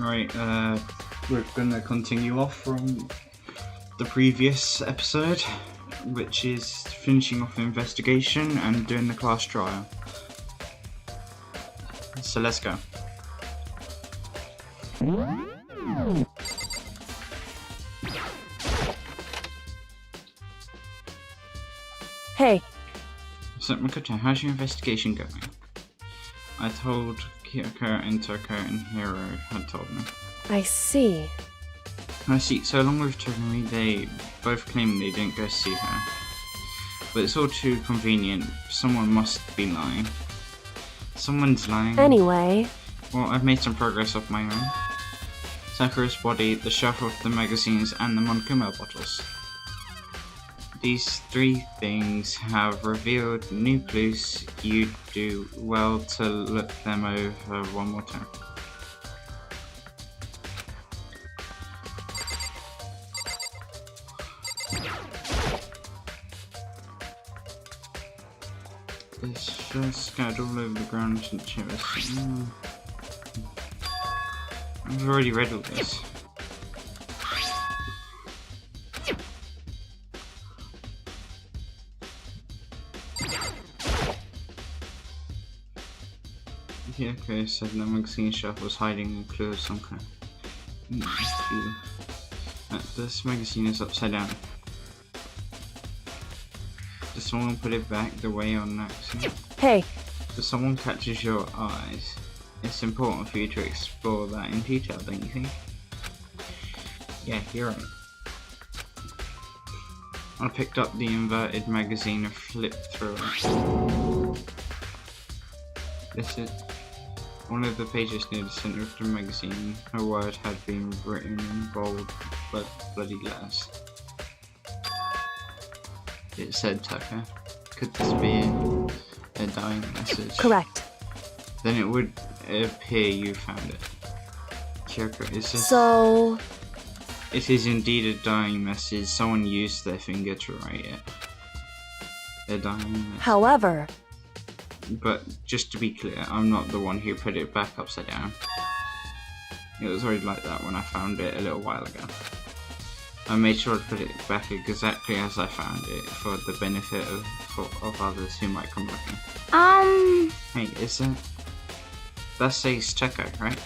Right, we're gonna continue off from the previous episode, which is finishing off the investigation and doing the class trial. So let's go. Hey. So, Makoto, how's your investigation going? I told Kyoko and Toko and Hiro had told me. I see. I see, so along with Togumi, they both claim they didn't go see her. But it's all too convenient. Someone must be lying. Someone's lying. Anyway. Well, I've made some progress of my own. Sakura's body, the shelf of the magazines, and the Monokuma bottles. These three things have revealed new clues. You'd do well to look them over one more time. It's just scattered all over the ground and chairs. I've already read all this. Kyoko said the magazine shelf was hiding a clue of some kind. This magazine is upside down. Does someone put it back the way on accident? Hey. If someone catches your eyes, it's important for you to explore that in detail, don't you think? Yeah, you're right. I picked up the inverted magazine and flipped through it. This is one of the pages near the center of the magazine. A word had been written in bold but bloody letters. It said Tucker. Could this be a dying message? Correct. Then it would appear you found it. Kyoko, is this... So... It is indeed a dying message. Someone used their finger to write it. A dying message. However... But just to be clear, I'm not the one who put it back upside down. It was already like that when I found it a little while ago. I made sure to put it back exactly as I found it for the benefit of others who might come looking. Hey, is that... That says Teko, right?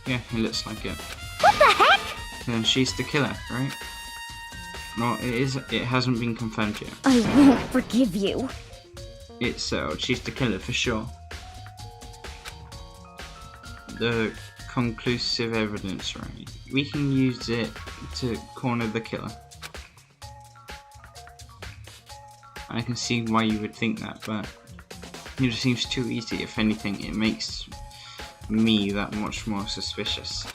Yeah, it looks like it. What the heck? Then she's the killer, right? Well, it hasn't been confirmed yet. I won't forgive you. It's settled. She's the killer for sure. The conclusive evidence, right? We can use it to corner the killer. I can see why you would think that, but it just seems too easy. If anything, it makes me that much more suspicious.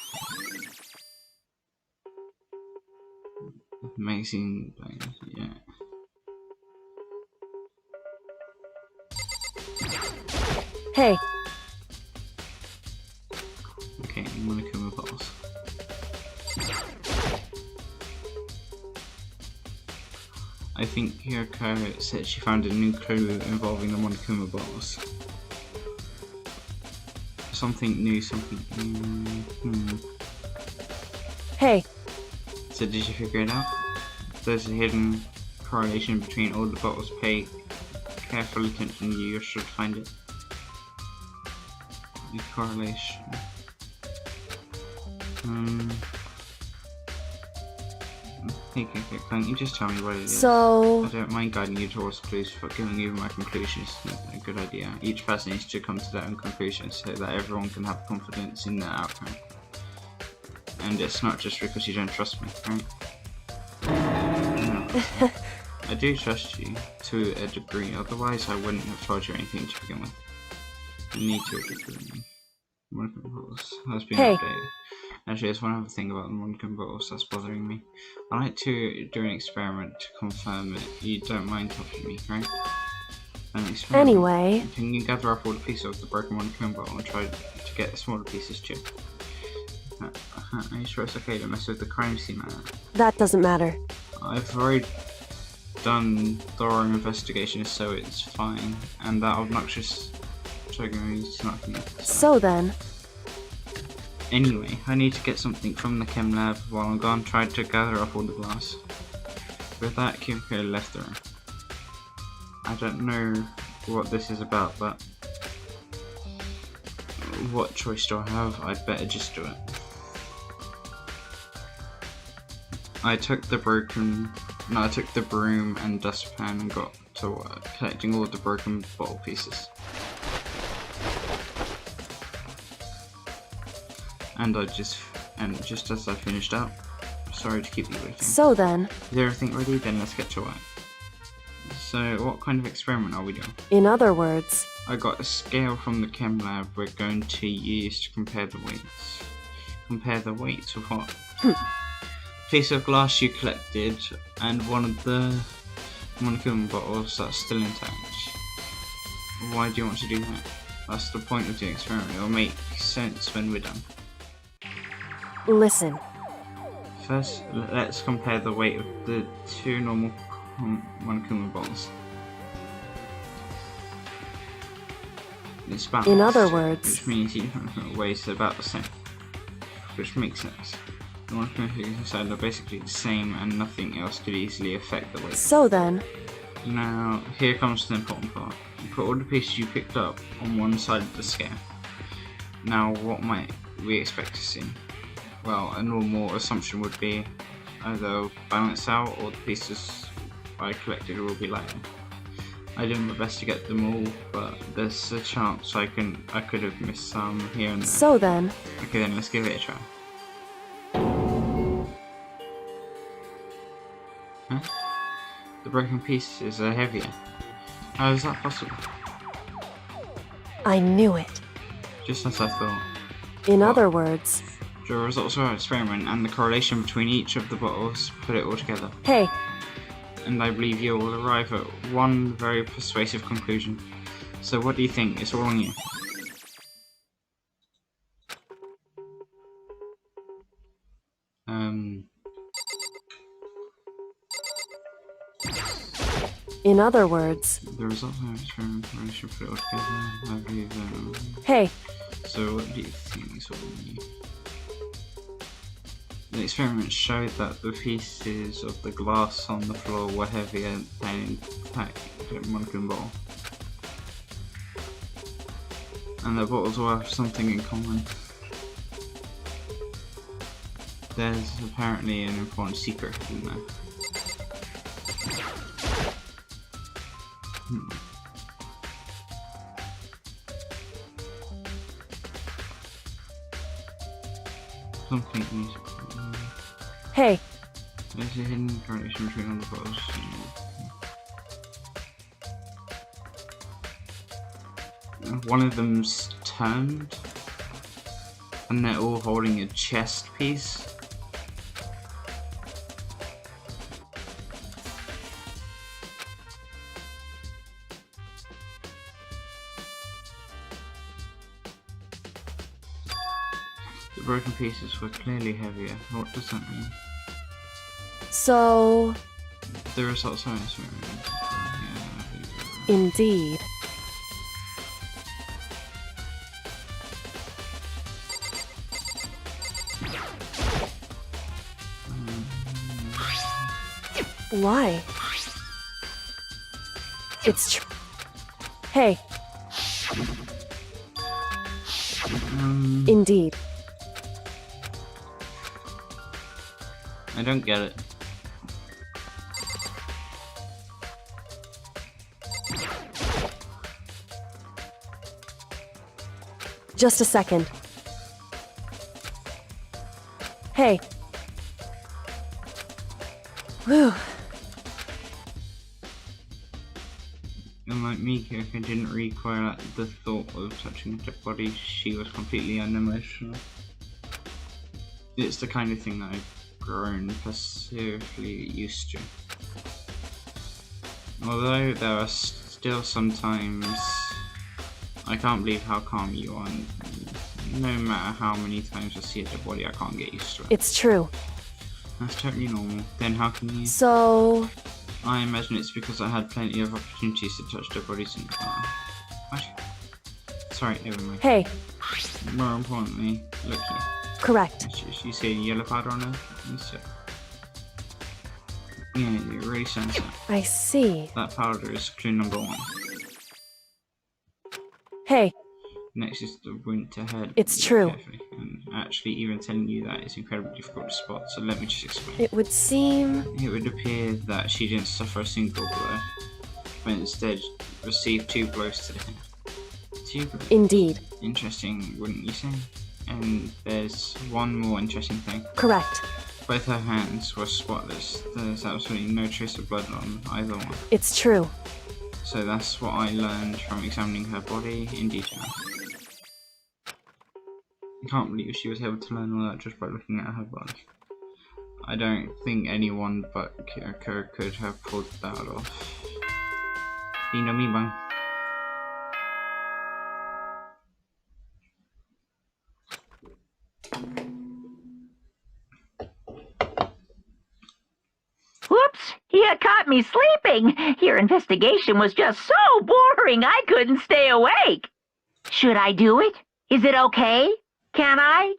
Amazing, yeah. Hey. Okay, Monokuma bottles. I think Kyoko said she found a new clue involving the Monokuma bottles. Something new, something new. Hey. So did you figure it out? There's a hidden correlation between all the bottles. Pay careful attention, you should find it. The correlation. Okay, can't you just tell me what it is? So... I don't mind guiding you towards clues, but giving you my conclusions is a good idea. Each person needs to come to their own conclusions so that everyone can have confidence in their outcome. And it's not just because you don't trust me, right? No. I do trust you to a degree, otherwise I wouldn't have told you anything to begin with. You need to agree with me. Monokuma bottles has been updated. Actually, there's one other thing about the Monokuma bottles that's bothering me. I like to do an experiment to confirm it. You don't mind helping me, right? An experiment. Anyway. Can you gather up all the pieces of the broken Monokuma bottle and try to get the smaller pieces too? Are you sure it's okay to mess with the crime scene like that? That doesn't matter. I've already done thorough investigation, so it's fine. And that obnoxious Shogun is not me. So then... Anyway, I need to get something from the chem lab while I'm gone. Tried to gather up all the glass. With that, Kimiko left the room. I don't know what this is about, but what choice do I have? I'd better just do it. I took the broom and dustpan and got to work, collecting all the broken bottle pieces. And just as I finished up, sorry to keep you waiting. So then, Is everything ready? Then let's get to work. So, what kind of experiment are we doing? in other words, I got a scale from the chem lab we're going to use to compare the weights. Compare the weights of what? Piece of glass you collected and one of the monochrome bottles that's still intact. Why do you want to do that? That's the point of the experiment. It'll make sense when we're done. listen. First, let's compare the weight of the two normal monochrome bottles. It's balanced, In other words, which means each weighs about the same, which makes sense. The monochrome figures inside are basically the same, and nothing else could easily affect the weight. so then, Now, here comes the important part. You put all the pieces you picked up on one side of the scale. Now, what might we expect to see? Well, a normal assumption would be either balance out or the pieces I collected will be lighter. I did my best to get them all, but there's a chance I could have missed some here and there. so then, Okay, then let's give it a try. Huh? The broken pieces are heavier. How is that possible? I knew it. Just as I thought. In other words, The results of our experiment and the correlation between each of the bottles put it all together. hey, And I believe you will arrive at one very persuasive conclusion. So what do you think? It's all on you. in other words, The results of our experiment correlation put it all together. I believe hey, So what do you think? It's all on you. The experiment showed that the pieces of the glass on the floor were heavier than intact monochrome bottle. And the bottles all have something in common. There's apparently an important secret in there. Something needs. hey, There's a hidden correlation between all the bottles. One of them's turned, and they're all holding a chest piece. The broken pieces were clearly heavier. What does that mean? so, The results are experiment. indeed. Why? It's true. Hey, indeed. I don't get it. Just a second. Hey. Whew. Unlike me, Kirka didn't recoil at the thought of touching a dead body. She was completely unemotional. It's the kind of thing that I've grown passively used to. Although there are still sometimes I can't believe how calm you are. No matter how many times I see a dead body, I can't get used to it. It's true. That's totally normal. Then how can you? So, I imagine it's because I had plenty of opportunities to touch dead bodies in the past. What? Sorry, never mind. hey, More importantly, look here. Correct. You see a yellow powder on her? Yeah, it really sounds that. I see. That powder is clue number 1. Hey, Next is the winter head. it's true. Carefully. And actually, even telling you that is incredibly difficult to spot, so let me just explain. It would seem... It would appear that she didn't suffer a single blow, but instead received 2 blows to the head. 2 blows? Indeed. Interesting, wouldn't you say? And there's one more interesting thing. Correct. Both her hands were spotless. There's absolutely no trace of blood on either one. It's true. So that's what I learned from examining her body in detail. I can't believe she was able to learn all that just by looking at her body. I don't think anyone but Kiriko could have pulled that off. You know me, bang. Whoops! You caught me sleeping. Your investigation was just so boring I couldn't stay awake. Should I do it? Is it okay? Can I?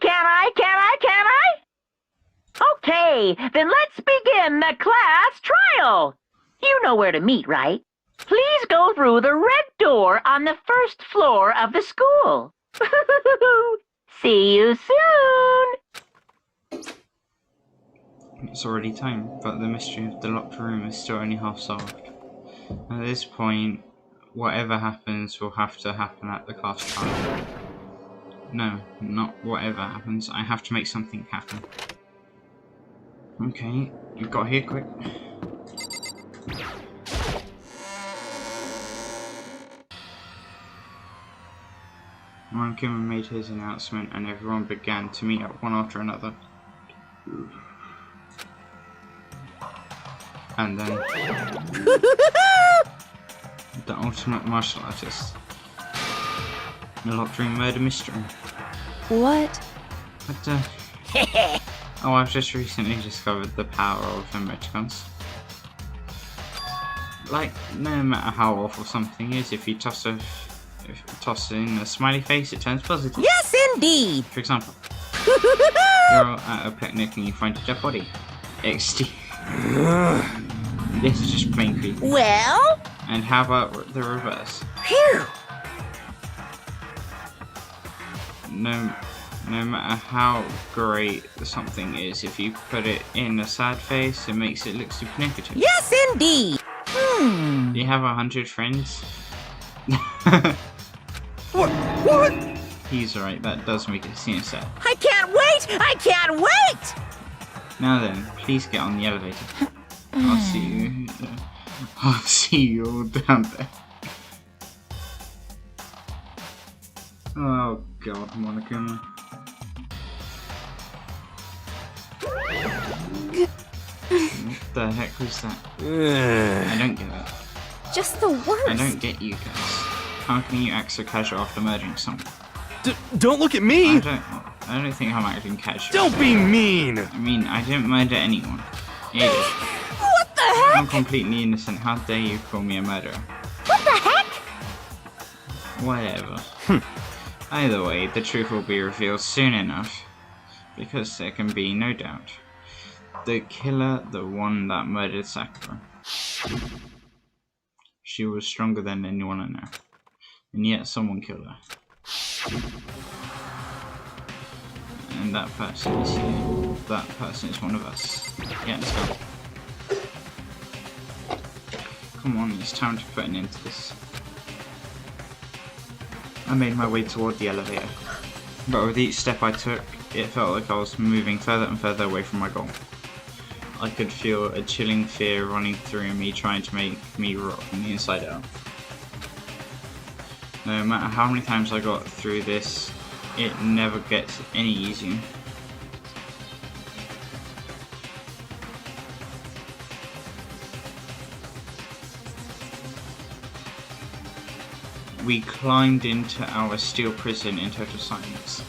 Okay, then let's begin the class trial. You know where to meet, right? Please go through the red door on the first floor of the school. See you soon. It's already time, but the mystery of the locked room is still only half solved. At this point, whatever happens will have to happen at the class trial. No, not whatever happens. I have to make something happen. Okay, you've got here quick. Rankin made his announcement and everyone began to meet up one after another. And then the ultimate martial artist. The locked room murder mystery. What? What Oh, I've just recently discovered the power of emoticons. Like, no matter how awful something is, if you toss in a smiley face, it turns positive. Yes, indeed. For example, you're at a picnic and you find a dead body. XD. This is just plain creepy. Well? And how about the reverse? Phew. No matter how great something is, if you put it in a sad face, it makes it look super negative. Yes, indeed. Do you have 100 friends? What? He's right, that does make it seem sad. I can't wait! Now then, please get on the elevator. I'll see you all down there. Oh god, Monica. What the heck was that? I don't get it. Just the worst. I don't get you guys. How can you act so casual after murdering someone? Don't look at me! I don't think I'm acting casual. Don't be mean! I mean, I didn't murder anyone. You did. What the heck? I'm completely innocent. How dare you call me a murderer? What the heck? Whatever. Either way, the truth will be revealed soon enough. Because there can be no doubt. The killer, the one that murdered Sakura. She was stronger than anyone I know. And yet someone killed her. And that person is here. That person is one of us. Yeah, let's go. Come on, it's time to put an end to this. I made my way toward the elevator. But with each step I took, it felt like I was moving further and further away from my goal. I could feel a chilling fear running through me, trying to make me rot from the inside out. No matter how many times I got through this, it never gets any easier. We climbed into our steel prison in total silence.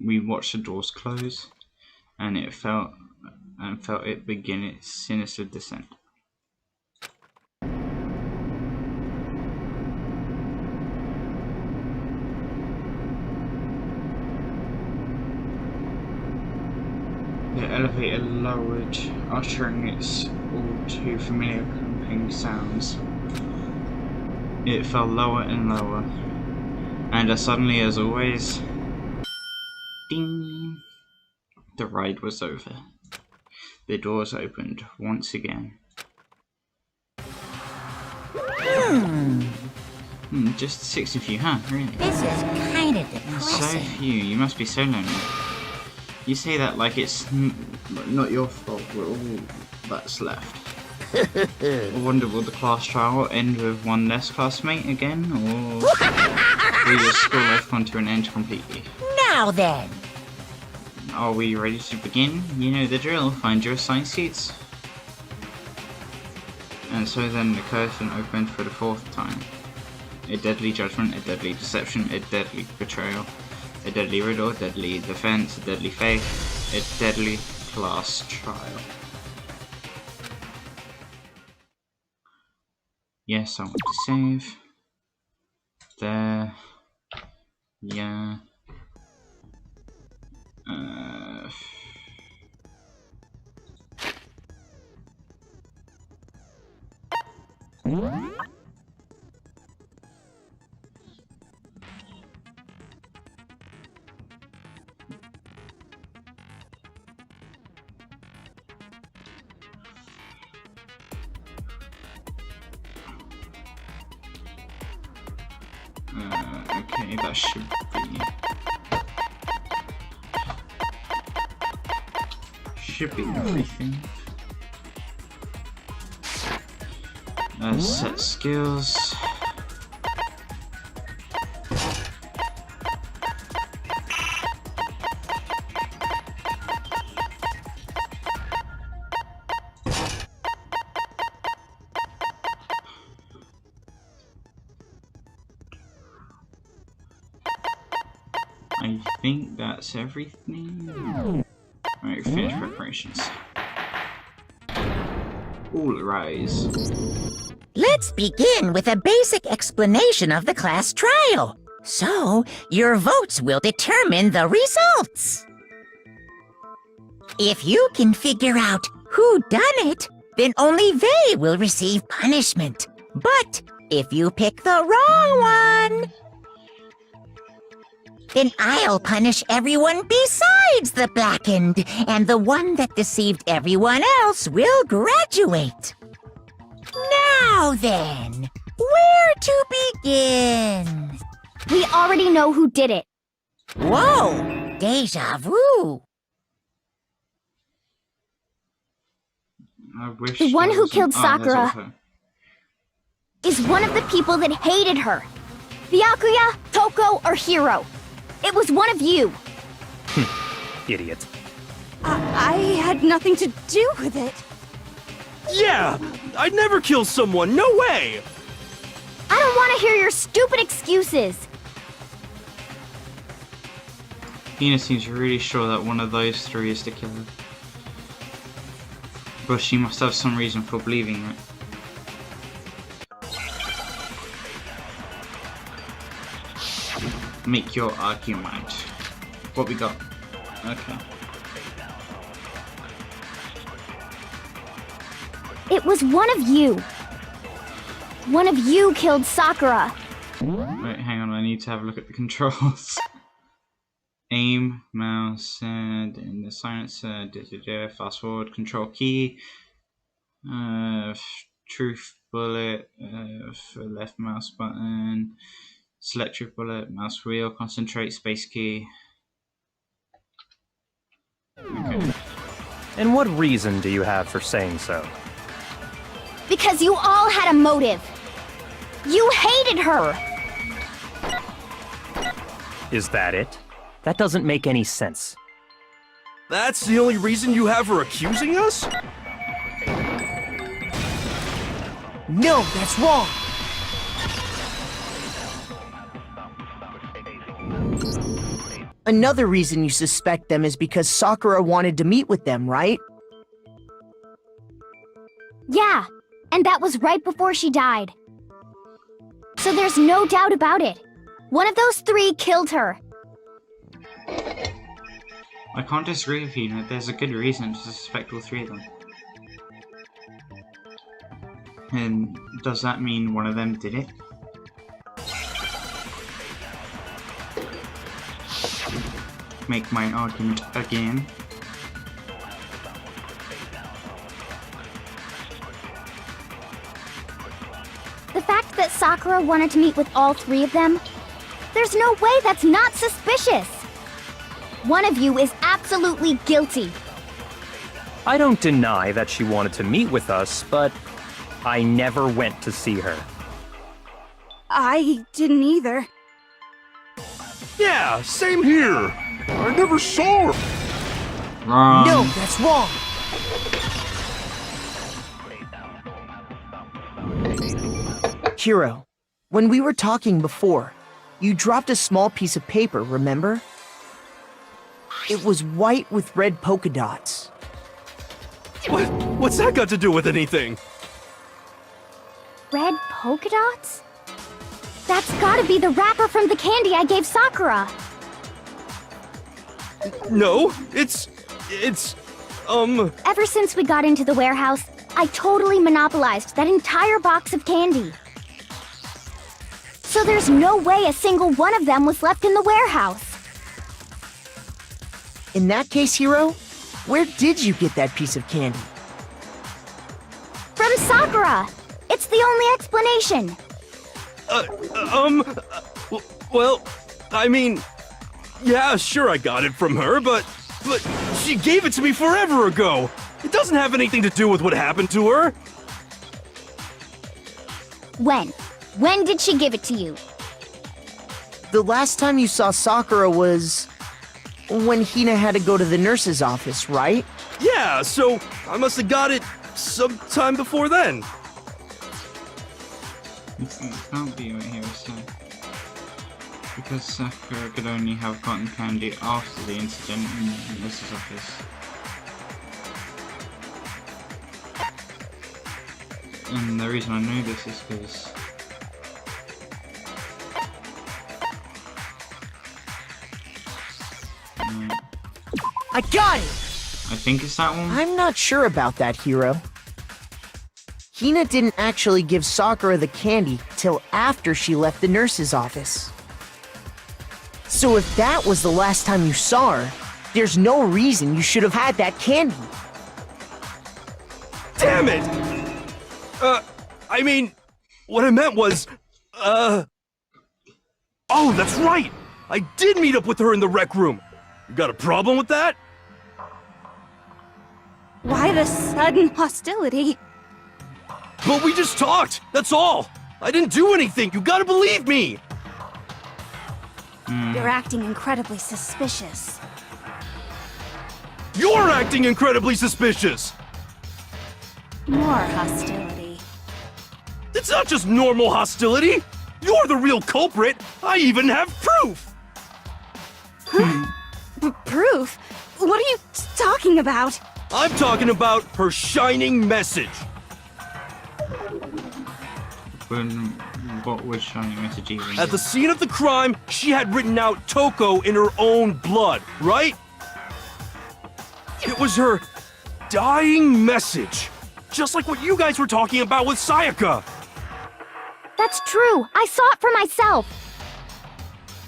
We watched the doors close, and it felt and felt it begin its sinister descent. The elevator lowered, uttering its all too familiar clumping sounds. It fell lower and lower, and as suddenly as always, ding! The ride was over. The doors opened once again. Just 6 of you, huh? Really? This is kind of So depressing. few. You must be so lonely. You say that like it's not your fault. We're all that's left. I wonder, will the class trial end with one less classmate again, or will your school life come to an end completely? Now then, Are we ready to begin? You know the drill. Find your assigned seats. And so then the curtain opened for the 4th time. A deadly judgment, a deadly deception, a deadly betrayal, a deadly riddle, a deadly defense, a deadly faith, a deadly class trial. Yes, I want to save. There. Yeah. Okay, that should be everything. Set skills. I think that's everything. Alright, finish preparations. All rise. let's begin with a basic explanation of the class trial. So, your votes will determine the results. If you can figure out who done it, then only they will receive punishment. But if you pick the wrong one, then I'll punish everyone besides the blackened, and the one that deceived everyone else will graduate. Now then, where to begin? We already know who did it. Whoa, deja vu. I wish The one there who was killed an- there's Sakura. also- Is one of the people that hated her. Byakuya, Toko, or Hiro. It was one of you. Idiot. I had nothing to do with it. Yeah! I'd never kill someone, no way! I don't want to hear your stupid excuses. Hina seems really sure that one of those three is the killer. But she must have some reason for believing it. Make your argument. What we got? Okay. It was one of you. One of you killed Sakura. Wait, hang on, I need to have a look at the controls. Aim, mouse, in the silencer, fast forward, control key, truth bullet, for left mouse button, select truth bullet, mouse wheel, concentrate, space key. Okay. And what reason do you have for saying so? Because you all had a motive. You hated her. Is that it? That doesn't make any sense. That's the only reason you have for accusing us? No, that's wrong. Another reason you suspect them is because Sakura wanted to meet with them, right? Yeah, and that was right before she died. So there's no doubt about it. One of those three killed her. I can't disagree with you, there's a good reason to suspect all three of them. And does that mean one of them did it? Make my argument again. The fact that Sakura wanted to meet with all three of them, there's no way that's not suspicious. One of you is absolutely guilty. I don't deny that she wanted to meet with us, but I never went to see her. I didn't either. Yeah, same here. I never saw her. Wrong. No, that's wrong. Hiro, when we were talking before, you dropped a small piece of paper, remember? It was white with red polka dots. What's that got to do with anything? Red polka dots? That's gotta be the wrapper from the candy I gave Sakura. No, it's, Ever since we got into the warehouse, I totally monopolized that entire box of candy. So there's no way a single one of them was left in the warehouse. In that case, Hiro, where did you get that piece of candy? From Sakura! It's the only explanation. well, I mean, yeah, sure I got it from her, but she gave it to me forever ago. It doesn't have anything to do with what happened to her. When? When did she give it to you? The last time you saw Sakura was when Hina had to go to the nurse's office, right? Yeah, so I must have got it sometime before then. It can't be what he was saying. Because Sakura could only have gotten candy after the incident in Mrs. office. And the reason I know this is because I got it! I think it's that one. I'm not sure about that, Hiro. Hina didn't actually give Sakura the candy till after she left the nurse's office. So if that was the last time you saw her, there's no reason you should have had that candy. Damn it! I mean, what I meant was, oh, that's right! I did meet up with her in the rec room. You got a problem with that? Why the sudden hostility? But we just talked, that's all! I didn't do anything, you gotta believe me! You're acting incredibly suspicious. You're acting incredibly suspicious! More hostility. It's not just normal hostility! You're the real culprit! I even have proof! Proof? What are you talking about? I'm talking about her shining message! What was shining message even? At the scene of the crime, she had written out Toko in her own blood, right? It was her dying message. Just like what you guys were talking about with Sayaka. That's true. I saw it for myself.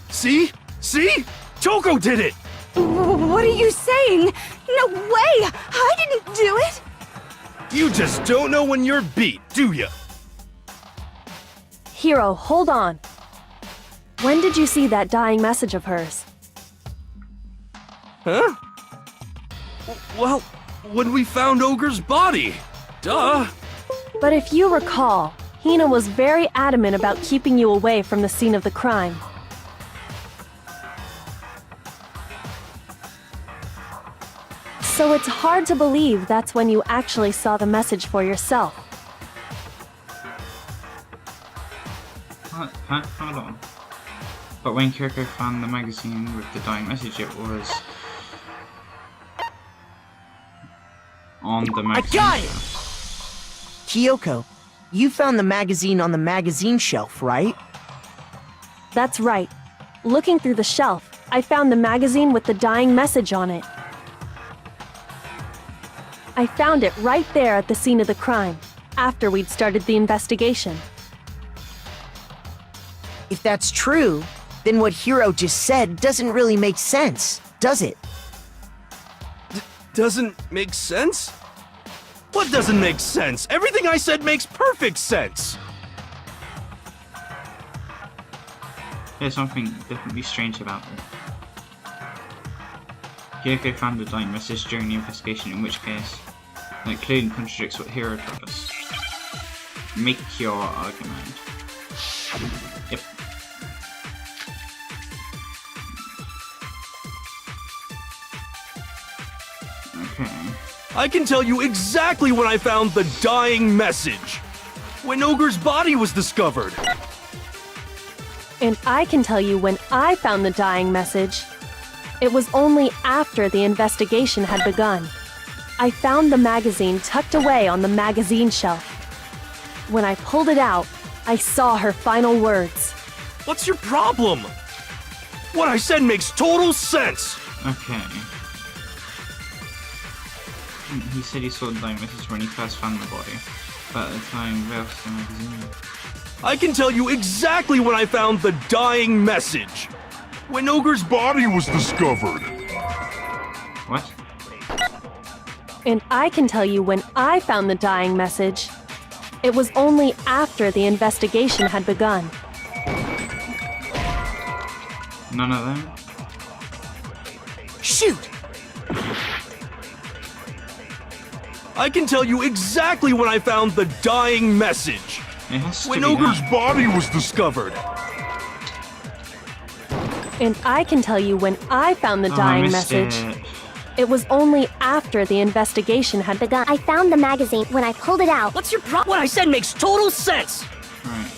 See? See? Toko did it! What are you saying? No way! I didn't do it! You just don't know when you're beat, do ya? Hiro, hold on. When did you see that dying message of hers? Huh? Well, when we found Ogre's body. Duh. But if you recall, Hina was very adamant about keeping you away from the scene of the crime. So it's hard to believe that's when you actually saw the message for yourself. Hold on. But when Kyoko found the magazine with the dying message, it was on the magazine. I got it! Kyoko, you found the magazine on the magazine shelf, right? That's right. Looking through the shelf, I found the magazine with the dying message on it. I found it right there at the scene of the crime, after we'd started the investigation. If that's true, then what Hiro just said doesn't really make sense, does it? Doesn't make sense? What doesn't make sense? Everything I said makes perfect sense! There's something definitely strange about it. Kyoko found the dying message during the investigation, in which case, that clearly contradicts what Hiro told us. Make your argument. Yep. Okay. I can tell you exactly when I found the dying message. When Ogre's body was discovered. And I can tell you when I found the dying message. It was only after the investigation had begun. I found the magazine tucked away on the magazine shelf. When I pulled it out, I saw her final words. What's your problem? What I said makes total sense! Okay. He said he saw the dying message when he first found the body, but at the time, where was the magazine? I can tell you exactly when I found the dying message. When Ogre's body was discovered. What? And I can tell you when I found the dying message. It was only after the investigation had begun. None of them? Shoot! I can tell you exactly when I found the dying message. It has to When be Ogre's that. body was discovered. And I can tell you when I found the Oh, I dying missed message. it. It was only after the investigation had begun. I found the magazine when I pulled it out. What's your problem? What I said makes total sense! Right.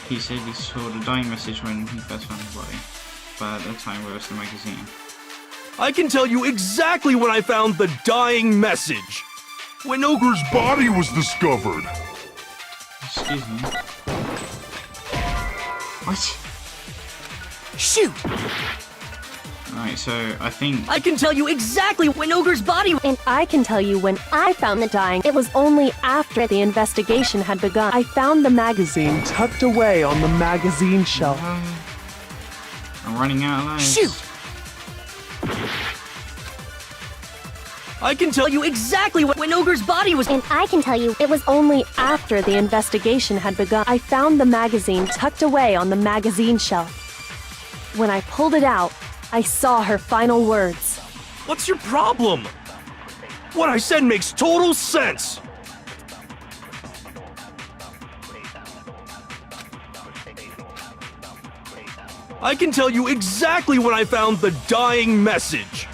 He said he saw the dying message when he first found the body, but at the time, where was the magazine? I can tell you exactly when I found the dying message. When Ogre's body was discovered. Excuse me. What? Shoot! Alright, so I think... I can tell you exactly when Ogre's body... And I can tell you when I found the dying. It was only after the investigation had begun. I found the magazine tucked away on the magazine shelf. I'm running out of lines. Shoot! I can tell you exactly when Ogre's body was... And I can tell you It was only after the investigation had begun. I found the magazine tucked away on the magazine shelf. When I pulled it out, I saw her final words. What's your problem? What I said makes total sense. I can tell you exactly when I found the dying message.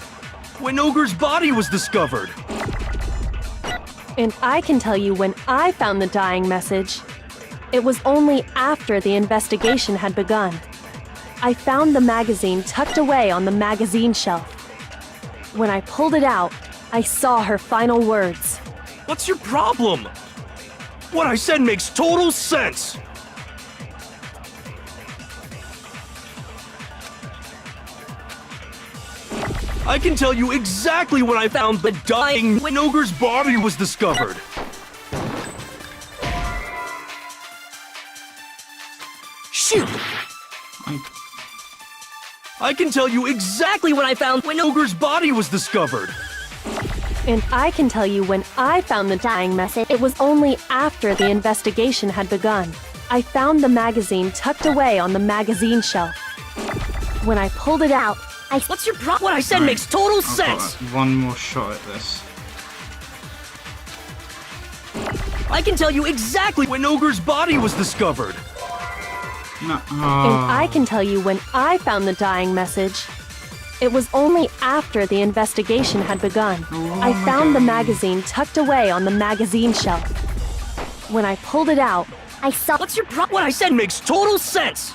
When Ogre's body was discovered. And I can tell you when I found the dying message. It was only after the investigation had begun. I found the magazine tucked away on the magazine shelf. When I pulled it out, I saw her final words. What's your problem? What I said makes total sense. I can tell you exactly when I found the dying when Ogre's body was discovered. Shoot! I can tell you exactly when I found when Ogre's body was discovered. And I can tell you when I found the dying message. It was only after the investigation had begun. I found the magazine tucked away on the magazine shelf. When I pulled it out, What's your problem? What I said makes total sense! I've got one more shot at this. I can tell you exactly When Ogre's body was discovered. No. And I can tell you when I found the dying message. It was only after the investigation had begun. I found the magazine tucked away on the magazine shelf. When I pulled it out, I saw What's your problem? What I said makes total sense!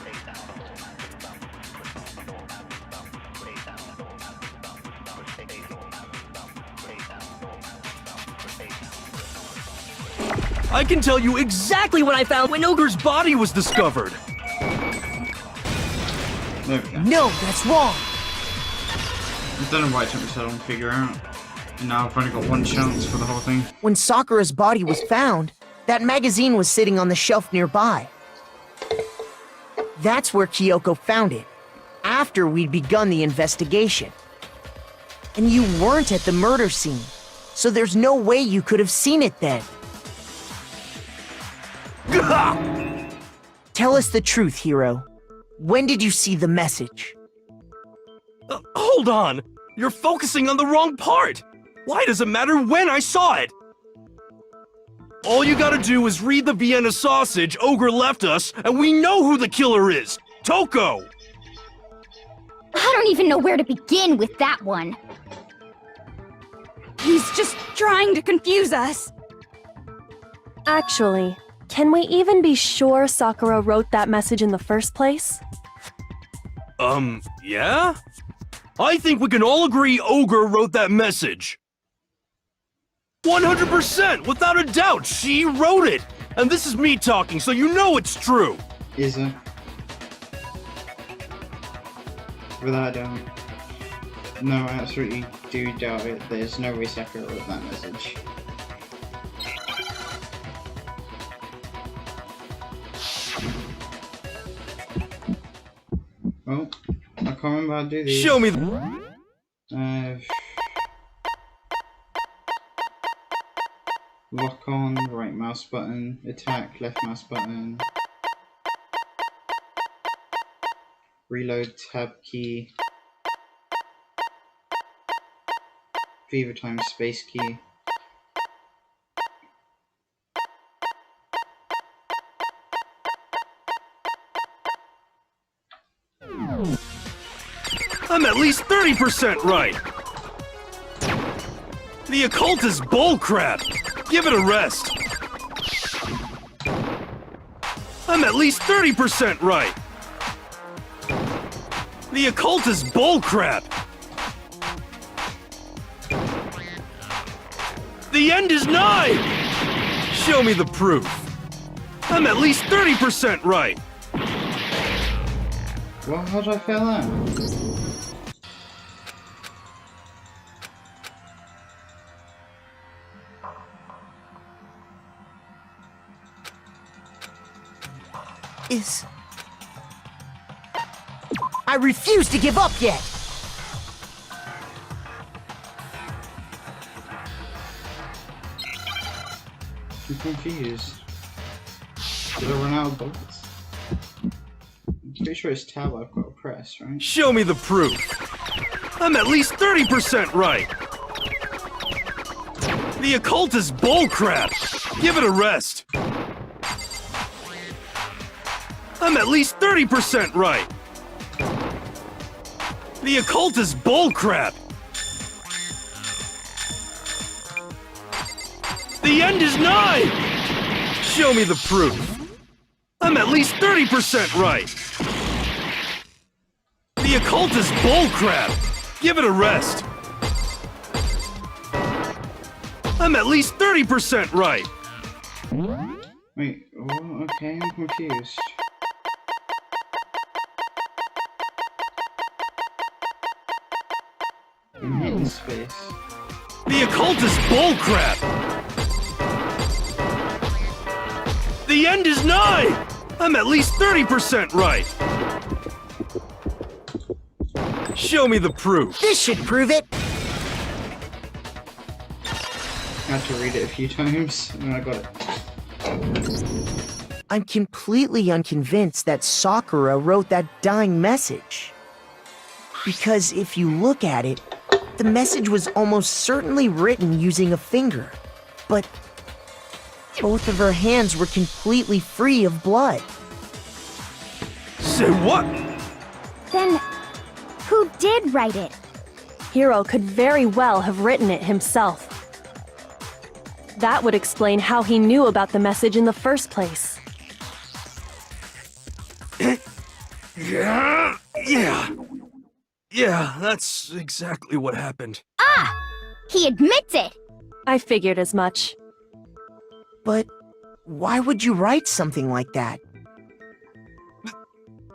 I can tell you exactly what I found when Ogre's body was discovered. There we go. No, that's wrong. I don't know why it took me so long to figure out. And now I've only got one chance for the whole thing. When Sakura's body was found, that magazine was sitting on the shelf nearby. That's where Kyoko found it, after we'd begun the investigation. And you weren't at the murder scene, so there's no way you could have seen it then. Tell us the truth, Hiro. When did you see the message? Hold on! You're focusing on the wrong part! Why does it matter when I saw it? All you gotta do is read the Vienna sausage Ogre left us, and we know who the killer is! Toko! I don't even know where to begin with that one. He's just trying to confuse us. Actually, can we even be sure Sakura wrote that message in the first place? Yeah? I think we can all agree Ogre wrote that message. 100%! Without a doubt, she wrote it! And this is me talking, so you know it's true! Is it? Without a doubt. No, I absolutely do doubt it. There's no way Sakura wrote that message. Well, I can't remember how to do these. Show me lock on, right mouse button, attack, left mouse button, reload, tab key, fever time, space key. I'm at least 30% right! The occult is bullcrap! Give it a rest! I'm at least 30% right! The occult is bullcrap! The end is nigh! Show me the proof. I'm at least 30% right! Well, how did I fail that? I refuse to give up yet! I'm confused. Did I run out of bullets? I'm pretty sure it's tab I've got to press, right? Show me the proof. I'm at least 30% right. The occult is bullcrap. Give it a rest. I'm at least 30% right. The occult is bullcrap. The end is nigh. Show me the proof. I'm at least 30% right. The occult is bullcrap. Give it a rest. I'm at least 30% right. Wait, oh, okay, I'm confused. I'm hitting space. The occult is bullcrap. The end is nigh. I'm at least 30% right. Show me the proof. This should prove it! I had to read it a few times, and I got it. I'm completely unconvinced that Sakura wrote that dying message. Because if you look at it, the message was almost certainly written using a finger. But both of her hands were completely free of blood. Say what? Then, who did write it? Hiro could very well have written it himself. That would explain how he knew about the message in the first place. Yeah, that's exactly what happened. Ah! He admits it! I figured as much. But Why would you write something like that?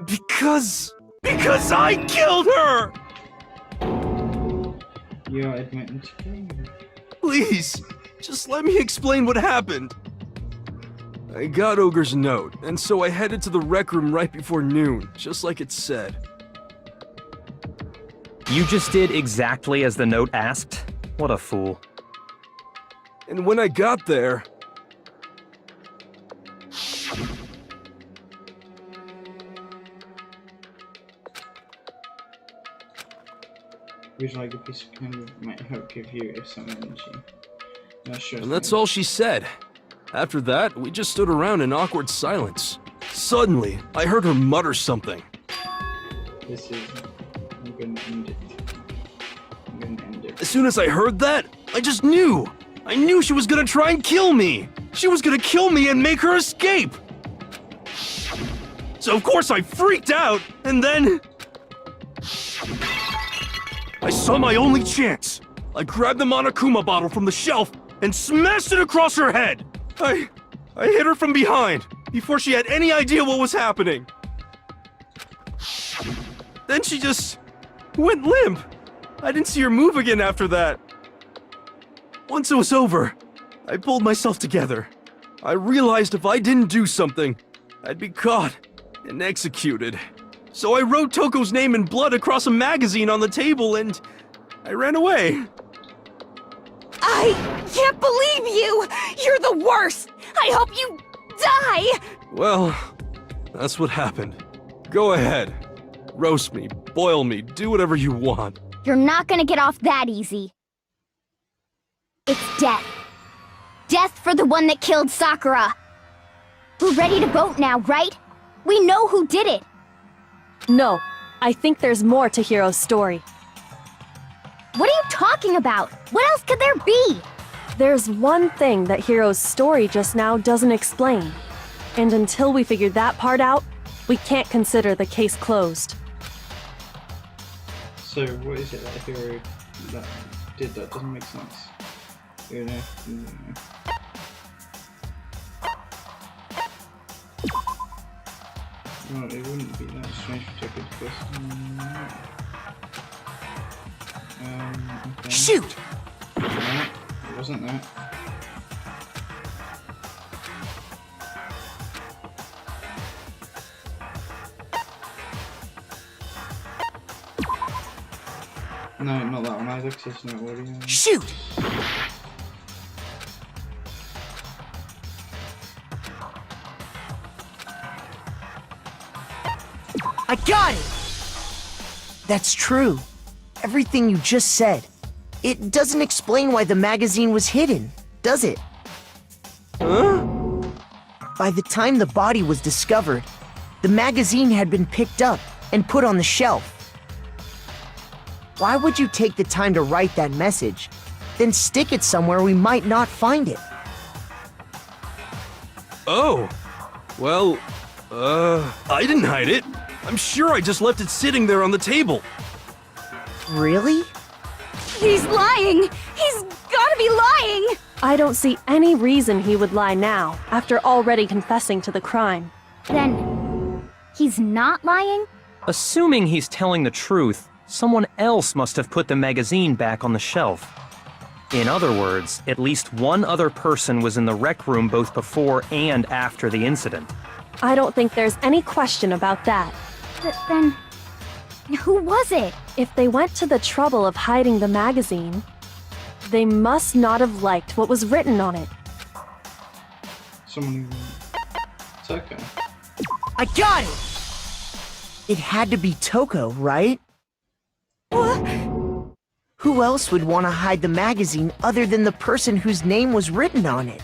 Because I killed her! You're admitting to killing her. Please, just let me explain what happened. I got Ogre's note, and so I headed to the rec room right before noon, just like it said. You just did exactly as the note asked? What a fool. And when I got there... Would you like a piece of candy that might help give you some energy? Not sure. And that's all she said. After that, we just stood around in awkward silence. Suddenly, I heard her mutter something. This is... I'm gonna end it. I'm gonna end it. As soon as I heard that, I just knew! I knew she was gonna try and kill me! She was gonna kill me and make her escape! So of course I freaked out, and then... I saw my only chance! I grabbed the Monokuma bottle from the shelf and smashed it across her head! I hit her from behind, before she had any idea what was happening. Then she just went limp. I didn't see her move again after that. Once it was over, I pulled myself together. I realized if I didn't do something, I'd be caught and executed. So I wrote Toko's name in blood across a magazine on the table and I ran away. I can't believe you! You're the worst! I hope you die! Well, that's what happened. Go ahead. Roast me, boil me, do whatever you want. You're not gonna get off that easy. It's death. Death for the one that killed Sakura. We're ready to vote now, right? We know who did it. No, I think there's more to Hiro's story. What are you talking about? What else could there be? There's one thing that Hiro's story just now doesn't explain. And until we figure that part out, we can't consider the case closed. So what is it that Hiro that did that doesn't make sense? You know, Well, it wouldn't be that strange for Toko to question. Okay. Shoot! No, it wasn't that. No, not that one either, because it's not audio. Shoot! I got it! That's true. Everything you just said. It doesn't explain why the magazine was hidden, does it? Huh? By the time the body was discovered, the magazine had been picked up and put on the shelf. Why would you take the time to write that message, then stick it somewhere we might not find it? Oh. Well, I didn't hide it. I'm sure I just left it sitting there on the table. Really? He's lying! He's gotta be lying! I don't see any reason he would lie now, after already confessing to the crime. Then, he's not lying? Assuming he's telling the truth, someone else must have put the magazine back on the shelf. In other words, at least one other person was in the rec room both before and after the incident. I don't think there's any question about that. But then, who was it? If they went to the trouble of hiding the magazine, they must not have liked what was written on it. Someone who... Toko. I got it! It had to be Toko, right? Who else would want to hide the magazine other than the person whose name was written on it?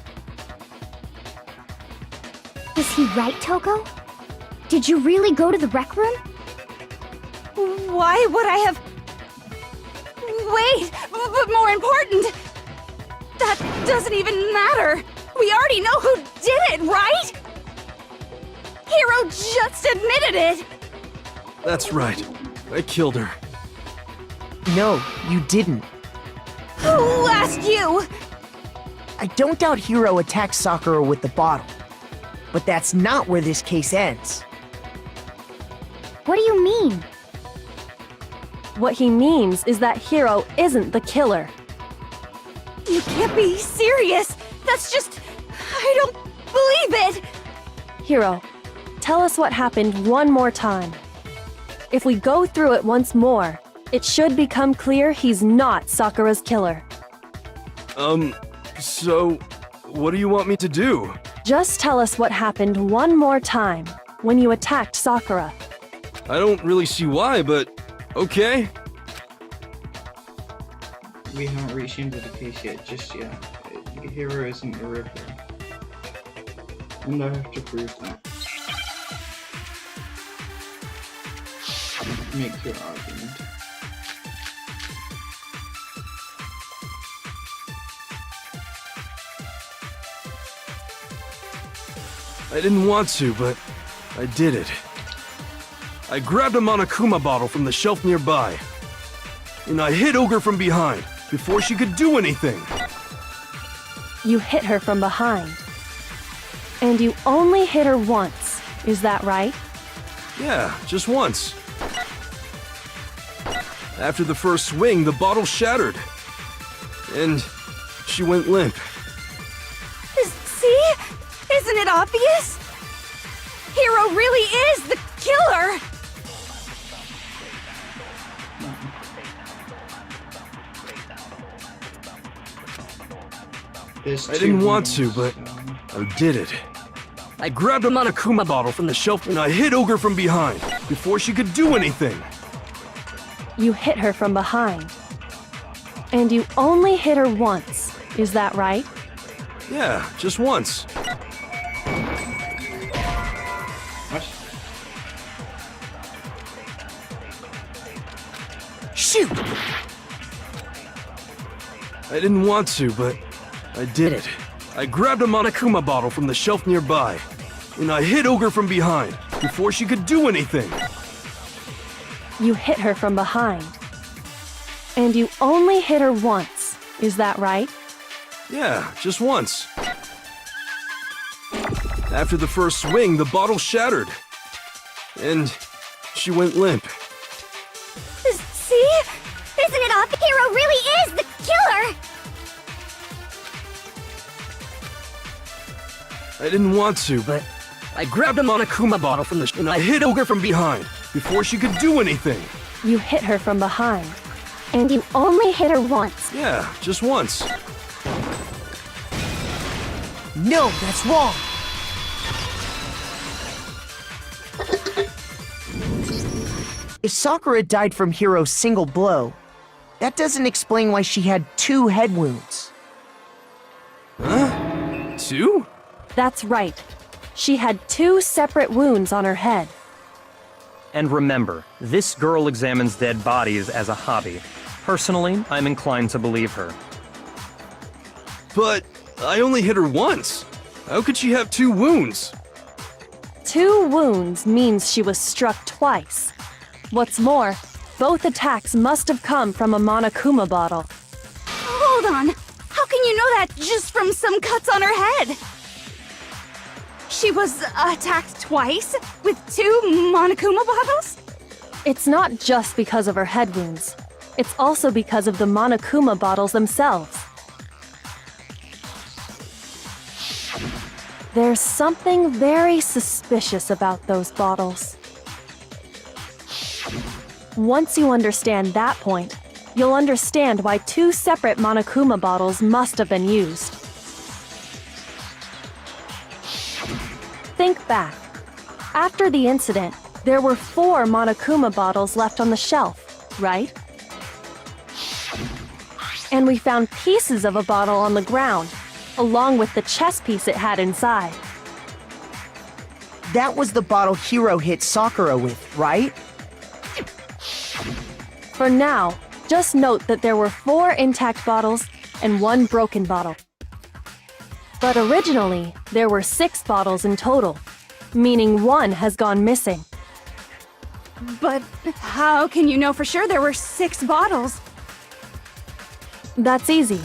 Was he right, Toko? Did you really go to the rec room? Why would I have... Wait, but more important, that doesn't even matter. We already know who did it, right? Hiro just admitted it. That's right. I killed her. No, you didn't. Who asked you? I don't doubt Hiro attacked Sakura with the bottle. But that's not where this case ends. What do you mean? What he means is that Hiro isn't the killer. You can't be serious! That's just... I don't believe it! Hiro, tell us what happened one more time. If we go through it once more, it should become clear he's not Sakura's killer. So, what do you want me to do? Just tell us what happened one more time when you attacked Sakura. I don't really see why, but okay. We haven't reached into the case yet, just yet. Hiro isn't the Ripper. And I have to prove that. Make your argument. I didn't want to, but I did it. I grabbed a Monokuma bottle from the shelf nearby, and I hit Ogre from behind before she could do anything. You hit her from behind. And you only hit her once, is that right? Yeah, just once. After the first swing, the bottle shattered, and she went limp. See? Isn't it obvious? Hiro really is the killer! I didn't want to, but I did it. I grabbed a Monokuma bottle from the shelf and I hit Ogre from behind before she could do anything. You hit her from behind. And you only hit her once, is that right? Yeah, just once. What? Shoot! I didn't want to, but I did it. I grabbed a Monokuma bottle from the shelf nearby, and I hit Ogre from behind before she could do anything. You hit her from behind. And you only hit her once, is that right? Yeah, just once. After the first swing, the bottle shattered, and she went limp. See? Isn't it obvious? Hiro really is the killer! I didn't want to, but I grabbed a Monokuma bottle from the and I hit Ogre from behind before she could do anything. You hit her from behind. And you only hit her once. Yeah, just once. No, that's wrong! If Sakura died from Hiro's single blow, that doesn't explain why she had 2 head wounds. Huh? 2? That's right. She had 2 separate wounds on her head. And remember, this girl examines dead bodies as a hobby. Personally, I'm inclined to believe her. But I only hit her once. How could she have 2 wounds? 2 wounds means she was struck twice. What's more, both attacks must have come from a Monokuma bottle. Hold on! How can you know that just from some cuts on her head? She was attacked twice with 2 Monokuma bottles? It's not just because of her head wounds. It's also because of the Monokuma bottles themselves. There's something very suspicious about those bottles. Once you understand that point, you'll understand why 2 separate Monokuma bottles must have been used. Think back. After the incident, there were 4 Monokuma bottles left on the shelf, right? And we found pieces of a bottle on the ground, along with the chess piece it had inside. That was the bottle Hiro hit Sakura with, right? For now, just note that there were 4 intact bottles and 1 broken bottle. But originally, there were 6 bottles in total, meaning 1 has gone missing. But how can you know for sure there were 6 bottles? That's easy.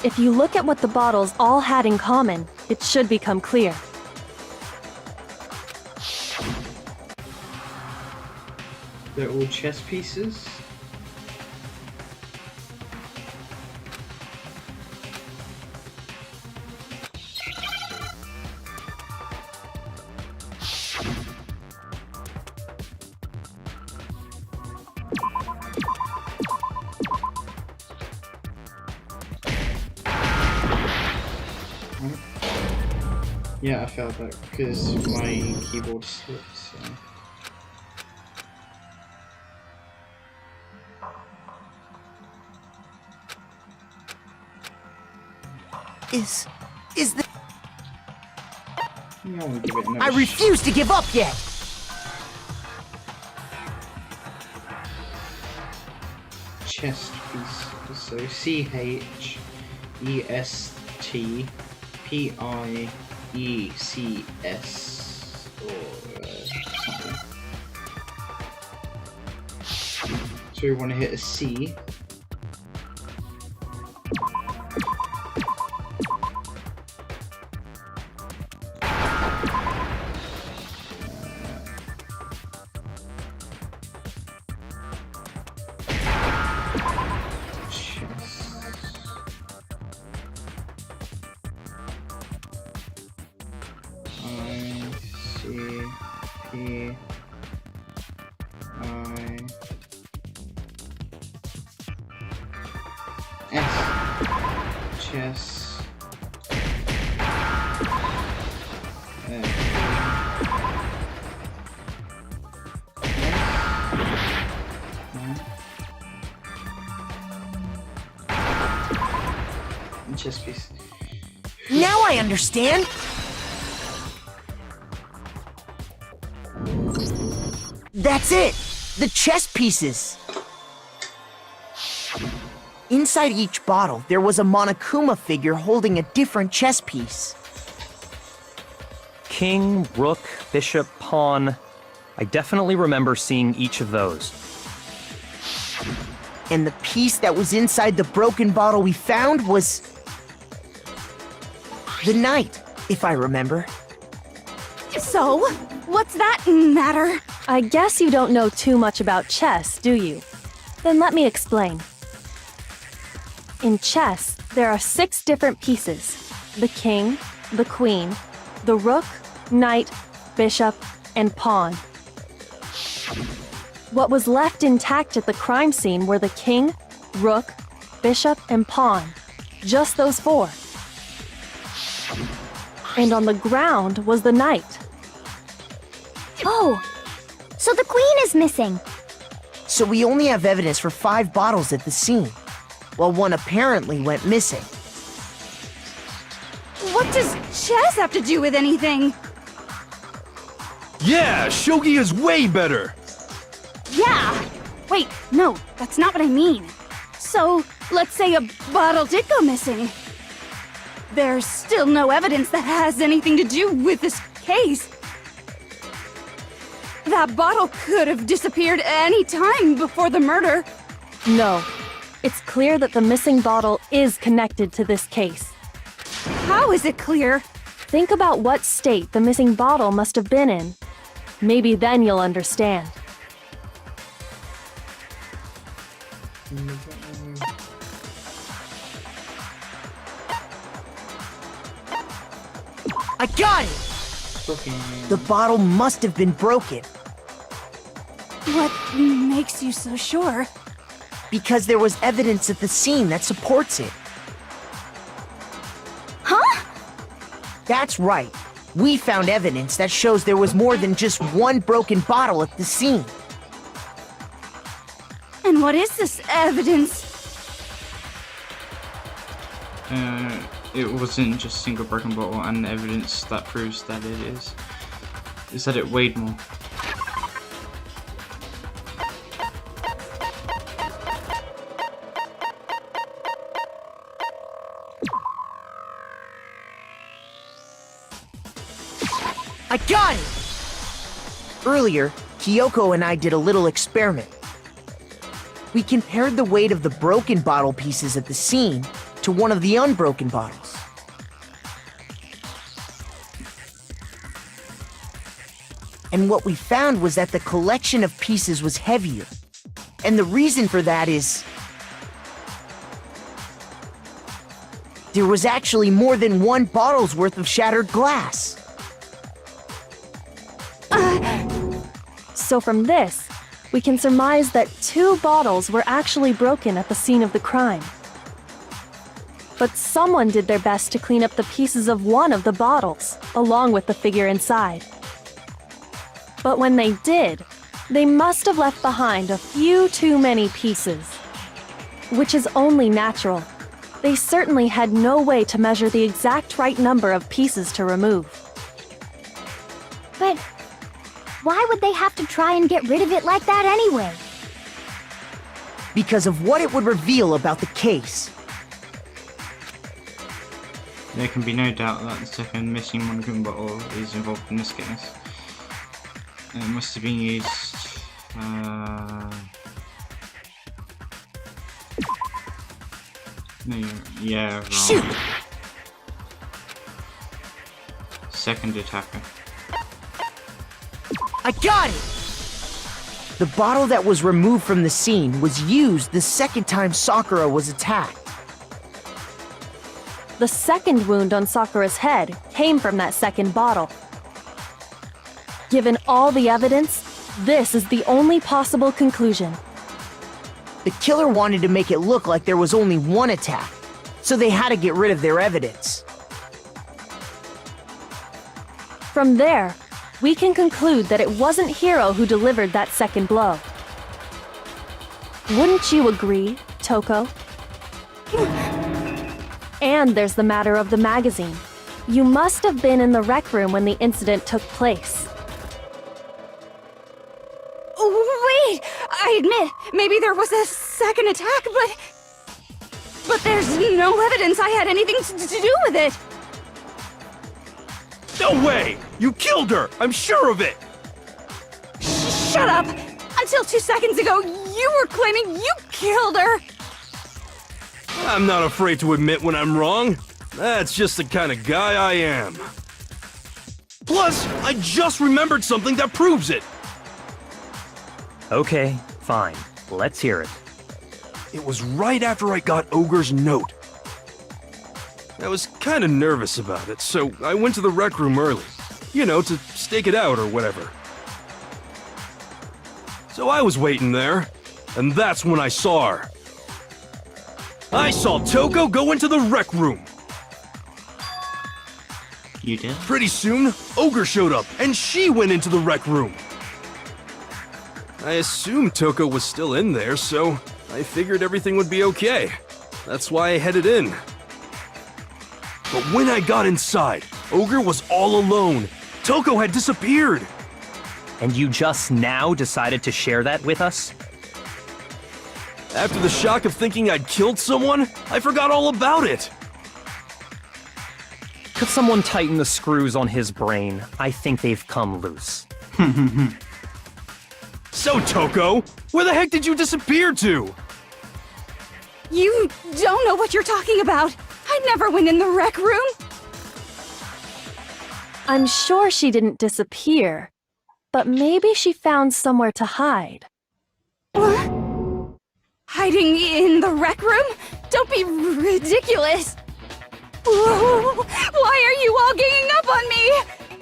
If you look at what the bottles all had in common, it should become clear. They're all chess pieces. Yeah, I felt that because my keyboard slipped, so... Is the... Yeah, I'll give it another I refuse to give up yet! chest piece. So CHESTPIECS or something. So we want to hit a C. Chess. Chess piece. Now I understand! That's it! The chess pieces! Inside each bottle, there was a Monokuma figure holding a different chess piece. King, rook, bishop, pawn. I definitely remember seeing each of those. And the piece that was inside the broken bottle we found was... the knight, if I remember. So, what's that matter? I guess you don't know too much about chess, do you? Then let me explain. In chess, there are 6 different pieces: the king, the queen, the rook, knight, bishop, and pawn. What was left intact at the crime scene were the king, rook, bishop, and pawn. Just those 4. And on the ground was the knight. Oh, so the queen is missing. So we only have evidence for 5 bottles at the scene, while one apparently went missing. What does chess have to do with anything? Yeah, shogi is way better. Yeah! Wait, no, that's not what I mean. So, let's say a bottle did go missing. There's still no evidence that has anything to do with this case. That bottle could have disappeared any time before the murder. No. It's clear that the missing bottle is connected to this case. How is it clear? Think about what state the missing bottle must have been in. Maybe then you'll understand. I got it! The bottle must have been broken. What makes you so sure? Because there was evidence at the scene that supports it. Huh? That's right. We found evidence that shows there was more than just one broken bottle at the scene. And what is this evidence? It wasn't just a single broken bottle, and evidence that proves that it is that it weighed more. I got it! Earlier, Kyoko and I did a little experiment. We compared the weight of the broken bottle pieces at the scene to one of the unbroken bottles. And what we found was that the collection of pieces was heavier. And the reason for that is there was actually more than one bottle's worth of shattered glass. So from this, we can surmise that 2 bottles were actually broken at the scene of the crime. But someone did their best to clean up the pieces of one of the bottles, along with the figure inside. But when they did, they must have left behind a few too many pieces. Which is only natural. They certainly had no way to measure the exact right number of pieces to remove. But why would they have to try and get rid of it like that anyway? Because of what it would reveal about the case. There can be no doubt that the second missing Monochrome bottle is involved in this case. It must have been used... No, yeah, wrong. Shoot! Second attacker. I got it! The bottle that was removed from the scene was used the second time Sakura was attacked. The second wound on Sakura's head came from that second bottle. Given all the evidence, this is the only possible conclusion. The killer wanted to make it look like there was only one attack, so they had to get rid of their evidence. From there, we can conclude that it wasn't Hiro who delivered that second blow. Wouldn't you agree, Toko? And there's the matter of the magazine. You must have been in the rec room when the incident took place. Wait! I admit, maybe there was a second attack, but there's no evidence I had anything to do with it! No way! You killed her! I'm sure of it! Shut up! Until 2 seconds ago, you were claiming you killed her! I'm not afraid to admit when I'm wrong. That's just the kind of guy I am. Plus, I just remembered something that proves it. Okay, fine. Let's hear it. It was right after I got Ogre's note. I was kind of nervous about it, so I went to the rec room early. You know, to stake it out or whatever. So I was waiting there, and that's when I saw her. I saw Toko go into the rec room. You did? Pretty soon, Ogre showed up, and she went into the rec room. I assumed Toko was still in there, so I figured everything would be okay. That's why I headed in. But when I got inside, Ogre was all alone. Toko had disappeared. And you just now decided to share that with us? After the shock of thinking I'd killed someone, I forgot all about it. Could someone tighten the screws on his brain? I think they've come loose. So, Toko, where the heck did you disappear to? You don't know what you're talking about! I never went in the rec room! I'm sure she didn't disappear, but maybe she found somewhere to hide. What? Hiding in the rec room? Don't be ridiculous! Whoa, why are you all ganging up on me?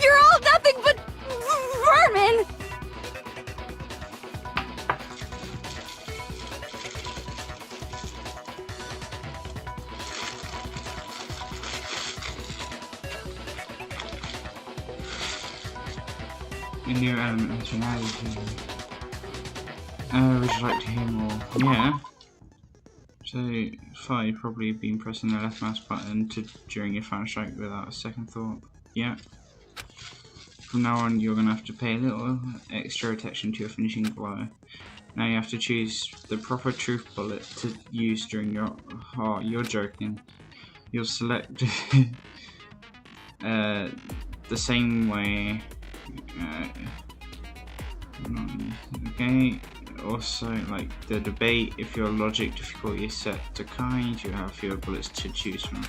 You're all nothing but vermin! A new element of personality. Would you like to hear more? Yeah. So far you've probably been pressing the left mouse button during your final strike without a second thought. Yeah. From now on you're going to have to pay a little extra attention to your finishing blow. Now you have to choose the proper truth bullet to use during your... Oh, you're joking. You'll select the same way... okay, also, like, the debate, if your logic difficulty is set to kind, you have fewer bullets to choose from.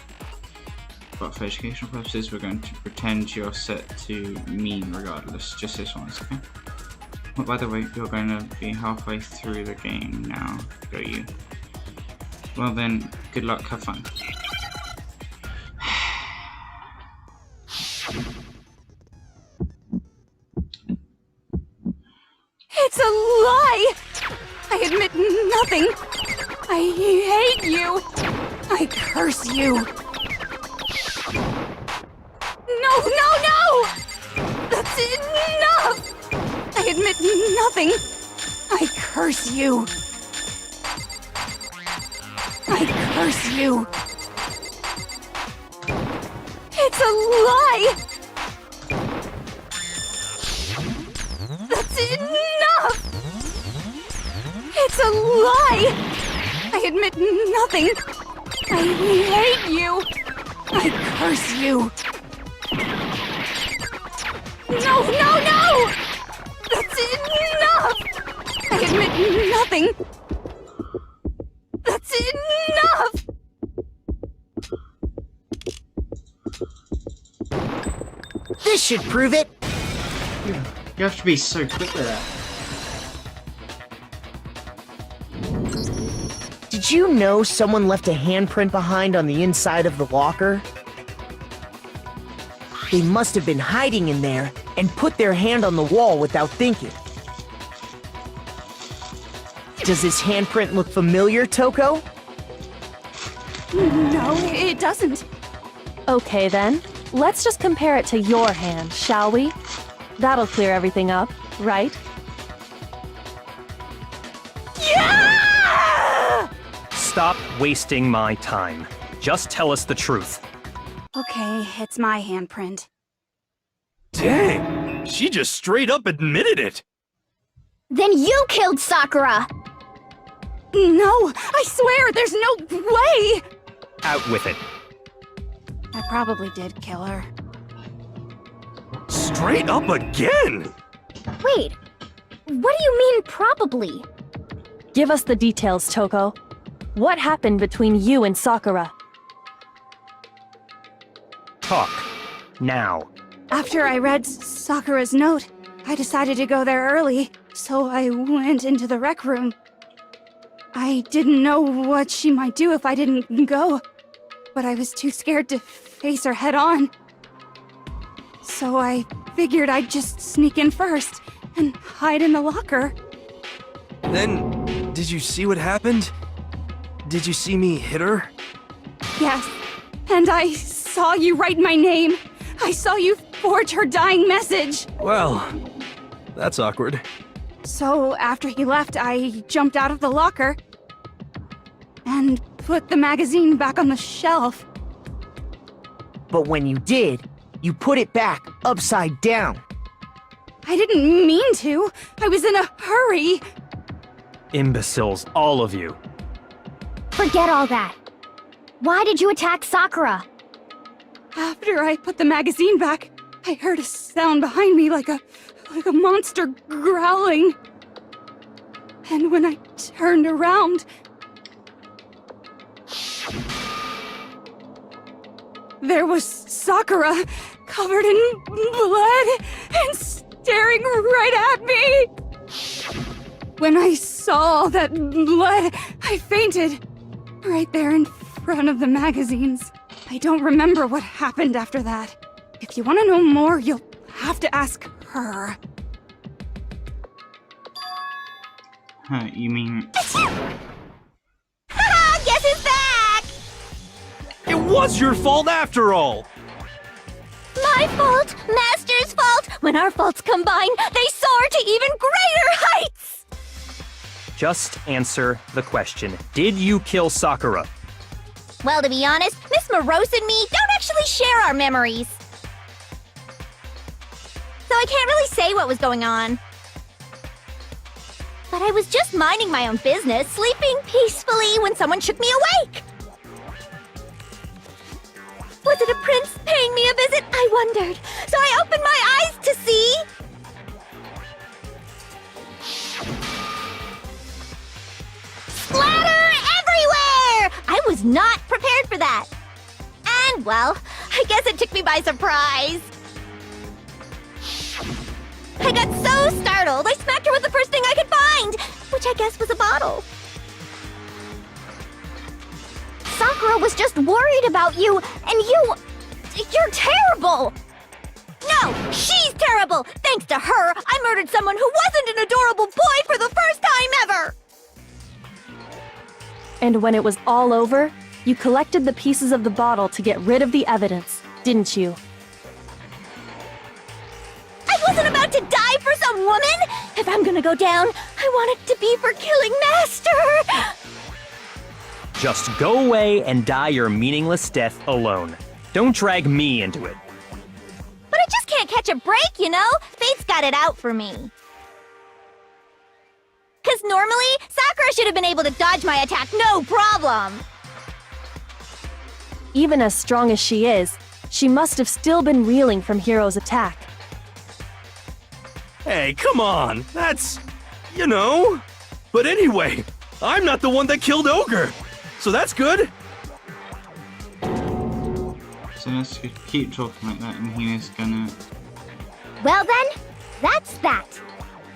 But for educational purposes, we're going to pretend you're set to mean regardless, just this once, okay? Well, by the way, you're going to be halfway through the game now, go you. Well then, good luck, have fun. It's a lie! I admit nothing. I hate you. I curse you. No, no, no! That's enough! I admit nothing. I curse you. I curse you. It's a lie! That's enough! It's a lie! I admit nothing. I hate you. I curse you. No, no, no! That's enough! I admit nothing. That's enough! This should prove it. You have to be so quick with that. Did you know someone left a handprint behind on the inside of the locker? They must have been hiding in there and put their hand on the wall without thinking. Does this handprint look familiar, Toko? No, it doesn't. Okay then, let's just compare it to your hand, shall we? That'll clear everything up, right? Yeah! Stop wasting my time. Just tell us the truth. Okay, it's my handprint. Dang! She just straight up admitted it! Then you killed Sakura! No, I swear, there's no way! Out with it. I probably did kill her. Straight up again! Wait, what do you mean probably? Give us the details, Toko. What happened between you and Sakura? Talk. Now. After I read Sakura's note, I decided to go there early, so I went into the rec room. I didn't know what she might do if I didn't go, but I was too scared to face her head on. So I figured I'd just sneak in first and hide in the locker. Then, did you see what happened? Did you see me hit her? Yes, and I saw you write my name. I saw you forge her dying message. Well, that's awkward. So after he left, I jumped out of the locker and put the magazine back on the shelf. But when you did, you put it back upside down. I didn't mean to. I was in a hurry. Imbeciles, all of you. Forget all that. Why did you attack Sakura? After I put the magazine back, I heard a sound behind me like a monster growling. And when I turned around, there was Sakura, covered in blood and staring right at me. When I saw that blood, I fainted right there in front of the magazines. I don't remember what happened after that. If you want to know more, you'll have to ask her. You mean... Haha, guess who's back? It was your fault after all! My fault, Master's fault. When our faults combine, they soar to even greater heights. Just answer the question. Did you kill Sakura? Well, to be honest, Miss Morose and me don't actually share our memories. So I can't really say what was going on. But I was just minding my own business, sleeping peacefully when someone shook me awake. Was it a prince paying me a visit? I wondered. So I opened my eyes to see... was not prepared for that. And, well, I guess it took me by surprise. I got so startled, I smacked her with the first thing I could find, which I guess was a bottle. Sakura was just worried about you, and you're terrible! No, she's terrible! Thanks to her, I murdered someone who wasn't an adorable boy for the first time ever! And when it was all over, you collected the pieces of the bottle to get rid of the evidence, didn't you? I wasn't about to die for some woman! If I'm gonna go down, I want it to be for killing Master! Just go away and die your meaningless death alone. Don't drag me into it. But I just can't catch a break, you know? Fate's got it out for me. 'Cause normally, Sakura should have been able to dodge my attack no problem! Even as strong as she is, she must have still been reeling from Hiro's attack. Hey, come on. That's, you know. But anyway, I'm not the one that killed Ogre. So that's good. So let's keep talking like that, and Hina's gonna... Well then, that's that.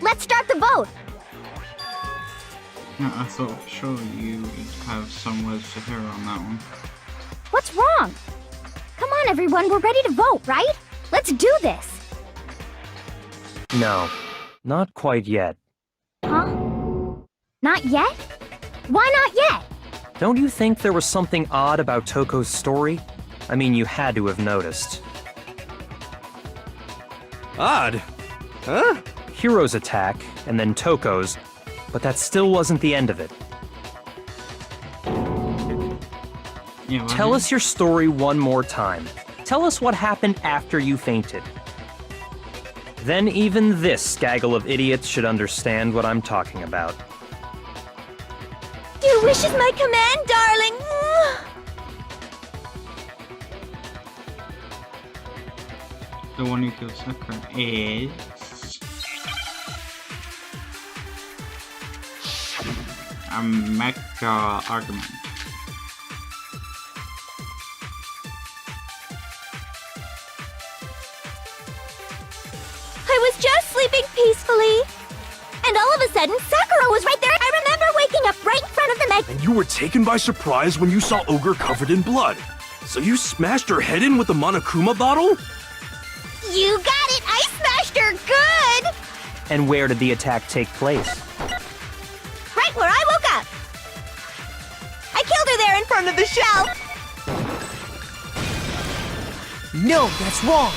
Let's start the vote. No, I thought for sure you would have some words to hear on that one. What's wrong? Come on, everyone, we're ready to vote, right? Let's do this. No, not quite yet. Huh? Not yet? Why not yet? Don't you think there was something odd about Toko's story? I mean, you had to have noticed. Odd? Huh? Hiro's attack, and then Toko's, but that still wasn't the end of it. Yeah, well, Tell us your story one more time. Tell us what happened after you fainted. Then even this gaggle of idiots should understand what I'm talking about. Your wish is my command, darling. The one who killed Sakura is... a mega argument. I was just sleeping peacefully. And all of a sudden, Sakura was right there. I remember waking up right in front of the Meg. And you were taken by surprise when you saw Ogre covered in blood. So you smashed her head in with the Monokuma bottle? You got it! I smashed her good! And where did the attack take place? Right where I woke up. I killed her there in front of the shelf. No, that's wrong.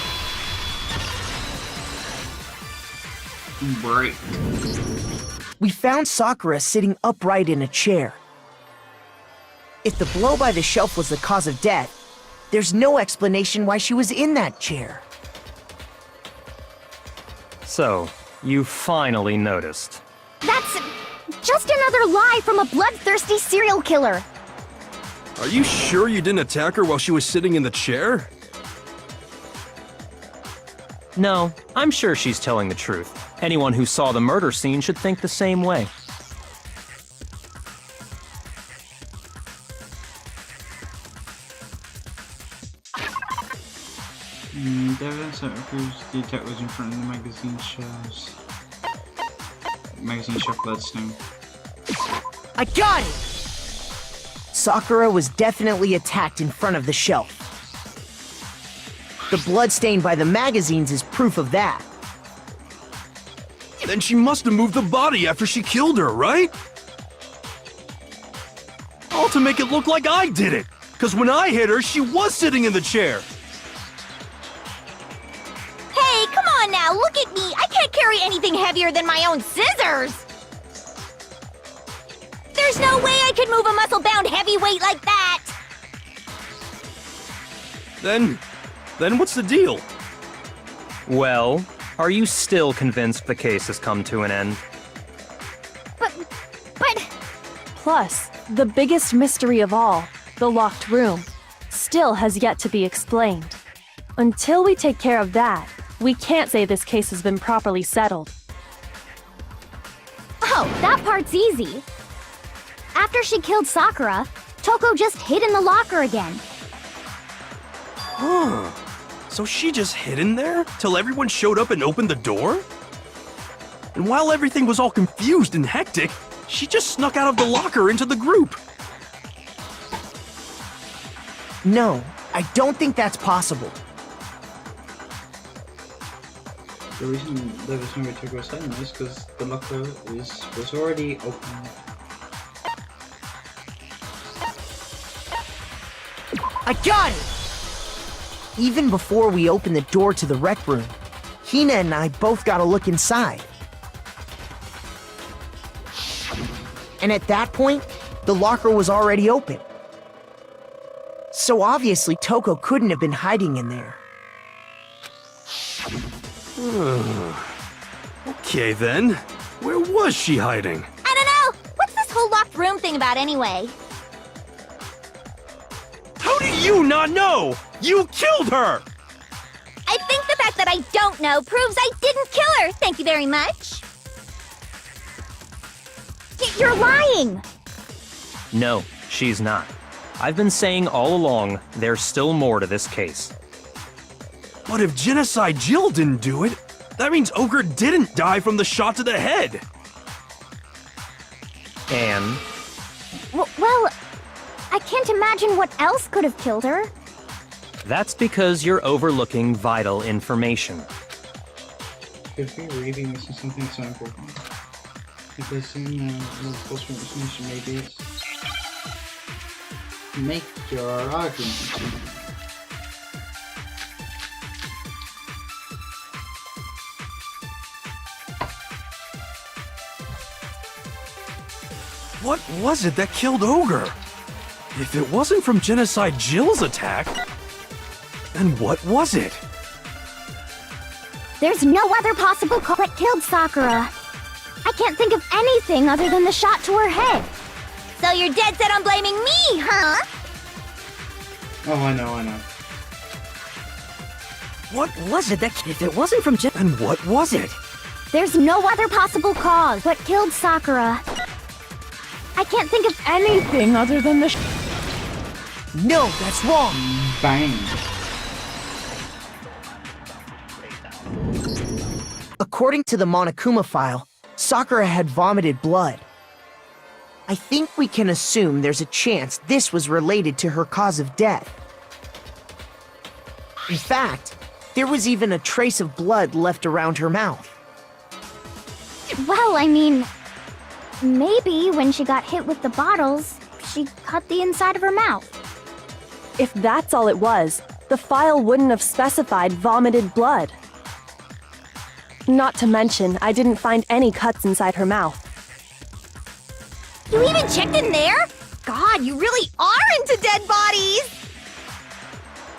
Break. We found Sakura sitting upright in a chair. If the blow by the shelf was the cause of death, there's no explanation why she was in that chair. So, you finally noticed. That's just another lie from a bloodthirsty serial killer. Are you sure you didn't attack her while she was sitting in the chair? No, I'm sure she's telling the truth. Anyone who saw the murder scene should think the same way. The evidence that proves the attack was in front of the magazine shelves. Magazine shelf bloodstone. I got it! Sakura was definitely attacked in front of the shelf. The blood stain by the magazines is proof of that. Then she must have moved the body after she killed her, right? All to make it look like I did it. Because when I hit her, she was sitting in the chair. Hey, come on now, look at me. I can't carry anything heavier than my own scissors. There's no way I could move a muscle-bound heavyweight like that. Then what's the deal? Well, are you still convinced the case has come to an end? But... Plus, the biggest mystery of all, the locked room, still has yet to be explained. Until we take care of that, we can't say this case has been properly settled. Oh, that part's easy. After she killed Sakura, Toko just hid in the locker again. Huh. So she just hid in there till everyone showed up and opened the door? And while everything was all confused and hectic, she just snuck out of the locker into the group. No, I don't think that's possible. The reason why Toko was hiding is because the locker was already open. I got it! Even before we opened the door to the rec room, Hina and I both got a look inside. And at that point, the locker was already open. So obviously Toko couldn't have been hiding in there. Okay then, where was she hiding? I don't know! What's this whole locked room thing about anyway? How do you not know? You killed her! I think the fact that I don't know proves I didn't kill her. Thank you very much. You're lying! No, she's not. I've been saying all along, there's still more to this case. But if Genocide Jill didn't do it, that means Ogre didn't die from the shot to the head. And Well, I can't imagine what else could have killed her. that's because you're overlooking vital information. Could be really missing something so important. Because in multiple information, maybe it's make your argument. What was it that killed Ogre? If it wasn't from Genocide Jill's attack, then what was it? There's no other possible cause that killed Sakura. I can't think of anything other than the shot to her head. So you're dead set on blaming me, huh? Oh, I know. What was it that if it wasn't from Jen? And what was it? There's no other possible cause what killed Sakura. I can't think of anything other than the No, that's wrong! Bang. According to the Monokuma file, Sakura had vomited blood. I think we can assume there's a chance this was related to her cause of death. In fact, there was even a trace of blood left around her mouth. Well, I mean, maybe when she got hit with the bottles, she cut the inside of her mouth. If that's all it was, the file wouldn't have specified vomited blood. Not to mention, I didn't find any cuts inside her mouth. You even checked in there? God, you really are into dead bodies!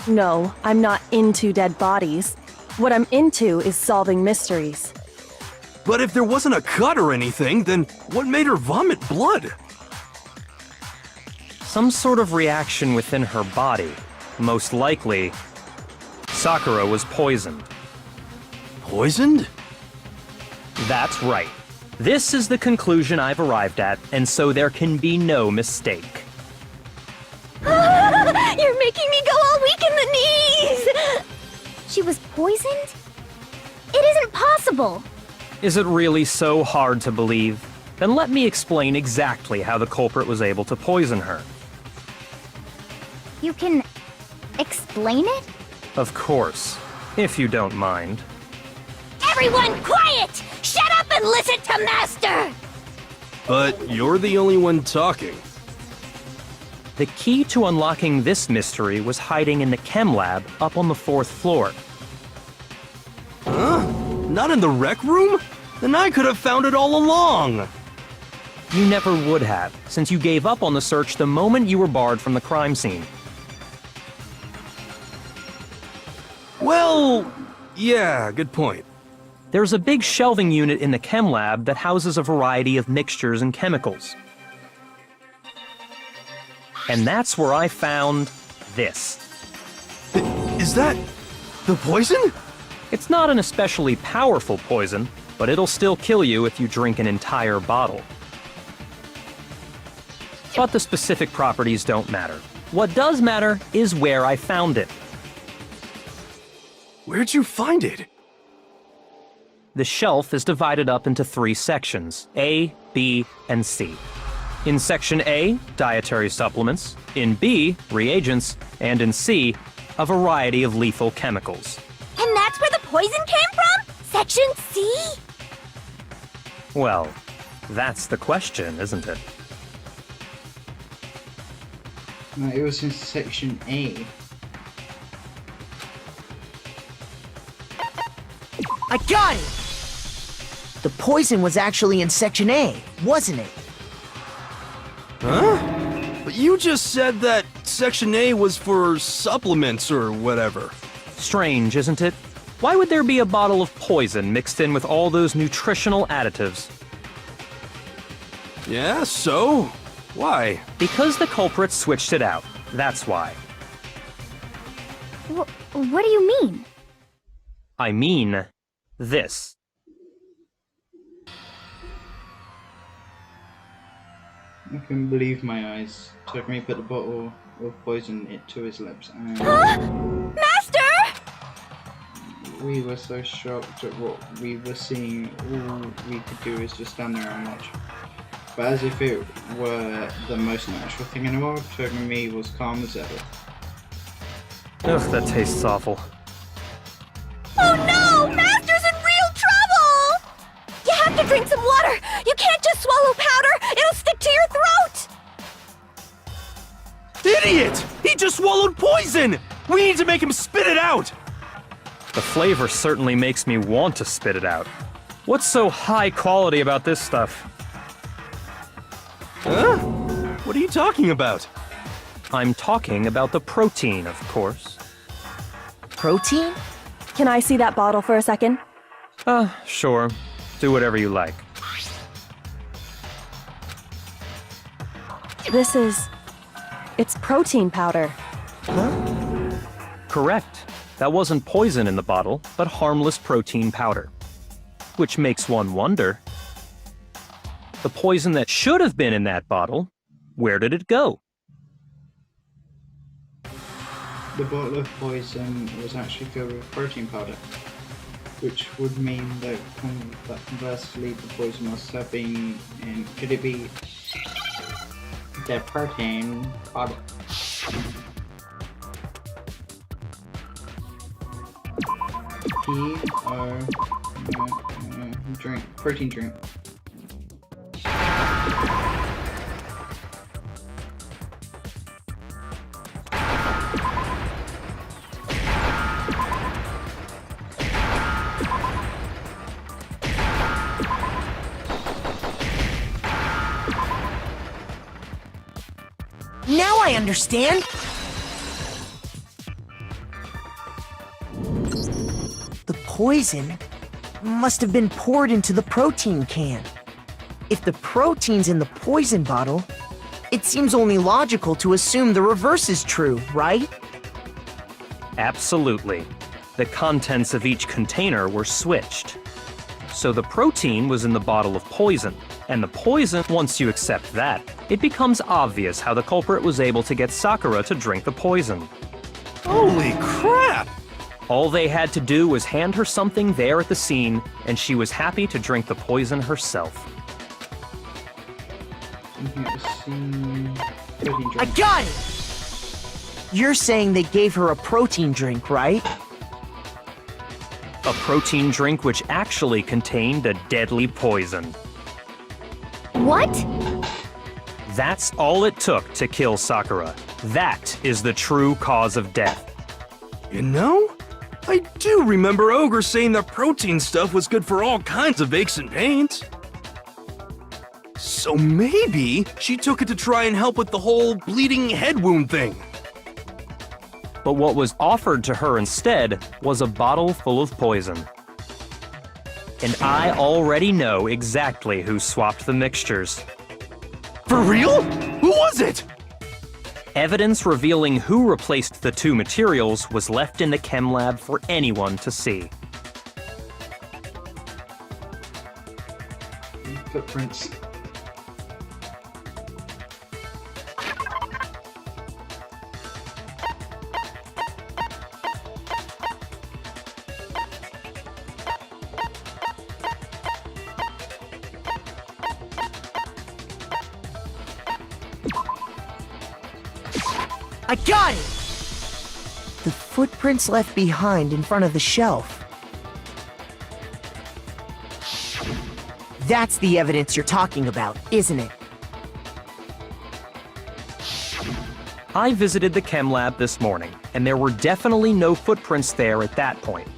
No, I'm not into dead bodies. What I'm into is solving mysteries. But if there wasn't a cut or anything, then what made her vomit blood? Some sort of reaction within her body. Most likely, Sakura was poisoned. Poisoned? That's right. This is the conclusion I've arrived at, and so there can be no mistake. You're making me go all weak in the knees! She was poisoned? It isn't possible! Is it really so hard to believe? Then let me explain exactly how the culprit was able to poison her. You can explain it? Of course, if you don't mind. Everyone quiet! Shut up and listen to Master! But you're the only one talking. The key to unlocking this mystery was hiding in the chem lab up on the 4th floor. Huh? Not in the rec room? Then I could have found it all along. You never would have, since you gave up on the search the moment you were barred from the crime scene. Well, yeah, good point. There's a big shelving unit in the chem lab that houses a variety of mixtures and chemicals. And that's where I found this. Is that the poison? It's not an especially powerful poison, but it'll still kill you if you drink an entire bottle. But the specific properties don't matter. What does matter is where I found it. Where'd you find it? The shelf is divided up into 3 sections, A, B, and C. In Section A, dietary supplements. In B, reagents. And in C, a variety of lethal chemicals. And that's where the poison came from? Section C? Well, that's the question, isn't it? No, it was in Section A. I got it! The poison was actually in Section A, wasn't it? Huh? But you just said that Section A was for supplements or whatever. Strange, isn't it? Why would there be a bottle of poison mixed in with all those nutritional additives? Yeah, so? Why? Because the culprits switched it out. That's why. What do you mean? I mean this. I couldn't believe my eyes. Togami put the bottle of poison to his lips and Master! we were so shocked at what we were seeing. All we could do is just stand there and watch. But as if it were the most natural thing in the world, Togami was calm as ever. Ugh, that tastes awful. Oh no! Master's in real trouble! You have to drink some water! You can't just swallow powder! It'll stick to your throat! Idiot! He just swallowed poison! We need to make him spit it out! The flavor certainly makes me want to spit it out. What's so high quality about this stuff? Huh? What are you talking about? I'm talking about the protein, of course. Protein? Can I see that bottle for a second? Sure. Do whatever you like. It's protein powder. Correct. That wasn't poison in the bottle, but harmless protein powder. Which makes one wonder. The poison that should have been in that bottle, where did it go? The bottle of poison was actually filled with protein powder, which would mean that, conversely the poison must have been in. Could it be the protein powder? Drink, protein drink. Now I understand! The poison must have been poured into the protein can. If the protein's in the poison bottle, it seems only logical to assume the reverse is true, right? Absolutely. The contents of each container were switched. So the protein was in the bottle of poison, and the poison, once you accept that, it becomes obvious how the culprit was able to get Sakura to drink the poison. Holy crap! All they had to do was hand her something there at the scene, and she was happy to drink the poison herself. Protein I drink. got it! You're saying they gave her a protein drink, right? A protein drink which actually contained a deadly poison. What? That's all it took to kill Sakura. That is the true cause of death. You know, I do remember Ogre saying that protein stuff was good for all kinds of aches and pains. So maybe she took it to try and help with the whole bleeding head wound thing. But what was offered to her instead was a bottle full of poison. And I already know exactly who swapped the mixtures. For real? Who was it? Evidence revealing who replaced the two materials was left in the chem lab for anyone to see. Footprints. I got it! The footprints left behind in front of the shelf. That's the evidence you're talking about, isn't it? I visited the chem lab this morning, and there were definitely no footprints there at that point.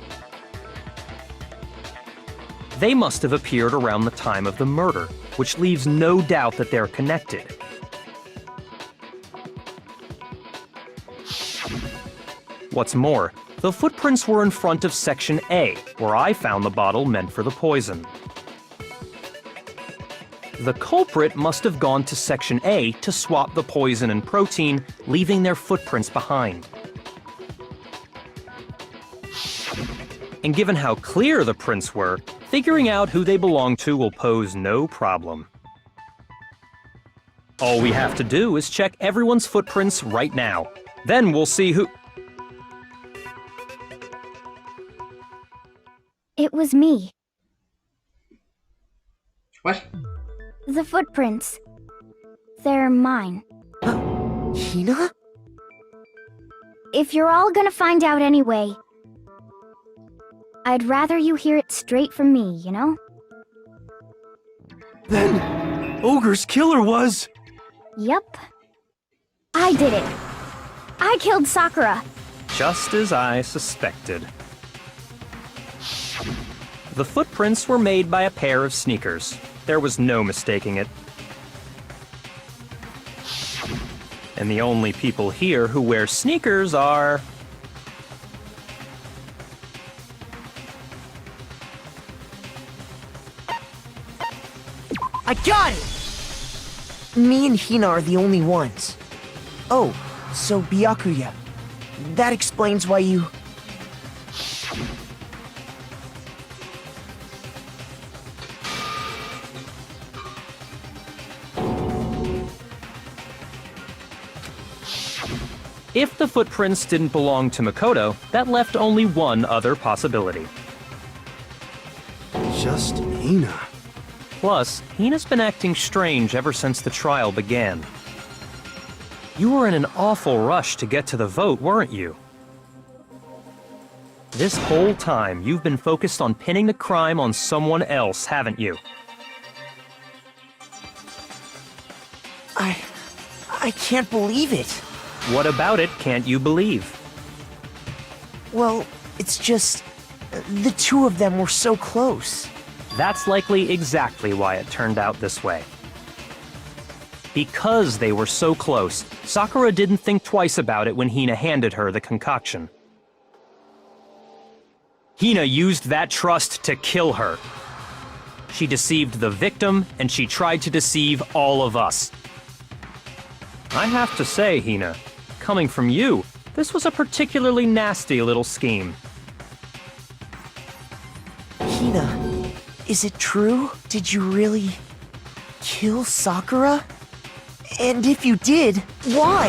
They must have appeared around the time of the murder, which leaves no doubt that they're connected. What's more, the footprints were in front of Section A, where I found the bottle meant for the poison. The culprit must have gone to Section A to swap the poison and protein, leaving their footprints behind. And given how clear the prints were, figuring out who they belong to will pose no problem. All we have to do is check everyone's footprints right now. Then we'll see who... It was me. What? The footprints. They're mine. Hina? If you're all gonna find out anyway, I'd rather you hear it straight from me, you know? Then, Ogre's killer was... Yup. I did it. I killed Sakura. Just as I suspected. The footprints were made by a pair of sneakers. There was no mistaking it. And the only people here who wear sneakers are... I got it! Me and Hina are the only ones. Oh, so Byakuya. That explains why you... If the footprints didn't belong to Makoto, that left only one other possibility. Just Hina. Plus, Hina's been acting strange ever since the trial began. You were in an awful rush to get to the vote, weren't you? This whole time, you've been focused on pinning the crime on someone else, haven't you? I can't believe it. What about it can't you believe? Well, it's just... the two of them were so close. That's likely exactly why it turned out this way. Because they were so close, Sakura didn't think twice about it when Hina handed her the concoction. Hina used that trust to kill her. She deceived the victim, and she tried to deceive all of us. I have to say, Hina, coming from you, this was a particularly nasty little scheme. Hina, is it true? Did you really... kill Sakura? And if you did, why?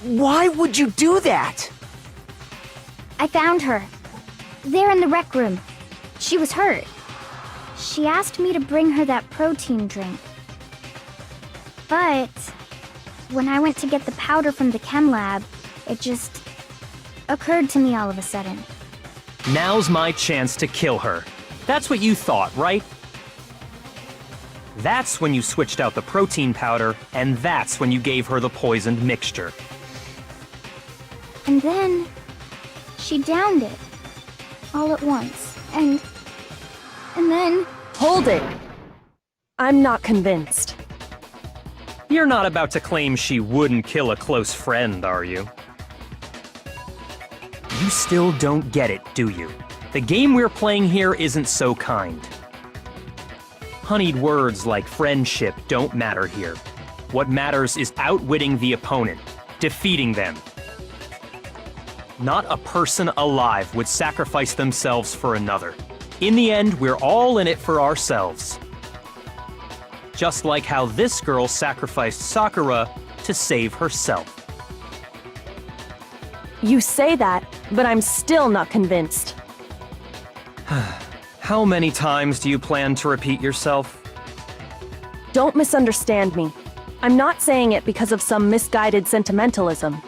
Why would you do that? I found her. There in the rec room. She was hurt. She asked me to bring her that protein drink. But when I went to get the powder from the chem lab, it just occurred to me all of a sudden. Now's my chance to kill her. That's what you thought, right? That's when you switched out the protein powder, and that's when you gave her the poisoned mixture. And then she downed it all at once. And then... Hold it! I'm not convinced. You're not about to claim she wouldn't kill a close friend, are you? You still don't get it, do you? The game we're playing here isn't so kind. Honeyed words like friendship don't matter here. What matters is outwitting the opponent, defeating them. Not a person alive would sacrifice themselves for another. In the end, we're all in it for ourselves. Just like how this girl sacrificed Sakura to save herself. You say that, but I'm still not convinced. How many times do you plan to repeat yourself? Don't misunderstand me. I'm not saying it because of some misguided sentimentalism.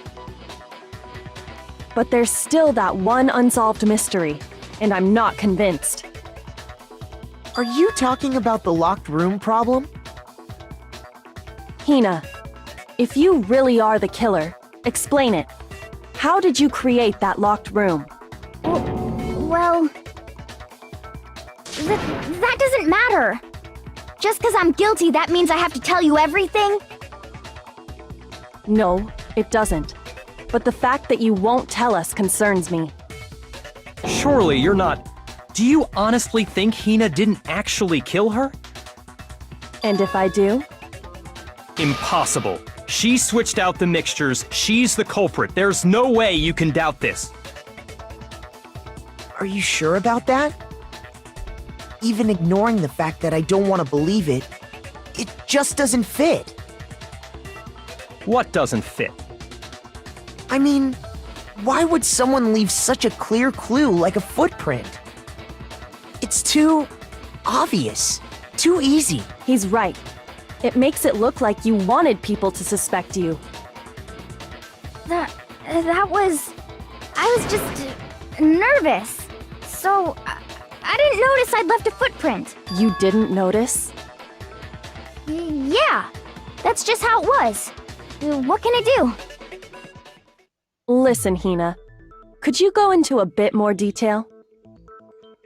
But there's still that one unsolved mystery, and I'm not convinced. Are you talking about the locked room problem? Hina, if you really are the killer, explain it. How did you create that locked room? Well, that doesn't matter. Just because I'm guilty, that means I have to tell you everything? No, it doesn't. But the fact that you won't tell us concerns me. Surely you're not... Do you honestly think Hina didn't actually kill her? And if I do? Impossible. She switched out the mixtures. She's the culprit. There's no way you can doubt this. Are you sure about that? Even ignoring the fact that I don't want to believe it, it just doesn't fit. What doesn't fit? I mean, why would someone leave such a clear clue like a footprint? It's too obvious, too easy. He's right. It makes it look like you wanted people to suspect you. That was... I was just nervous. So, I didn't notice I'd left a footprint. You didn't notice? Yeah, that's just how it was. What can I do? Listen, Hina. Could you go into a bit more detail?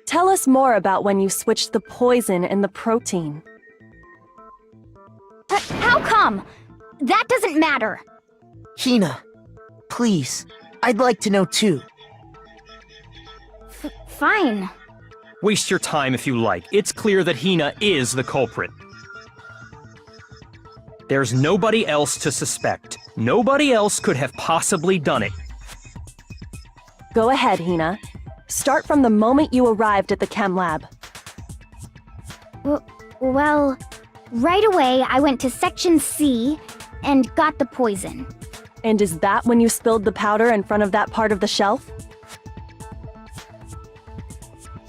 Tell us more about when you switched the poison and the protein. How come? That doesn't matter. Hina, please, I'd like to know too. Fine. Waste your time if you like. It's clear that Hina is the culprit. There's nobody else to suspect. Nobody else could have possibly done it. Go ahead, Hina. Start from the moment you arrived at the chem lab. Well, right away I went to Section C and got the poison. And is that when you spilled the powder in front of that part of the shelf?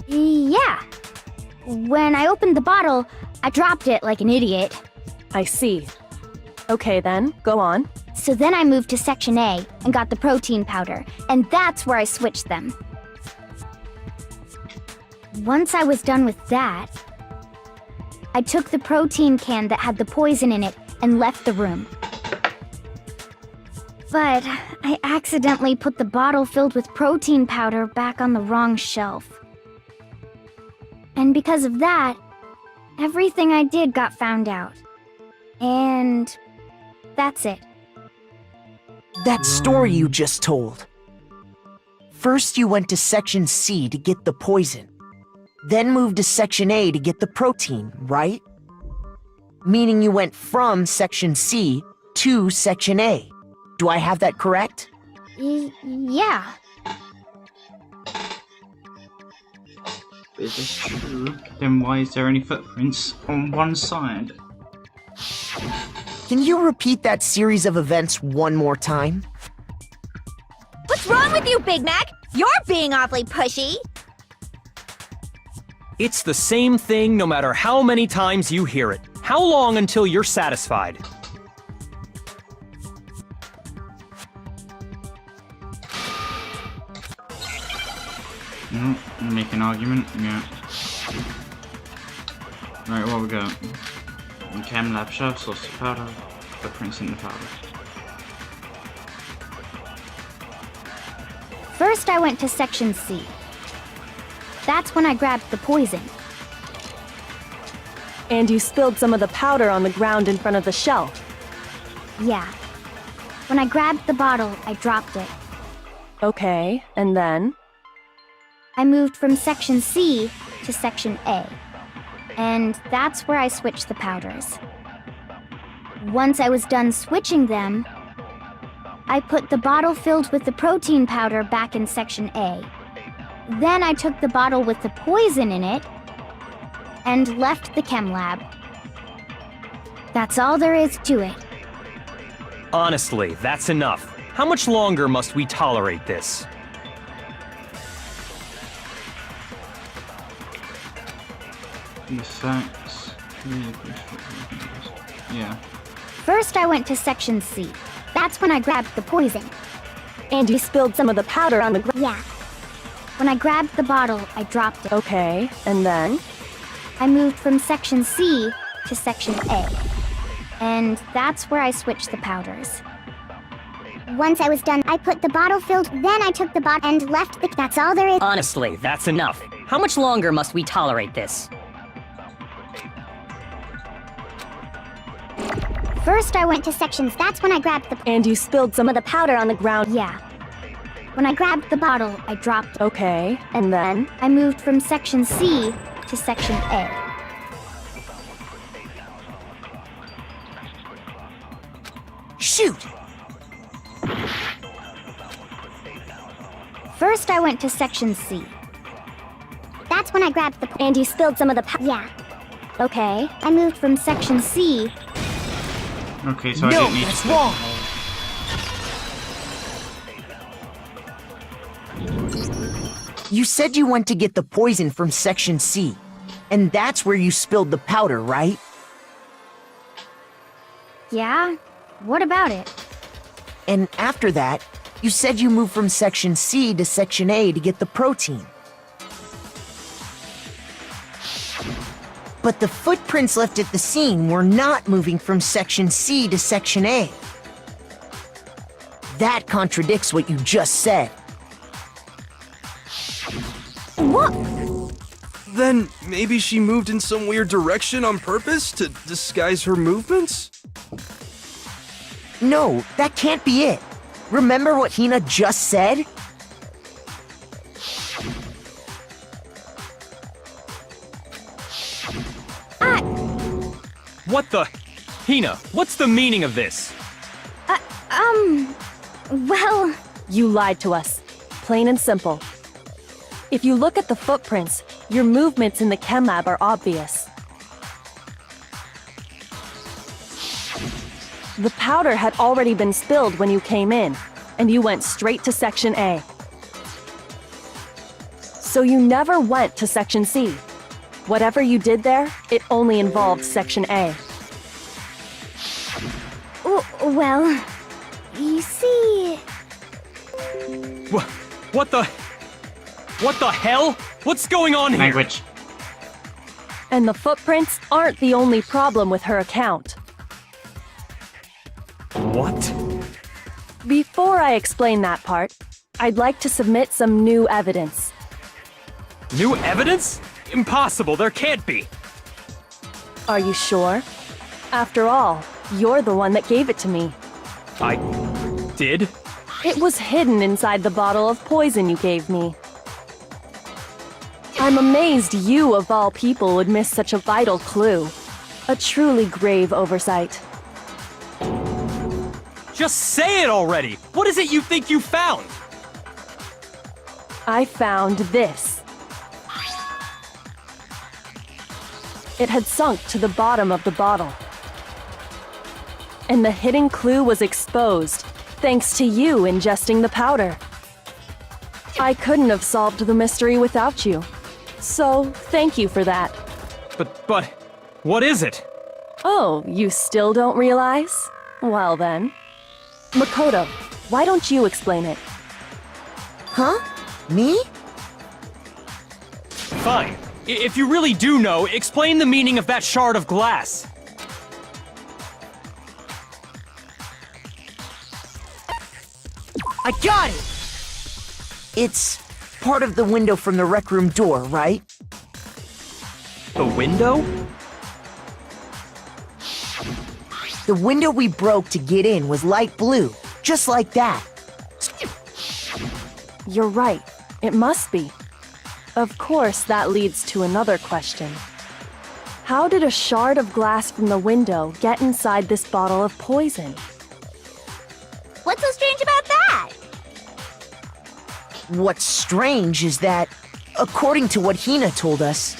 Yeah. When I opened the bottle, I dropped it like an idiot. I see. Okay then, go on. So then I moved to Section A and got the protein powder, and that's where I switched them. Once I was done with that, I took the protein can that had the poison in it and left the room. But I accidentally put the bottle filled with protein powder back on the wrong shelf. And because of that, everything I did got found out. And that's it. That story you just told. First you went to Section C to get the poison, then moved to Section A to get the protein, right? Meaning you went from Section C to Section A. Do I have that correct? Yeah. Is this true? Then why is there any footprints on one side? Can you repeat that series of events one more time? What's wrong with you, Big Mac? You're being awfully pushy. It's the same thing no matter how many times you hear it. How long until you're satisfied? Make an argument, yeah. Right, what we got? Chem lab shelf, source of powder, footprints in the powder. First, I went to Section C. That's when I grabbed the poison. And you spilled some of the powder on the ground in front of the shelf. Yeah. When I grabbed the bottle, I dropped it. Okay, and then? I moved from Section C to Section A. And that's where I switched the powders. Once I was done switching them, I put the bottle filled with the protein powder back in Section A. Then I took the bottle with the poison in it and left the chem lab. That's all there is to it. Honestly, that's enough. How much longer must we tolerate this? The facts. Yeah. First, I went to Section C. That's when I grabbed the poison. And you spilled some of the powder on the ground. Yeah. When I grabbed the bottle, I dropped it. Okay, and then? I moved from section C to section A. And that's where I switched the powders. Once I was done, I put the bottle filled, then I took the bottle and left the... That's all there is. Honestly, that's enough. How much longer must we tolerate this? First, I went to sections. That's when I grabbed the... And you spilled some of the powder on the ground. Yeah. When I grabbed the bottle, I dropped it. Okay, and then? I moved from section C to section A. Shoot! First, I went to section C. That's when I grabbed the... And you spilled some of the Yeah. Okay. I moved from section C. Okay, so I No, didn't need that's to... wrong. You said you went to get the poison from section C, and that's where you spilled the powder, right? Yeah? What about it? And after that, you said you moved from section C to section A to get the protein. But the footprints left at the scene were not moving from section C to section A. That contradicts what you just said. What? Then maybe she moved in some weird direction on purpose to disguise her movements? No, that can't be it. Remember what Hina just said? What the? Hina, what's the meaning of this? Well... You lied to us. Plain and simple. If you look at the footprints, your movements in the chem lab are obvious. The powder had already been spilled when you came in, and you went straight to section A. So you never went to section C. Whatever you did there, it only involved section A. Well... You see... What the? What the hell? What's going on here? Language. And the footprints aren't the only problem with her account. What? Before I explain that part, I'd like to submit some new evidence. New evidence? Impossible, there can't be. Are you sure? After all, you're the one that gave it to me. I did? It was hidden inside the bottle of poison you gave me. I'm amazed you, of all people, would miss such a vital clue. A truly grave oversight. Just say it already! What is it you think you found? I found this. It had sunk to the bottom of the bottle. And the hidden clue was exposed, thanks to you ingesting the powder. I couldn't have solved the mystery without you. So, thank you for that. But, what is it? Oh, you still don't realize? Well then. Makoto, why don't you explain it? Huh? Me? Fine. If you really do know, explain the meaning of that shard of glass. I got it! It's part of the window from the rec room door, right? The window? The window we broke to get in was light blue, just like that. You're right. It must be. Of course, that leads to another question. How did a shard of glass from the window get inside this bottle of poison? What's so strange about that? What's strange is that, according to what Hina told us,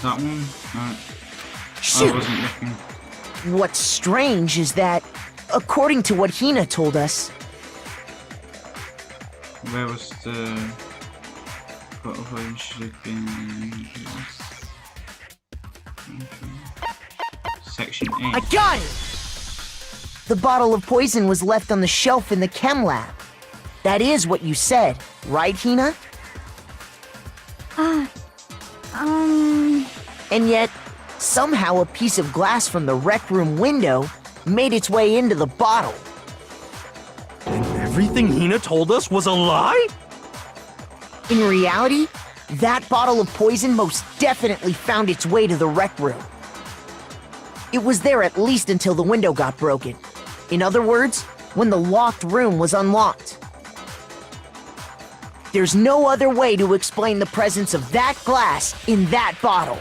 That one? I shoot! wasn't looking. What's strange is that, according to what Hina told us, Where was the... bottle of poison should have been... Section 8. I got it! The bottle of poison was left on the shelf in the chem lab. That is what you said, right, Hina? And yet, somehow a piece of glass from the rec room window made its way into the bottle. And everything Hina told us was a lie? In reality, that bottle of poison most definitely found its way to the rec room. It was there at least until the window got broken. In other words, when the locked room was unlocked. There's no other way to explain the presence of that glass in that bottle.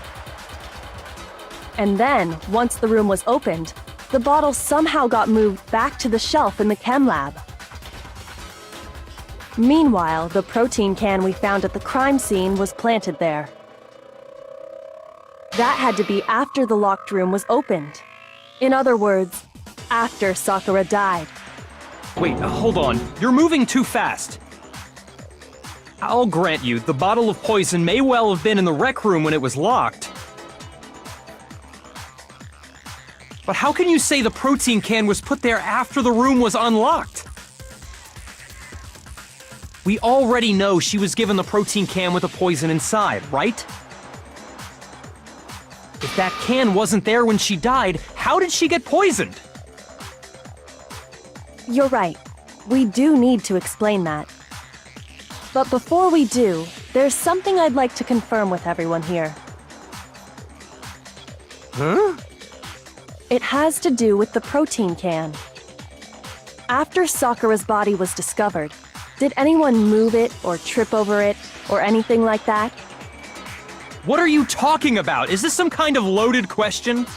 And then, once the room was opened, the bottle somehow got moved back to the shelf in the chem lab. Meanwhile, the protein can we found at the crime scene was planted there. That had to be after the locked room was opened. In other words, after Sakura died. Wait, hold on. You're moving too fast. I'll grant you, the bottle of poison may well have been in the rec room when it was locked. But how can you say the protein can was put there after the room was unlocked? We already know she was given the protein can with the poison inside, right? If that can wasn't there when she died, how did she get poisoned? You're right. We do need to explain that. But before we do, there's something I'd like to confirm with everyone here. Huh? It has to do with the protein can. After Sakura's body was discovered, did anyone move it or trip over it or anything like that? What are you talking about? Is this some kind of loaded question?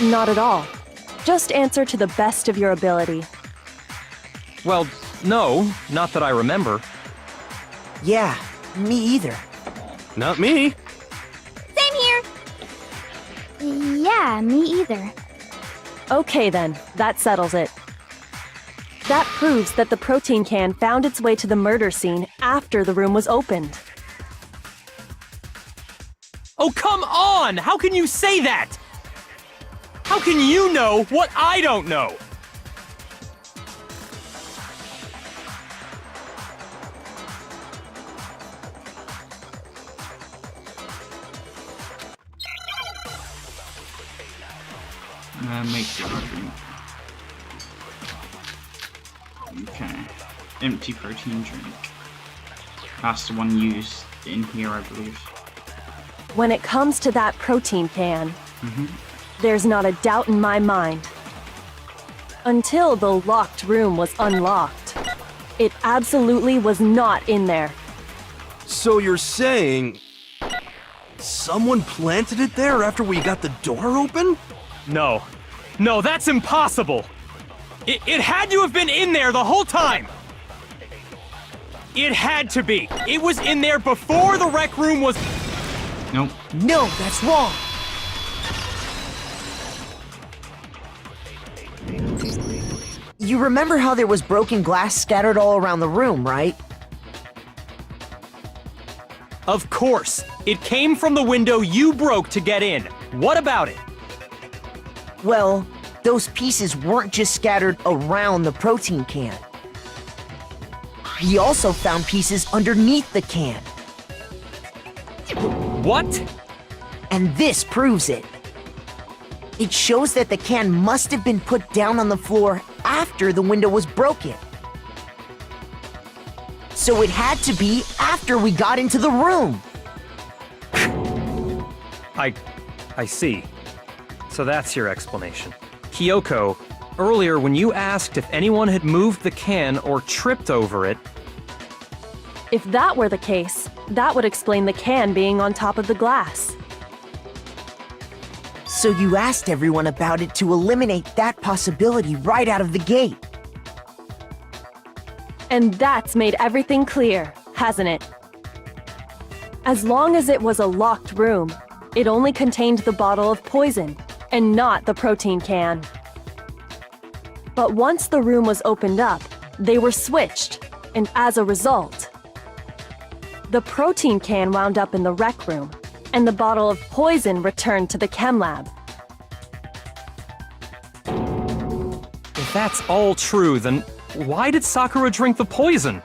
Not at all. Just answer to the best of your ability. Well, no, not that I remember. Yeah, me either. Not me. Same here. Yeah, me either. Okay then, that settles it. That proves that the protein can found its way to the murder scene after the room was opened. Oh, come on! How can you say that? How can you know what I don't know? Make the argument. Okay. Empty protein drink. That's the one used in here, I believe. When it comes to that protein can, there's not a doubt in my mind. Until the locked room was unlocked, it absolutely was not in there. So you're saying... someone planted it there after we got the door open? No. No, that's impossible! It had to have been in there the whole time! It had to be! It was in there before the rec room was... Nope. No, that's wrong. You remember how there was broken glass scattered all around the room, right? Of course! It came from the window you broke to get in. What about it? Well, those pieces weren't just scattered around the protein can. We also found pieces underneath the can. What? And this proves it. It shows that the can must have been put down on the floor after the window was broken. So it had to be after we got into the room. I see. So that's your explanation. Kyoko, earlier when you asked if anyone had moved the can or tripped over it... If that were the case, that would explain the can being on top of the glass. So you asked everyone about it to eliminate that possibility right out of the gate. And that's made everything clear, hasn't it? As long as it was a locked room, it only contained the bottle of poison, and not the protein can. But once the room was opened up, they were switched, and as a result, The protein can wound up in the rec room, and the bottle of poison returned to the chem lab. If that's all true, then why did Sakura drink the poison?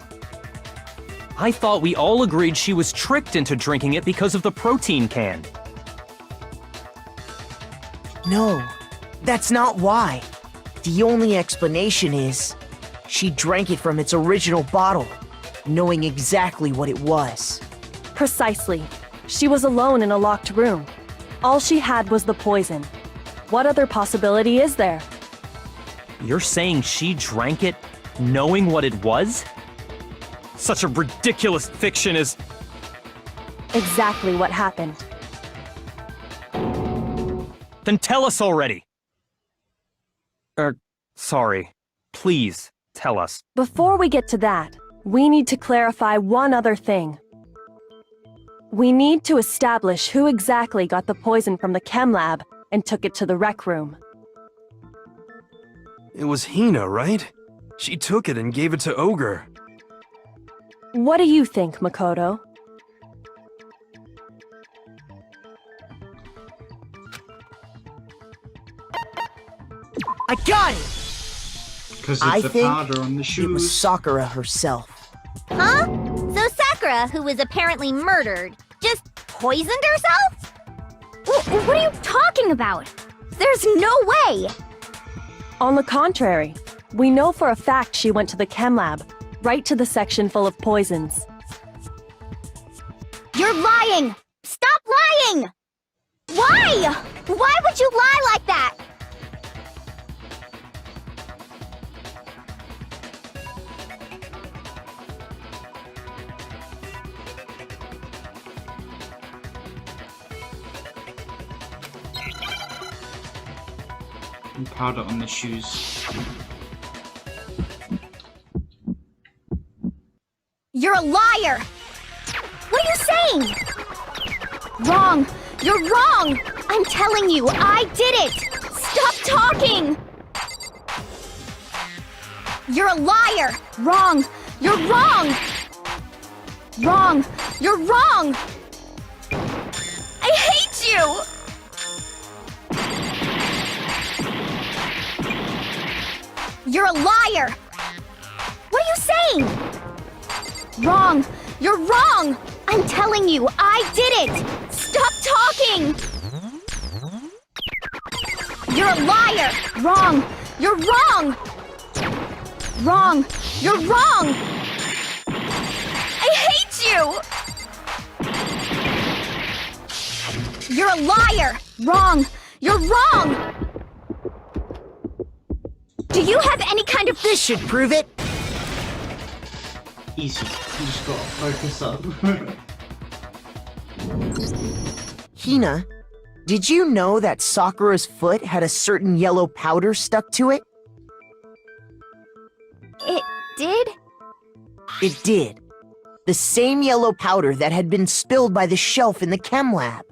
I thought we all agreed she was tricked into drinking it because of the protein can. No, that's not why. The only explanation is she drank it from its original bottle, knowing exactly what it was. Precisely. She was alone in a locked room. All she had was the poison. What other possibility is there? You're saying she drank it knowing what it was? Such a ridiculous fiction is... Exactly what happened. Then tell us already! Sorry. Please, tell us. Before we get to that, we need to clarify one other thing. We need to establish who exactly got the poison from the chem lab and took it to the rec room. It was Hina, right? She took it and gave it to Ogre. What do you think, Makoto? I got it! Because I of the think powder on the shoes. it was Sakura herself. Huh? So Sakura, who was apparently murdered, just poisoned herself? What are you talking about? There's no way! On the contrary, we know for a fact she went to the chem lab, right to the section full of poisons. You're lying! Stop lying! Why? Why would you lie like that? And powder on the shoes. You're a liar! What are you saying? Wrong! You're wrong! I'm telling you, I did it! Stop talking! You're a liar! Wrong! You're wrong! Wrong! You're wrong! I hate you! You're a liar! What are you saying? Wrong! You're wrong! I'm telling you, I did it! Stop talking! You're a liar! Wrong! You're wrong! Wrong! You're wrong! I hate you! You're a liar! Wrong! You're wrong! Do you have any kind of... This should prove it! Easy. You just gotta focus up. Hina, did you know that Sakura's foot had a certain yellow powder stuck to it? It did? It did. The same yellow powder that had been spilled by the shelf in the chem lab.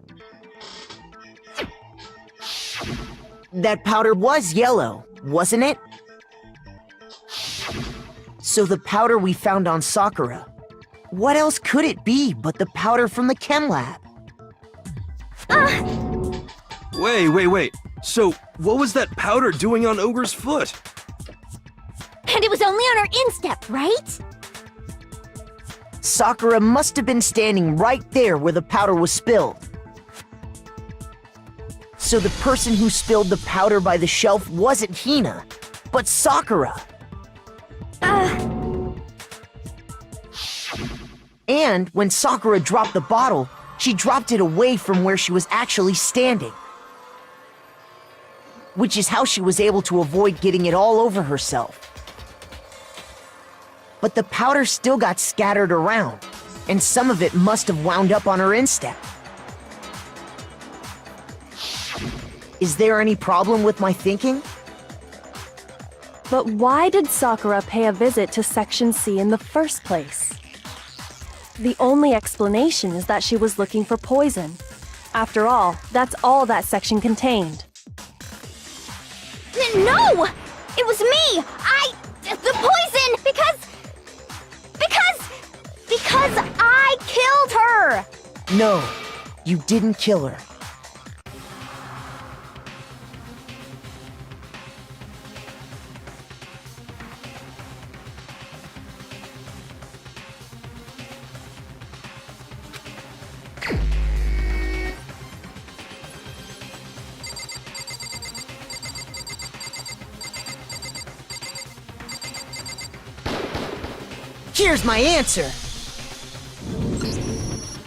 That powder was yellow, wasn't it? So the powder we found on Sakura, what else could it be but the powder from the chem lab? Wait. So, what was that powder doing on Ogre's foot? And it was only on her instep, right? Sakura must have been standing right there where the powder was spilled. So the person who spilled the powder by the shelf wasn't Hina, but Sakura. And when Sakura dropped the bottle, she dropped it away from where she was actually standing. Which is how she was able to avoid getting it all over herself. But the powder still got scattered around, and some of it must have wound up on her instep. Is there any problem with my thinking? But why did Sakura pay a visit to Section C in the first place? The only explanation is that she was looking for poison. After all, that's all that section contained. No! It was me! The poison! Because I killed No, you didn't kill her. Here's my answer!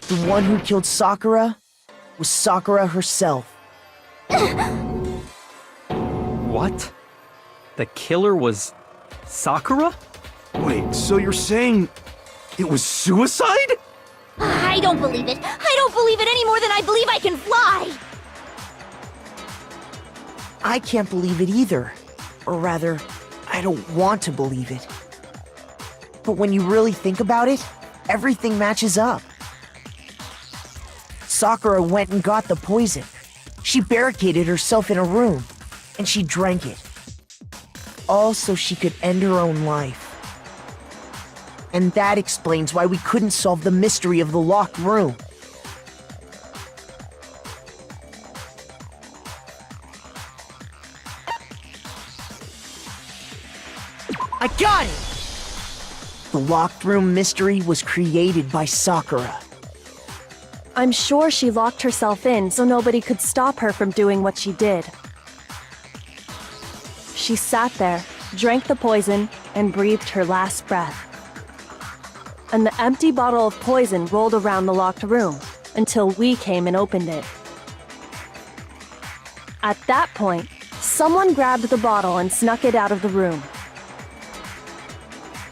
The one who killed Sakura was Sakura herself. What? The killer was Sakura? Wait, so you're saying it was suicide? I don't believe it. I don't believe it any more than I believe I can fly. I can't believe it either. Or rather, I don't want to believe it. But when you really think about it, everything matches up. Sakura went and got the poison. She barricaded herself in a room, and she drank it. All so she could end her own life. And that explains why we couldn't solve the mystery of the locked room. I got it! The locked room mystery was created by Sakura. I'm sure she locked herself in so nobody could stop her from doing what she did. She sat there, drank the poison, and breathed her last breath. And the empty bottle of poison rolled around the locked room until we came and opened it. At that point, someone grabbed the bottle and snuck it out of the room.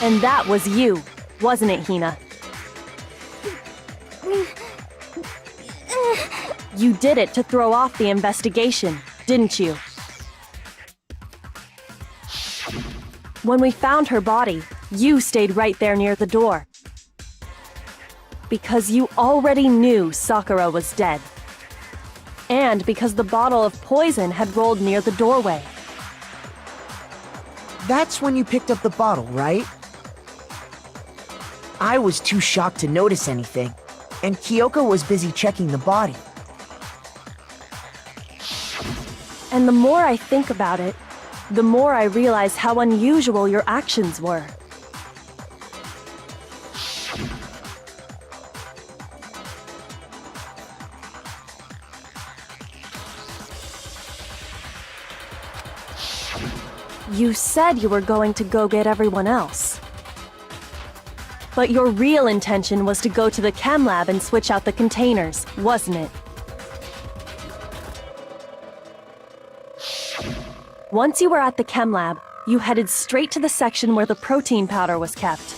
And that was you, wasn't it, Hina? You did it to throw off the investigation, didn't you? When we found her body, you stayed right there near the door. Because you already knew Sakura was dead. And because the bottle of poison had rolled near the doorway. That's when you picked up the bottle, right? I was too shocked to notice anything, and Kyoko was busy checking the body. And the more I think about it, the more I realize how unusual your actions were. You said you were going to go get everyone else. But your real intention was to go to the chem lab and switch out the containers, wasn't it? Once you were at the chem lab, you headed straight to the section where the protein powder was kept.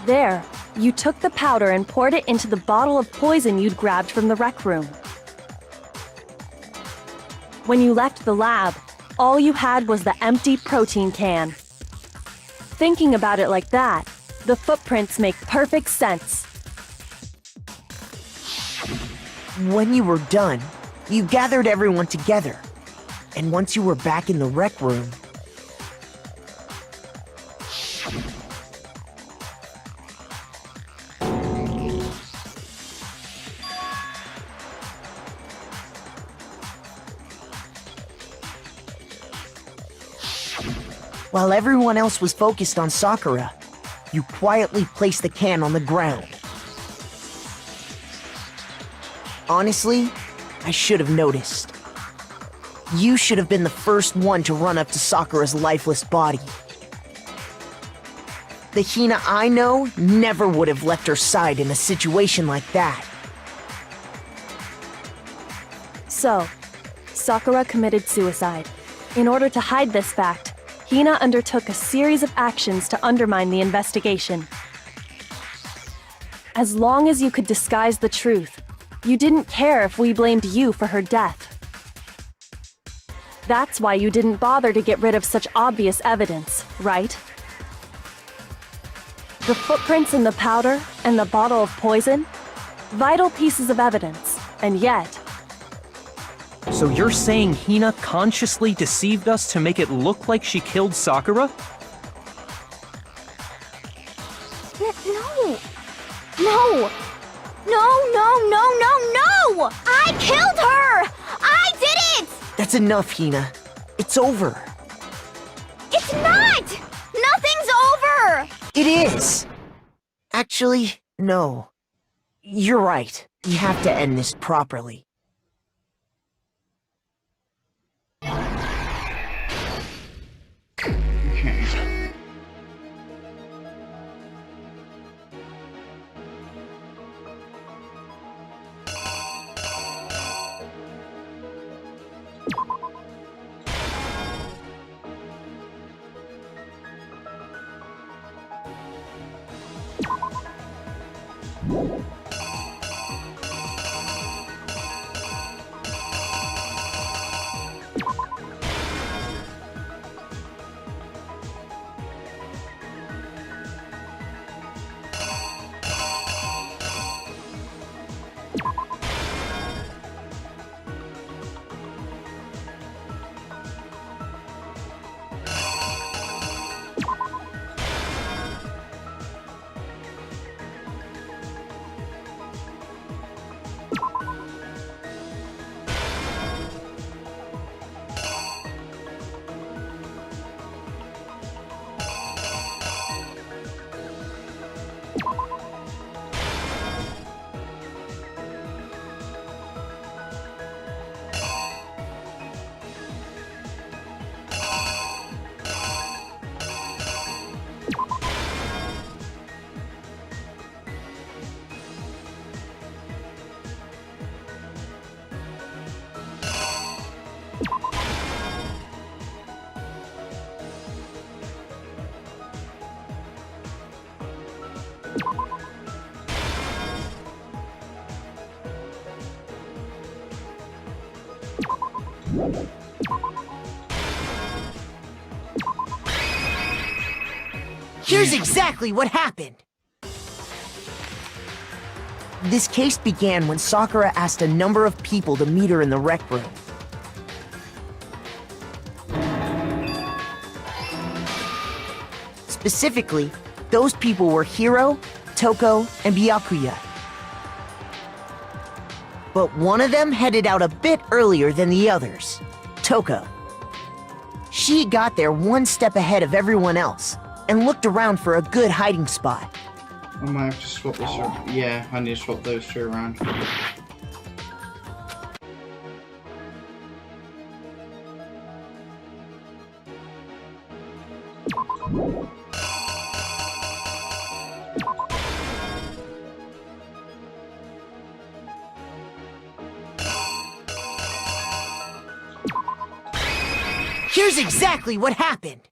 There, you took the powder and poured it into the bottle of poison you'd grabbed from the rec room. When you left the lab, all you had was the empty protein can. Thinking about it like that, the footprints make perfect sense. When you were done, you gathered everyone together. And once you were back in the rec room, while everyone else was focused on Sakura, you quietly placed the can on the ground. Honestly, I should have noticed. You should have been the first one to run up to Sakura's lifeless body. The Hina I know never would have left her side in a situation like that. So, Sakura committed suicide. In order to hide this fact, Hina undertook a series of actions to undermine the investigation. As long as you could disguise the truth, you didn't care if we blamed you for her death. That's why you didn't bother to get rid of such obvious evidence, right? The footprints in the powder and the bottle of poison? Vital pieces of evidence, and yet... So you're saying Hina consciously deceived us to make it look like she killed Sakura? No. No! No! I killed her! I did it! That's enough, Hina. It's over. It's not! Nothing's over! It is! Actually, no. You're right. We have to end this properly. Okay. Here's exactly what happened. This case began when Sakura asked a number of people to meet her in the rec room. Specifically, those people were Hiro, Toko, and Byakuya. But one of them headed out a bit earlier than the others, Toko. She got there one step ahead of everyone else and looked around for a good hiding spot. I might have to swap this around. Yeah, I need to swap those two around. Here's exactly what happened.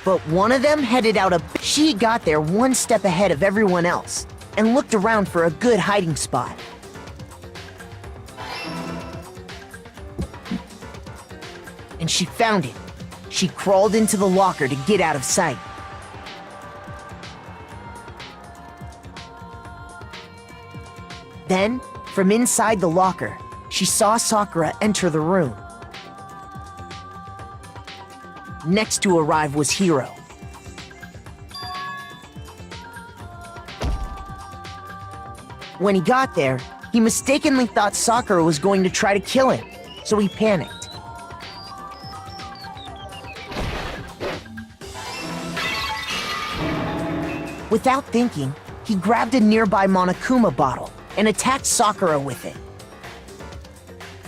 But one of them headed out a... She got there one step ahead of everyone else and looked around for a good hiding spot. And she found it. She crawled into the locker to get out of sight. Then, from inside the locker, she saw Sakura enter the room. Next to arrive was Hiro. When he got there, he mistakenly thought Sakura was going to try to kill him, so he panicked. Without thinking, he grabbed a nearby Monokuma bottle and attacked Sakura with it.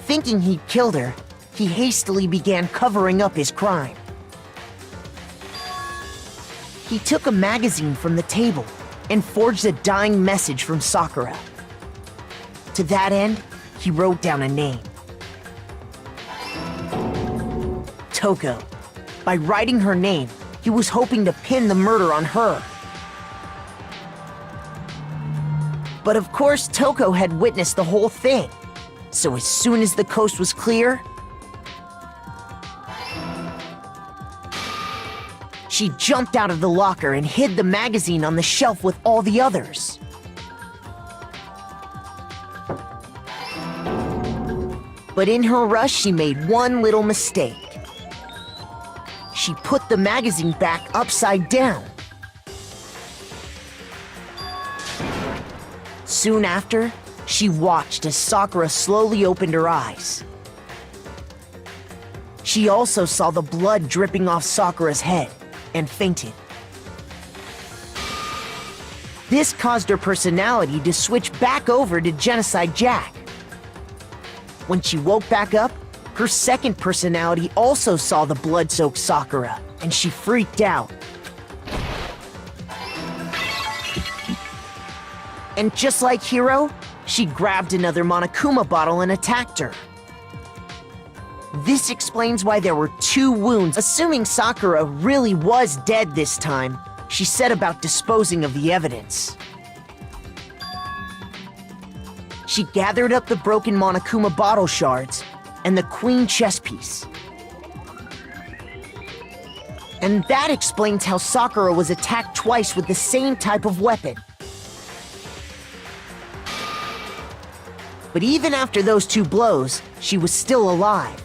Thinking he'd killed her, he hastily began covering up his crime. He took a magazine from the table and forged a dying message from Sakura. To that end, he wrote down a name. Toko. By writing her name, he was hoping to pin the murder on her. But of course, Toko had witnessed the whole thing. So as soon as the coast was clear, she jumped out of the locker and hid the magazine on the shelf with all the others. But in her rush, she made one little mistake. She put the magazine back upside down. Soon after, she watched as Sakura slowly opened her eyes. She also saw the blood dripping off Sakura's head and fainted. This caused her personality to switch back over to Genocide Jack. When she woke back up, her second personality also saw the blood-soaked Sakura, and she freaked out. And just like Hiro, she grabbed another Monokuma bottle and attacked her. This explains why there were 2 wounds. Assuming Sakura really was dead this time, she set about disposing of the evidence. She gathered up the broken Monokuma bottle shards and the queen chess piece. And that explains how Sakura was attacked twice with the same type of weapon. But even after those 2 blows, she was still alive.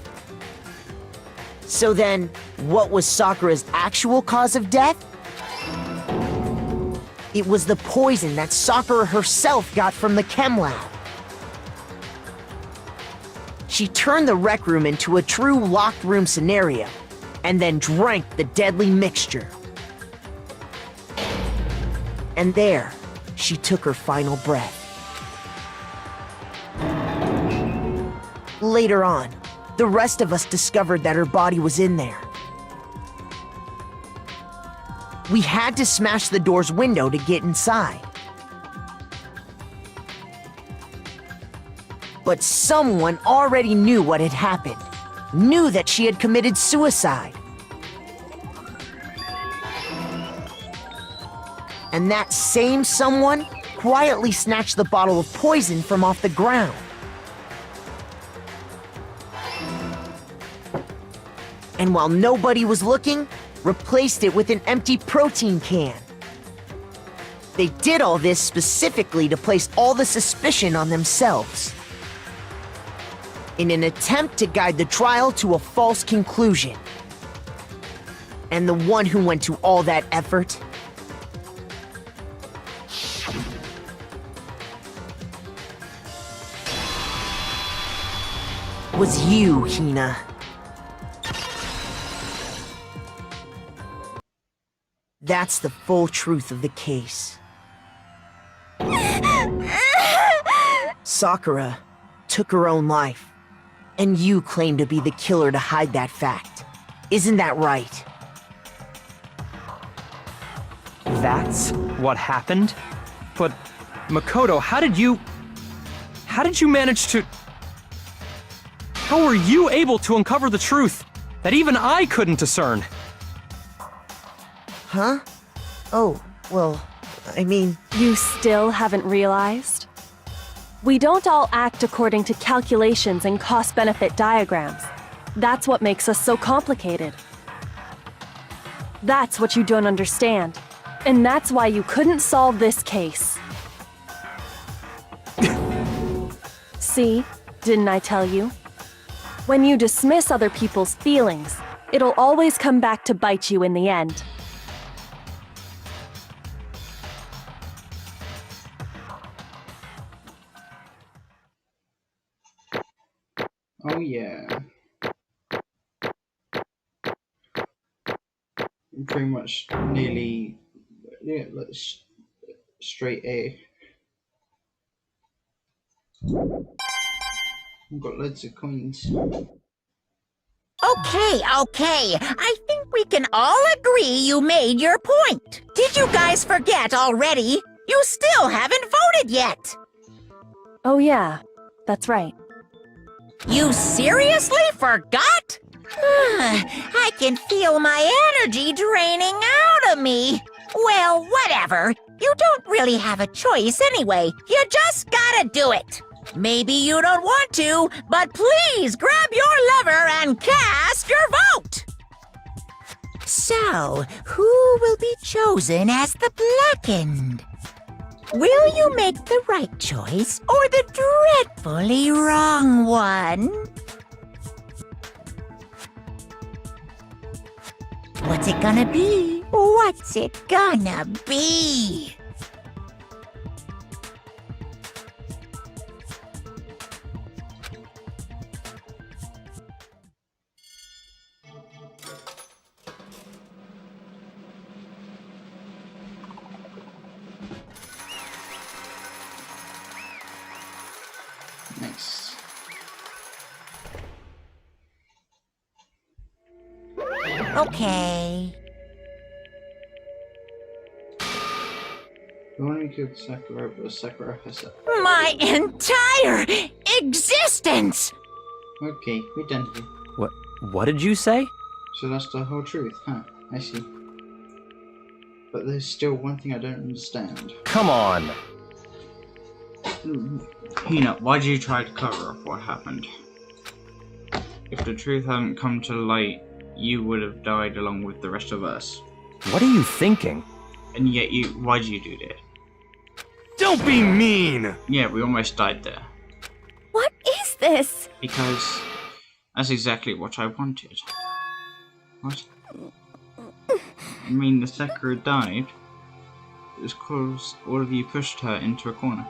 So then, what was Sakura's actual cause of death? It was the poison that Sakura herself got from the chem lab. She turned the rec room into a true locked room scenario, and then drank the deadly mixture. And there, she took her final breath. Later on, the rest of us discovered that her body was in there. We had to smash the door's window to get inside. But someone already knew what had happened, knew that she had committed suicide. And that same someone quietly snatched the bottle of poison from off the ground. And while nobody was looking, replaced it with an empty protein can. They did all this specifically to place all the suspicion on themselves, in an attempt to guide the trial to a false conclusion. And the one who went to all that effort was you, Hina. That's the full truth of the case. Sakura took her own life, and you claim to be the killer to hide that fact. Isn't that right? That's what happened? But, Makoto, how did you manage to... How were you able to uncover the truth that even I couldn't discern? Huh? Oh, well, I mean... You still haven't realized? We don't all act according to calculations and cost-benefit diagrams. That's what makes us so complicated. That's what you don't understand. And that's why you couldn't solve this case. See? Didn't I tell you? When you dismiss other people's feelings, it'll always come back to bite you in the end. Oh yeah. Pretty much nearly, yeah, let's straight A. I've got loads of coins. Okay. I think we can all agree you made your point. Did you guys forget already? You still haven't voted yet. Oh yeah, that's right. You seriously forgot? I can feel my energy draining out of me. Well, whatever. You don't really have a choice anyway. You just gotta do it. Maybe you don't want to, but please grab your lever and cast your vote. So, who will be chosen as the blackened? Will you make the right choice or the dreadfully wrong one? What's it gonna be? What's it gonna be? Okay. The one who killed Sakura was Sakura herself. My entire existence! Okay, we're done here. What did you say? So that's the whole truth, huh? I see. But there's still one thing I don't understand. Come on. Peanut, why did you try to cover up what happened? If the truth hadn't come to light, you would have died along with the rest of us. What are you thinking? And yet why did you do that? Don't be mean! Yeah, we almost died there. What is this? Because that's exactly what I wanted. What? I mean, the Sakura died. It was because all of you pushed her into a corner.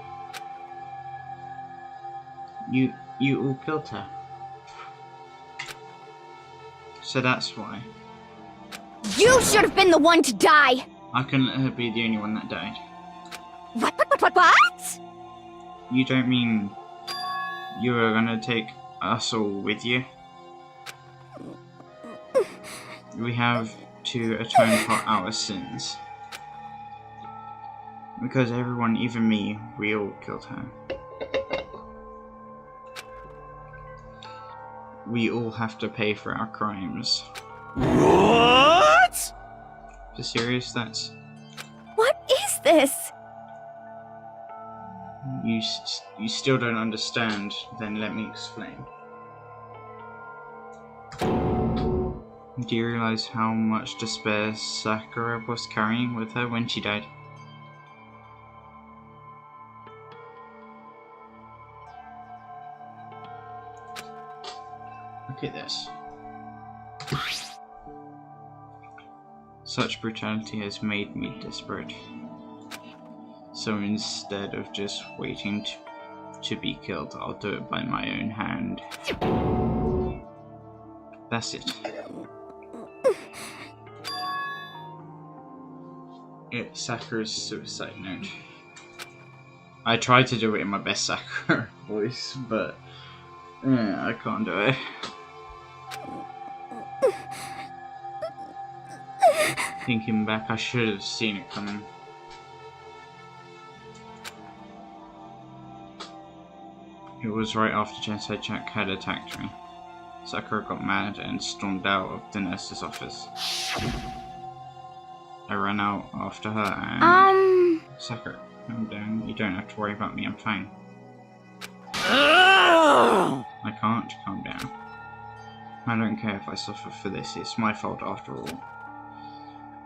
You all killed her. So that's why. You should have been the one to die! I couldn't let her be the only one that died. What? You don't mean you were gonna take us all with you? We have to atone for our sins. Because everyone, even me, we all killed her. We all have to pay for our crimes. What? For serious, that's... What is this? You still don't understand, then let me explain. Do you realize how much despair Sakura was carrying with her when she died? Look at this. Such brutality has made me desperate. So instead of just waiting to be killed, I'll do it by my own hand. That's it. It's Sakura's suicide note. I tried to do it in my best Sakura voice, but I can't do it. Thinking back, I should have seen it coming. It was right after Genocide Jack had attacked me. Sakura got mad and stormed out of the nurse's office. I ran out after her and... Sakura, calm down. You don't have to worry about me, I'm fine. I can't calm down. I don't care if I suffer for this, it's my fault after all.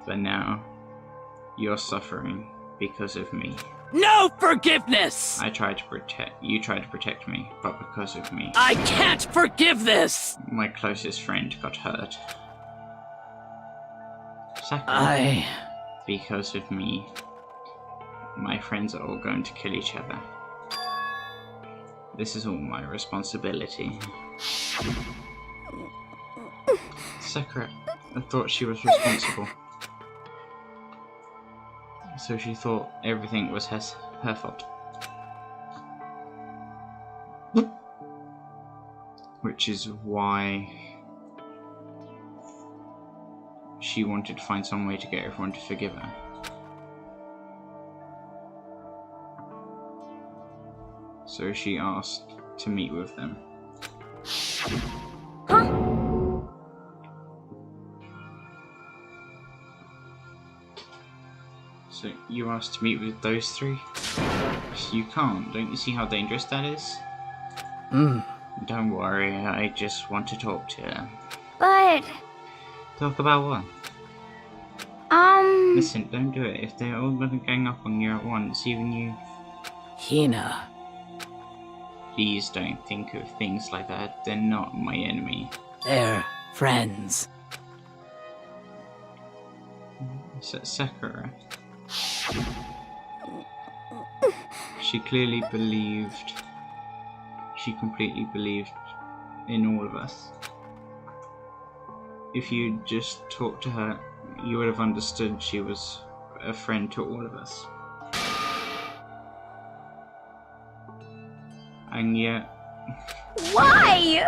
But now, you're suffering because of me. No forgiveness! You tried to protect me, but because of me. I can't forgive this! My closest friend got hurt. Sakura, because of me, my friends are all going to kill each other. This is all my responsibility. Sakura, I thought she was responsible. So she thought everything was her fault. Which is why she wanted to find some way to get everyone to forgive her. So she asked to meet with them. So you asked to meet with those three? You can't. Don't you see how dangerous that is? Don't worry, I just want to talk to her. But... Talk about what? Listen, don't do it. If they're all gonna gang up on you at once, even you... Hina. Please don't think of things like that. They're not my enemy. They're friends. Sakura. She clearly believed... She completely believed in all of us. If you just talked to her, you would have understood she was a friend to all of us. And yet... Why?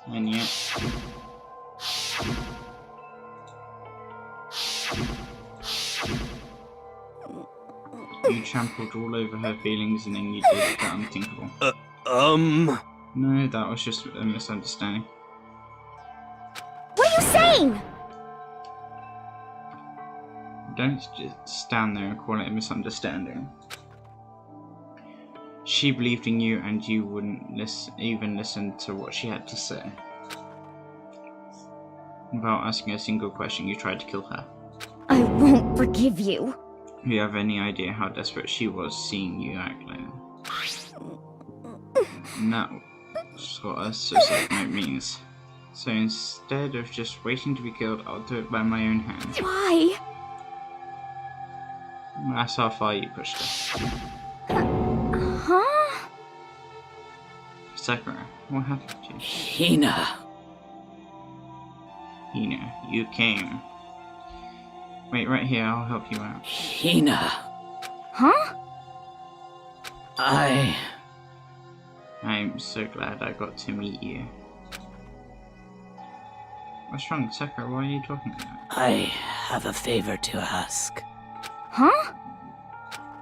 And yet... You trampled all over her feelings and then you did the unthinkable. No, that was just a misunderstanding. What are you saying? Don't just stand there and call it a misunderstanding. She believed in you and you wouldn't even listen to what she had to say. Without asking a single question, you tried to kill her. I won't forgive you. Do you have any idea how desperate she was seeing you act like that? And that's what a suicide note means. So instead of just waiting to be killed, I'll do it by my own hand. Why? That's how far you pushed her. Huh? Sakura, what happened to you? Hina. Hina, you came. Wait, right here, I'll help you out. Hina. Huh? I'm so glad I got to meet you. What's wrong, Sakura? Why are you talking like that? I have a favor to ask. Huh?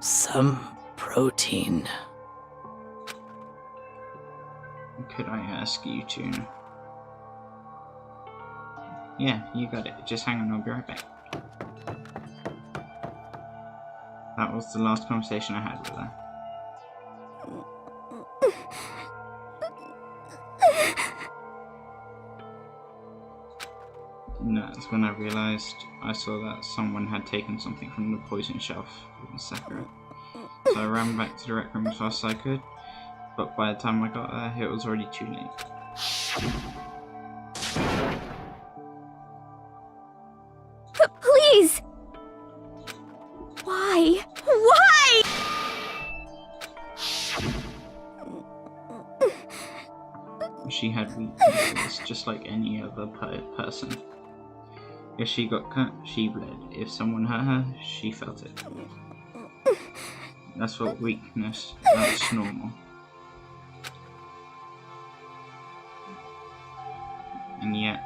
Some protein. Could I ask you to? Yeah, you got it. Just hang on, I'll be right back. That was the last conversation I had with her. And that's when I realized I saw that someone had taken something from the poison shelf with Sakura. So I ran back to the rec room as fast as I could, but by the time I got there, it was already too late. Please! Why? Why? She had weaknesses, just like any other person. If she got cut, she bled. If someone hurt her, she felt it. That's what weakness, that's normal. And yet,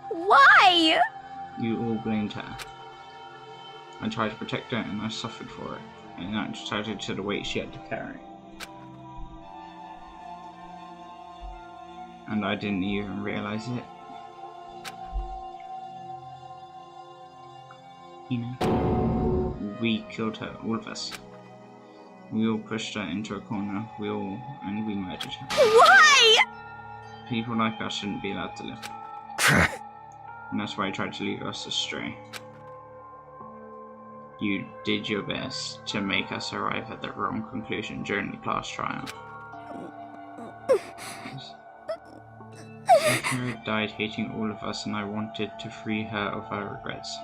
Why? you all blamed her. I tried to protect her and I suffered for it. And that just added to the weight she had to carry. And I didn't even realize it. You know, we killed her, all of us. We all pushed her into a corner, we murdered her. Why? People like us shouldn't be allowed to live. And that's why I tried to lead us astray. You did your best to make us arrive at the wrong conclusion during the class trial. Sakura died hating all of us and I wanted to free her of her regrets.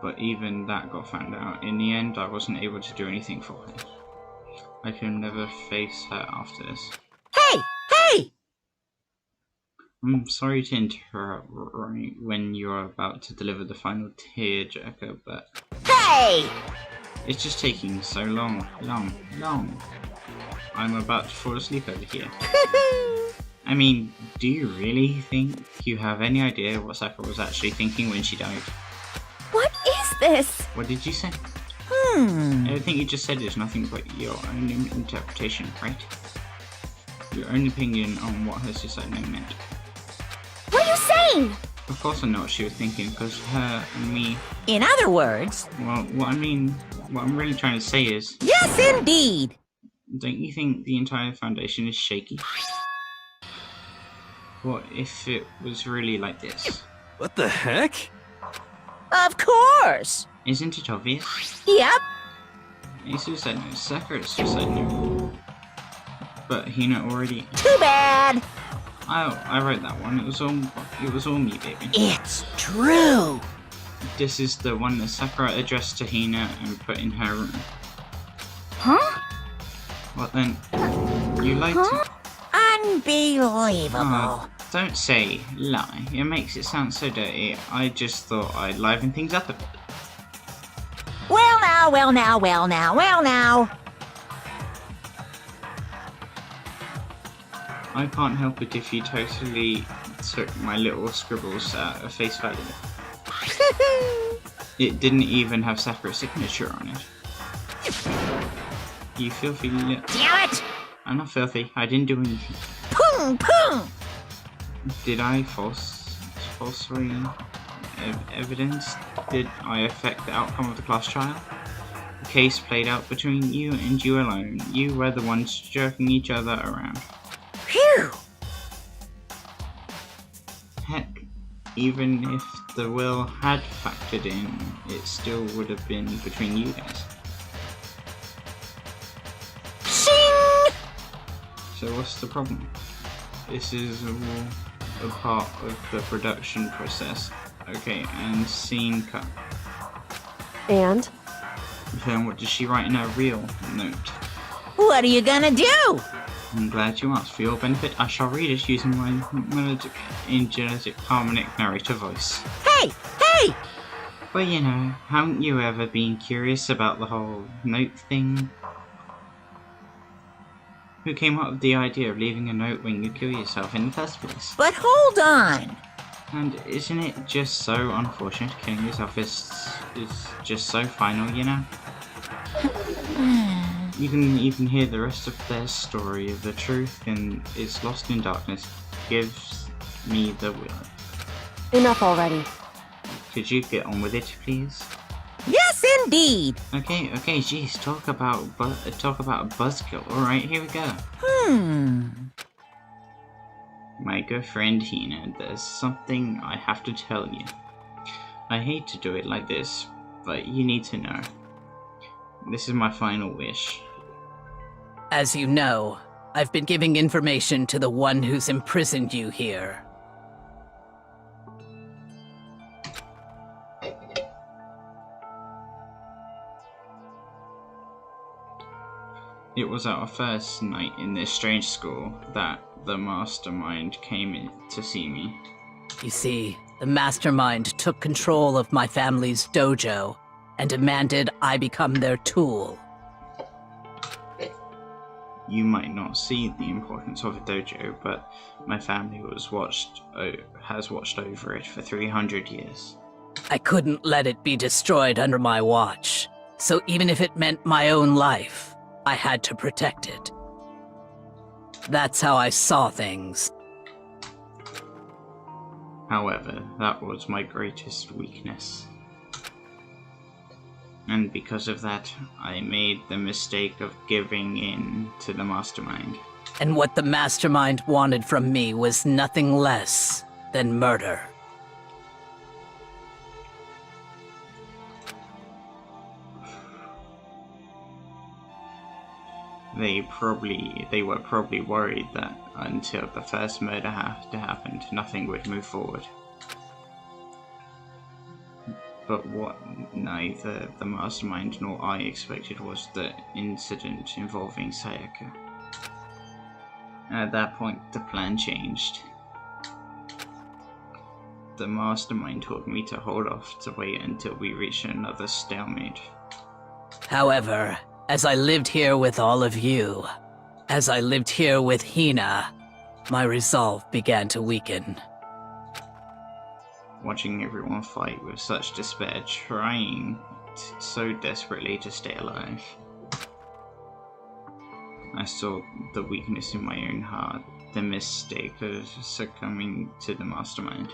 But even that got found out. In the end, I wasn't able to do anything for her. I can never face her after this. Hey! Hey! I'm sorry to interrupt right when you're about to deliver the final tearjerker, but Hey! it's just taking so long. I'm about to fall asleep over here. I mean, do you really think you have any idea what Sakura was actually thinking when she died? What is this? What did you say? Hmm. Everything you just said is nothing but your own interpretation, right? Your own opinion on what her suicide note meant. What are you saying? Of course I know what she was thinking, because her and me... In other words... Well, what I'm really trying to say is... Yes, indeed! Don't you think the entire foundation is shaky? What if it was really like this? What the heck? Of course! Isn't it obvious? Yep. A suicide note, Sakura's suicide note. But Hina already... Too bad! I wrote that one. It was all me, baby. It's true! This is the one that Sakura addressed to Hina and put in her room. Huh? What then? You lied to me. Unbelievable. Oh, don't say lie. It makes it sound so dirty. I just thought I'd liven things up a bit. Well now. I can't help it if you totally took my little scribbles at face value. It didn't even have Sakura's signature on it. You filthy little... Damn it! I'm not filthy. I didn't do anything. Pung, pung! Did I falsely evidence? Did I affect the outcome of the class trial? The case played out between you and you alone. You were the ones jerking each other around. Phew! Heck, even if the will had factored in, it still would have been between you guys. Shing! So what's the problem? This is all a part of the production process. Okay, and scene cut. And? Then what did she write in her real note? What are you gonna do? I'm glad you asked. For your benefit, I shall read it using my melodic, angelic, harmonic narrator voice. Hey! Hey! Well, you know, haven't you ever been curious about the whole note thing? Who came up with the idea of leaving a note when you kill yourself in the first place? But hold on! And isn't it just so unfortunate? Killing yourself is just so final, you know? You can even hear the rest of their story of the truth and it's lost in darkness. Gives me the will. Enough already. Could you get on with it, please? Yes, indeed! Okay, geez, talk about a buzzkill. Alright, here we go. My good friend Hina, there's something I have to tell you. I hate to do it like this, but you need to know. This is my final wish. As you know, I've been giving information to the one who's imprisoned you here. It was our first night in this strange school that the mastermind came in to see me. You see, the mastermind took control of my family's dojo and demanded I become their tool. You might not see the importance of a dojo, but my family has watched over it for 300 years. I couldn't let it be destroyed under my watch, so even if it meant my own life, I had to protect it. That's how I saw things. However, that was my greatest weakness. And because of that, I made the mistake of giving in to the mastermind. And what the mastermind wanted from me was nothing less than murder. They were probably worried that until the first murder happened, nothing would move forward. But what neither the mastermind nor I expected was the incident involving Sayaka. At that point, the plan changed. The mastermind told me to hold off to wait until we reached another stalemate. However, as I lived here with all of you, as I lived here with Hina, my resolve began to weaken. Watching everyone fight with such despair, trying so desperately to stay alive. I saw the weakness in my own heart, the mistake of succumbing to the mastermind.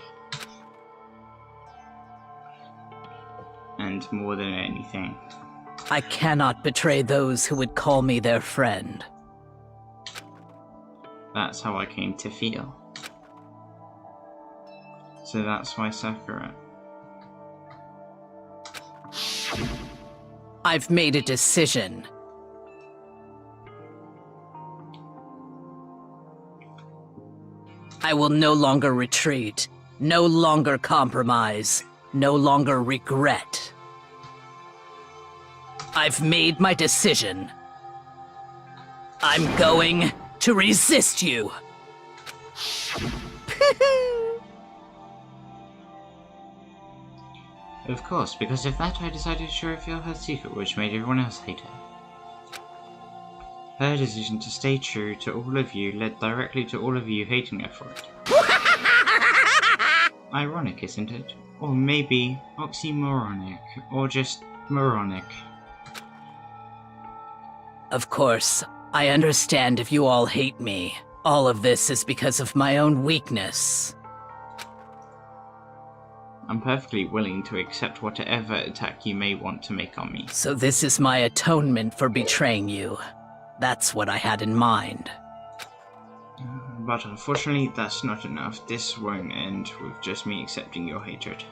And more than anything, I cannot betray those who would call me their friend. that's how I came to feel. So that's why Sakura. I've made a decision. I will no longer retreat, no longer compromise, no longer regret. I've made my decision. I'm going to resist you. Of course, because of that I decided to reveal her secret, which made everyone else hate her. Her decision to stay true to all of you led directly to all of you hating her for it. Ironic, isn't it? Or maybe oxymoronic, or just moronic. Of course, I understand if you all hate me. All of this is because of my own weakness. I'm perfectly willing to accept whatever attack you may want to make on me. So this is my atonement for betraying you. That's what I had in mind. But unfortunately, that's not enough. This won't end with just me accepting your hatred.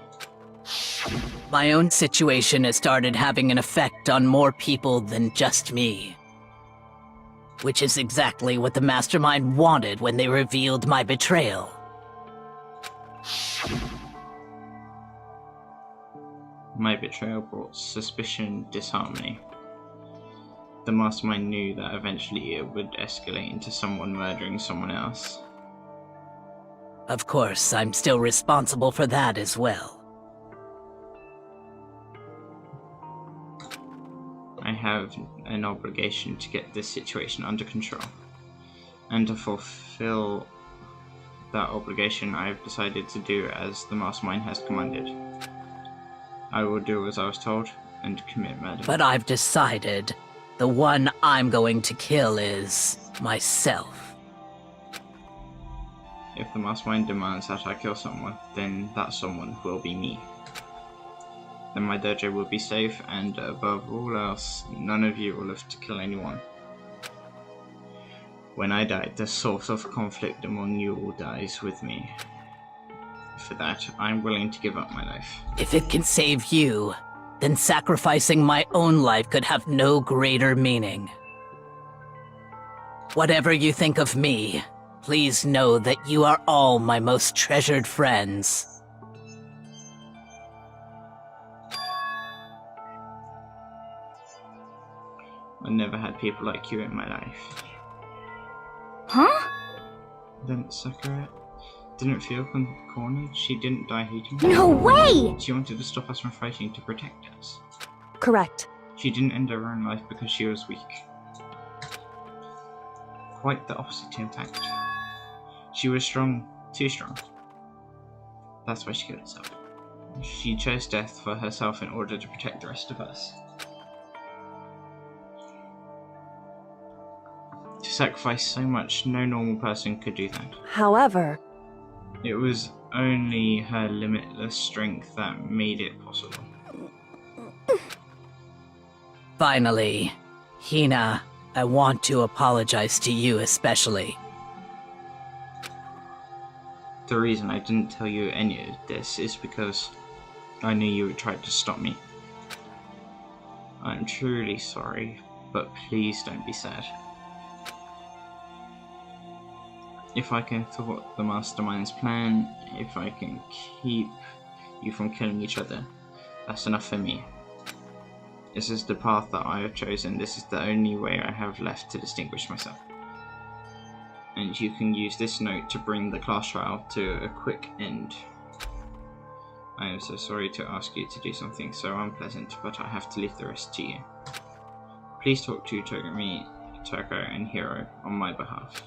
My own situation has started having an effect on more people than just me. Which is exactly what the Mastermind wanted when they revealed my betrayal. My betrayal brought suspicion, disharmony. The Mastermind knew that eventually it would escalate into someone murdering someone else. Of course, I'm still responsible for that as well. I have an obligation to get this situation under control. And to fulfill that obligation, I have decided to do as the Mastermind has commanded. I will do as I was told and commit murder. But I've decided the one I'm going to kill is myself. If the Mastermind demands that I kill someone, then that someone will be me. Then my dojo will be safe, and above all else, none of you will have to kill anyone. When I die, the source of conflict among you all dies with me. For that, I'm willing to give up my life. If it can save you, then sacrificing my own life could have no greater meaning. Whatever you think of me, please know that you are all my most treasured friends. I never had people like you in my life. Huh? Then Sakura didn't feel cornered. She didn't die hating me. No way! She wanted to stop us from fighting to protect us. Correct. She didn't end her own life because she was weak. Quite the opposite, in fact. She was strong, too strong. That's why she killed herself. She chose death for herself in order to protect the rest of us. To sacrifice so much, no normal person could do that. However, it was only her limitless strength that made it possible. Finally, Hina, I want to apologize to you especially. The reason I didn't tell you any of this is because I knew you would try to stop me. I'm truly sorry, but please don't be sad. If I can thwart the Mastermind's plan, if I can keep you from killing each other, that's enough for me. This is the path that I have chosen. This is the only way I have left to distinguish myself. And you can use this note to bring the class trial to a quick end. I am so sorry to ask you to do something so unpleasant, but I have to leave the rest to you. Please talk to Togami, Toko, and Hiro on my behalf.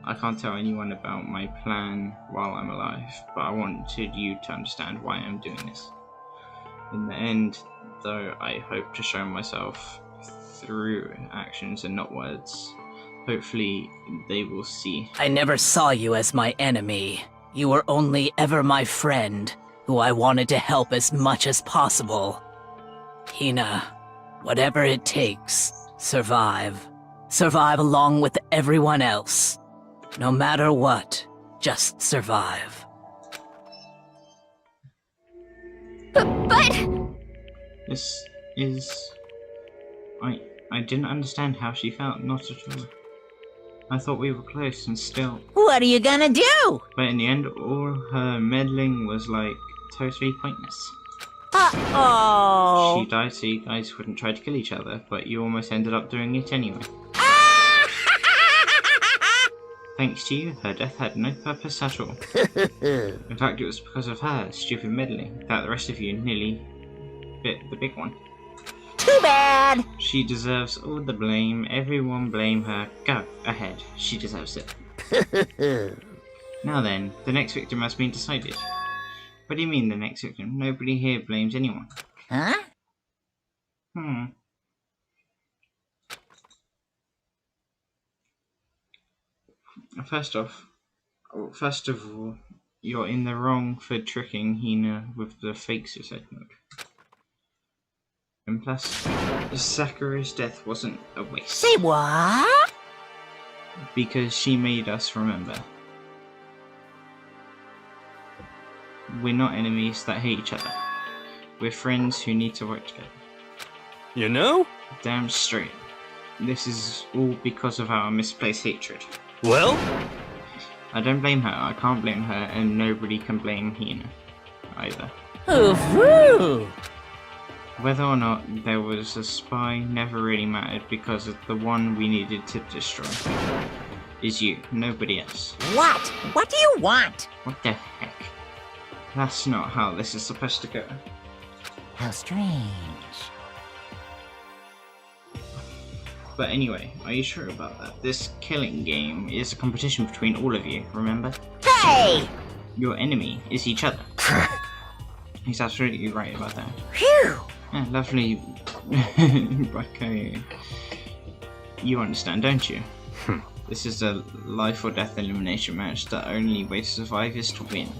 I can't tell anyone about my plan while I'm alive, but I wanted you to understand why I'm doing this. In the end, though, I hope to show myself through actions and not words. Hopefully, they will see. I never saw you as my enemy. You were only ever my friend, who I wanted to help as much as possible. Hina, whatever it takes, survive. Survive along with everyone else. No matter what, just survive. But... This is... I didn't understand how she felt, not at all. I thought we were close and still... What are you gonna do? But in the end, all her meddling was like totally pointless. Uh-oh. She died so you guys wouldn't try to kill each other, but you almost ended up doing it anyway. Thanks to you, her death had no purpose at all. In fact, it was because of her stupid meddling that the rest of you nearly bit the big one. Too bad. She deserves all the blame. Everyone blame her. Go ahead. She deserves it. Now then, the next victim has been decided. What do you mean the next victim? Nobody here blames anyone. Huh? First of all, you're in the wrong for tricking Hina with the fake suicide note. And plus, Sakura's death wasn't a waste. Say what? Because she made us remember. We're not enemies that hate each other. We're friends who need to work together. You know? Damn straight. This is all because of our misplaced hatred. Well? I don't blame her, I can't blame her, and nobody can blame Hina either. Ooh-hoo! Whether or not there was a spy never really mattered because of the one we needed to destroy is you, nobody else. What? What do you want? What the heck? That's not how this is supposed to go. How strange. But anyway, are you sure about that? This killing game is a competition between all of you, remember? Hey! Your enemy is each other. He's absolutely right about that. Phew! Yeah, lovely. Okay. You understand, don't you? This is a life or death elimination match that only way to survive is to win.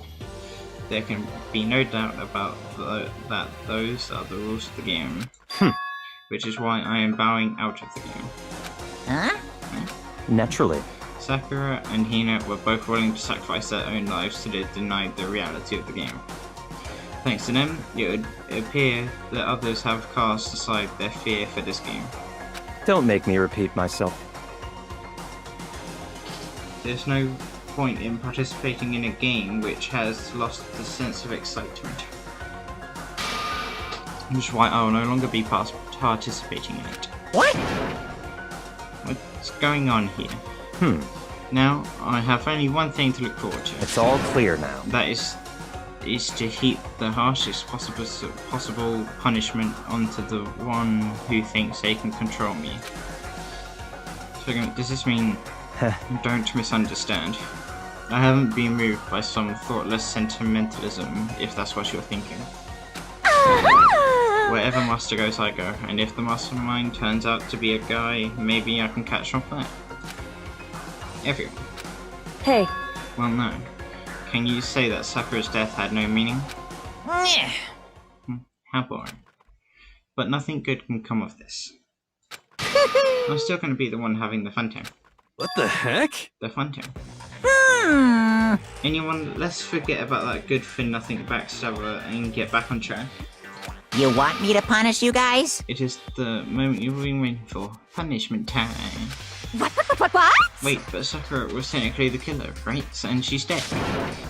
There can be no doubt about that those are the rules of the game. Which is why I am bowing out of the game. Huh? Naturally. Sakura and Hina were both willing to sacrifice their own lives to deny the reality of the game. Thanks to them, it would appear that others have cast aside their fear for this game. Don't make me repeat myself. There's no point in participating in a game which has lost the sense of excitement. Which is why I will no longer be participating in it. What? What's going on here? Now, I have only one thing to look forward to. It's all clear now. That is to heap the harshest possible punishment onto the one who thinks they can control me. So, does this mean... Don't misunderstand. I haven't been moved by some thoughtless sentimentalism, if that's what you're thinking. Wherever master goes, I go, and if the mastermind turns out to be a guy, maybe I can catch on fire. Everyone. Hey, Well, no. Can you say that Sakura's death had no meaning? How boring. But nothing good can come of this. I'm still going to be the one having the fun time. What the heck? The fun time. Anyone, let's forget about that good-for-nothing backstabber and get back on track. You want me to punish you guys? It is the moment you've been waiting for. Punishment time. What? Wait, but Sakura was technically the killer, right? And she's dead.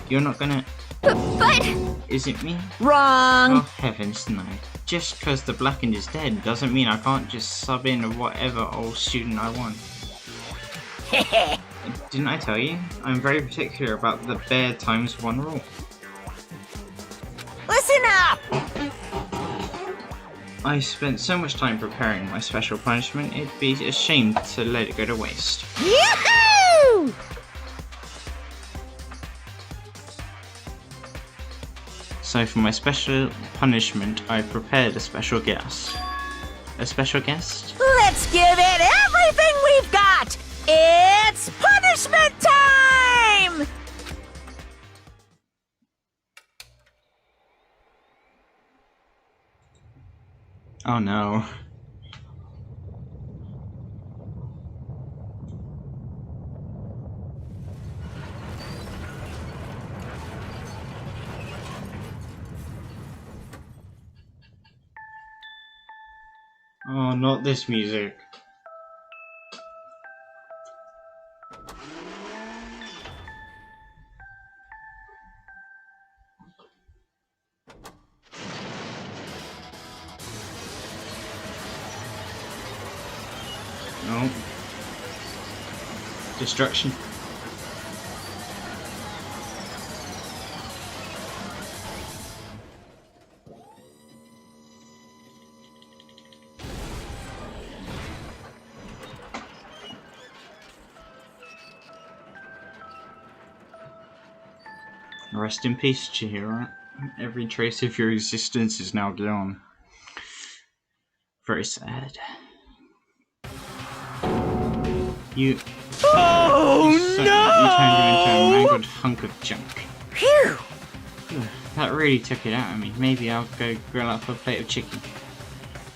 You're not gonna... But... Is it me? Wrong! Oh, heavens no. Just because the Blackened is dead doesn't mean I can't just sub in whatever old student I want. Didn't I tell you? I'm very particular about the bare ×1 rule. Listen up! I spent so much time preparing my special punishment, it'd be a shame to let it go to waste. Yoo-hoo! So for my special punishment, I prepared a special guest. A special guest? Let's give it everything we've got! It's punishment time! Oh no. Oh, not this music. No. Destruction. Rest in peace, Chihiro. Every trace of your existence is now gone. Very sad. You turned you into a mangled hunk of junk. Phew! That really took it out of me. Maybe I'll go grill up a plate of chicken.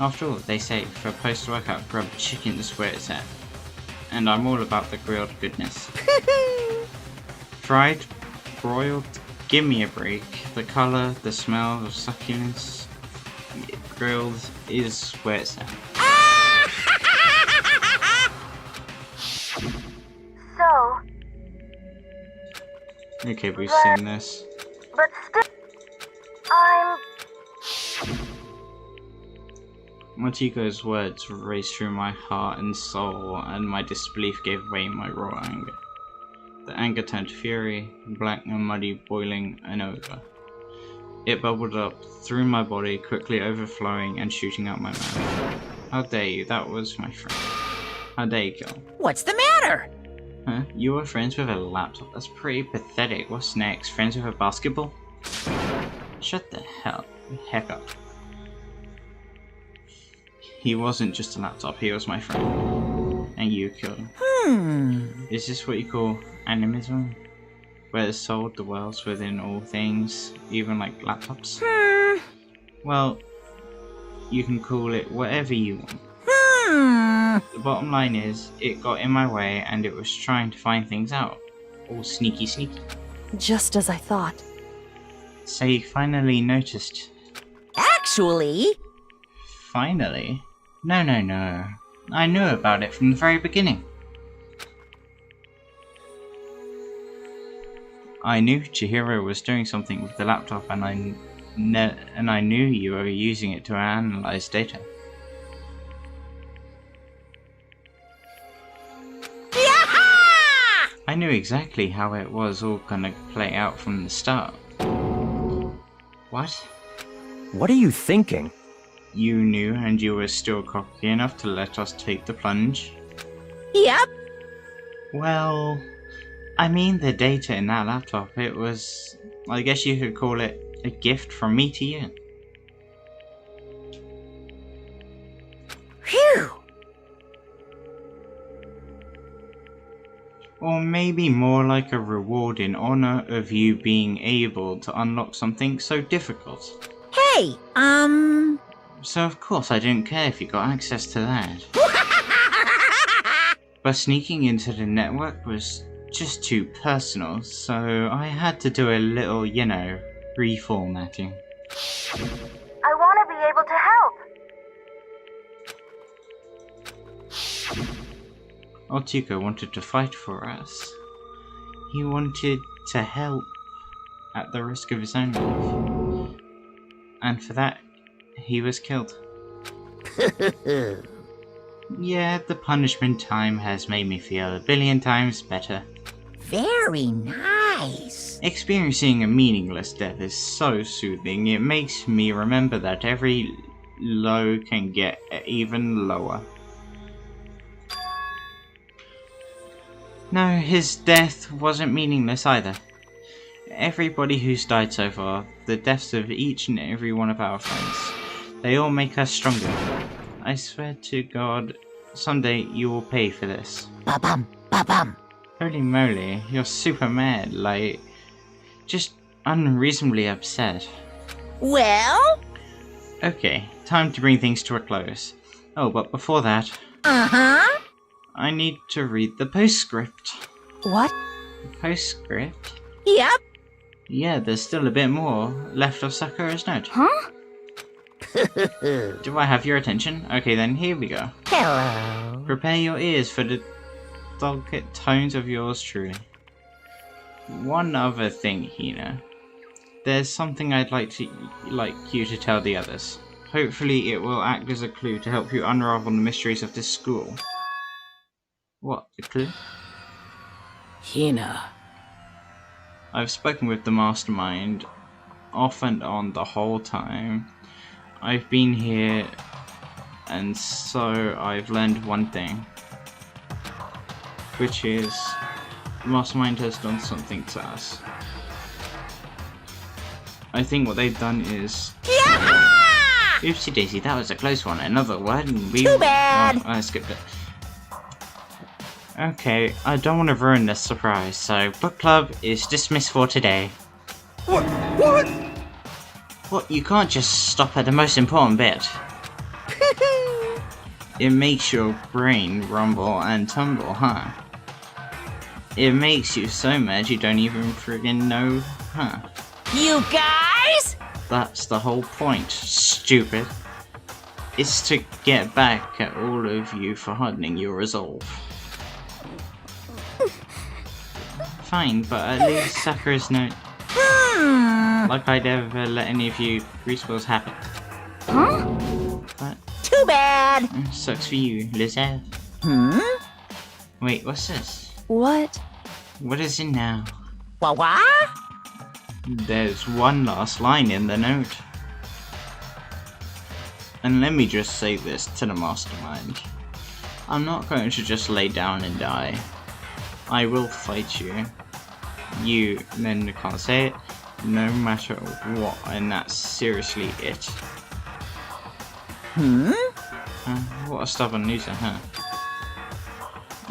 After all, they say for a post-workout, grub chicken's where it's at. And I'm all about the grilled goodness. Fried, broiled, give me a break. The colour, the smell of succulence, grilled is where it's at. So, Okay, we've seen this. but still, I'm... Matiko's words raced through my heart and soul, and my disbelief gave way in my raw anger. The anger turned fury, black and muddy, boiling and over. It bubbled up through my body, quickly overflowing and shooting out my mouth. How dare you, that was my friend. How dare you, girl? What's the matter? Huh? You were friends with a laptop? That's pretty pathetic. What's next? Friends with a basketball? Shut the heck up. He wasn't just a laptop, he was my friend. And you killed him. Is this what you call animism? Where the soul dwells within all things, even like laptops? Well, you can call it whatever you want. The bottom line is, it got in my way and it was trying to find things out. All sneaky sneaky. Just as I thought. So you finally noticed. Actually, Finally? No. I knew about it from the very beginning. I knew Chihiro was doing something with the laptop, and I knew you were using it to analyze data. I knew exactly how it was all gonna play out from the start. What? What are you thinking? You knew, and you were still cocky enough to let us take the plunge? yep. Well, I mean the data in that laptop, it was, I guess you could call it a gift from me to you. Phew! Or maybe more like a reward in honor of you being able to unlock something so difficult. Hey, So of course I didn't care if you got access to that. But sneaking into the network was just too personal, so I had to do a little, reformatting. I want to be able to help. Otsuka wanted to fight for us. He wanted to help at the risk of his own life. And for that, he was killed. Yeah, the punishment time has made me feel a billion times better. Very nice. Experiencing a meaningless death is so soothing, it makes me remember that every low can get even lower. No, his death wasn't meaningless either. Everybody who's died so far, the deaths of each and every one of our friends, they all make us stronger. I swear to God, someday you will pay for this. Ba-bum, ba-bum. Holy moly, you're super mad, like, just unreasonably upset. Well? Okay, time to bring things to a close. Oh, but before that, Uh-huh. I need to read the postscript. What? Postscript? Yep. Yeah, there's still a bit more left of Sakura's note. Huh? Do I have your attention? Okay then, here we go. Hello. Prepare your ears for the delicate tones of yours truly. One other thing, Hina. There's something I'd like you to tell the others. Hopefully it will act as a clue to help you unravel the mysteries of this school. What, a clue? Hina. I've spoken with the mastermind off and on the whole time. I've been here, and so I've learned one thing. Which is, the mastermind has done something to us. I think what they've done is... Yeah! Oopsie daisy, that was a close one. Another word and we... Too bad. Oh, I skipped it. Okay, I don't want to ruin this surprise, so book club is dismissed for today. What? What? What? You can't just stop at the most important bit. It makes your brain rumble and tumble, huh? It makes you so mad you don't even friggin' know, huh? You guys? That's the whole point, stupid. It's to get back at all of you for hardening your resolve. Fine, but at least Sakura's no... Like I'd ever let any of you respawns happen. Huh? But Too bad. sucks for you, Lizette. Wait, what's this? What? What is it now? What? There's one last line in the note. And let me just say this to the mastermind. I'm not going to just lay down and die. I will fight you. You then can't say it, no matter what, and that's seriously it. What a stubborn loser, huh?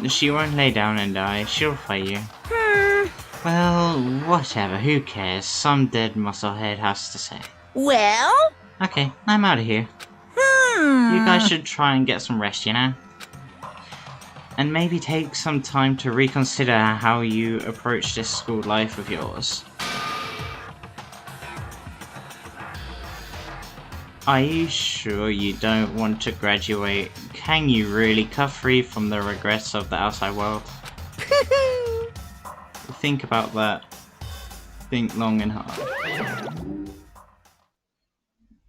She won't lay down and die, she'll fight you. Well, whatever, who cares? Some dead musclehead has to say. Well? Okay, I'm out of here. You guys should try and get some rest, you know? And maybe take some time to reconsider how you approach this school life of yours. Are you sure you don't want to graduate? Can you really cut free from the regrets of the outside world? Think about that. Think long and hard.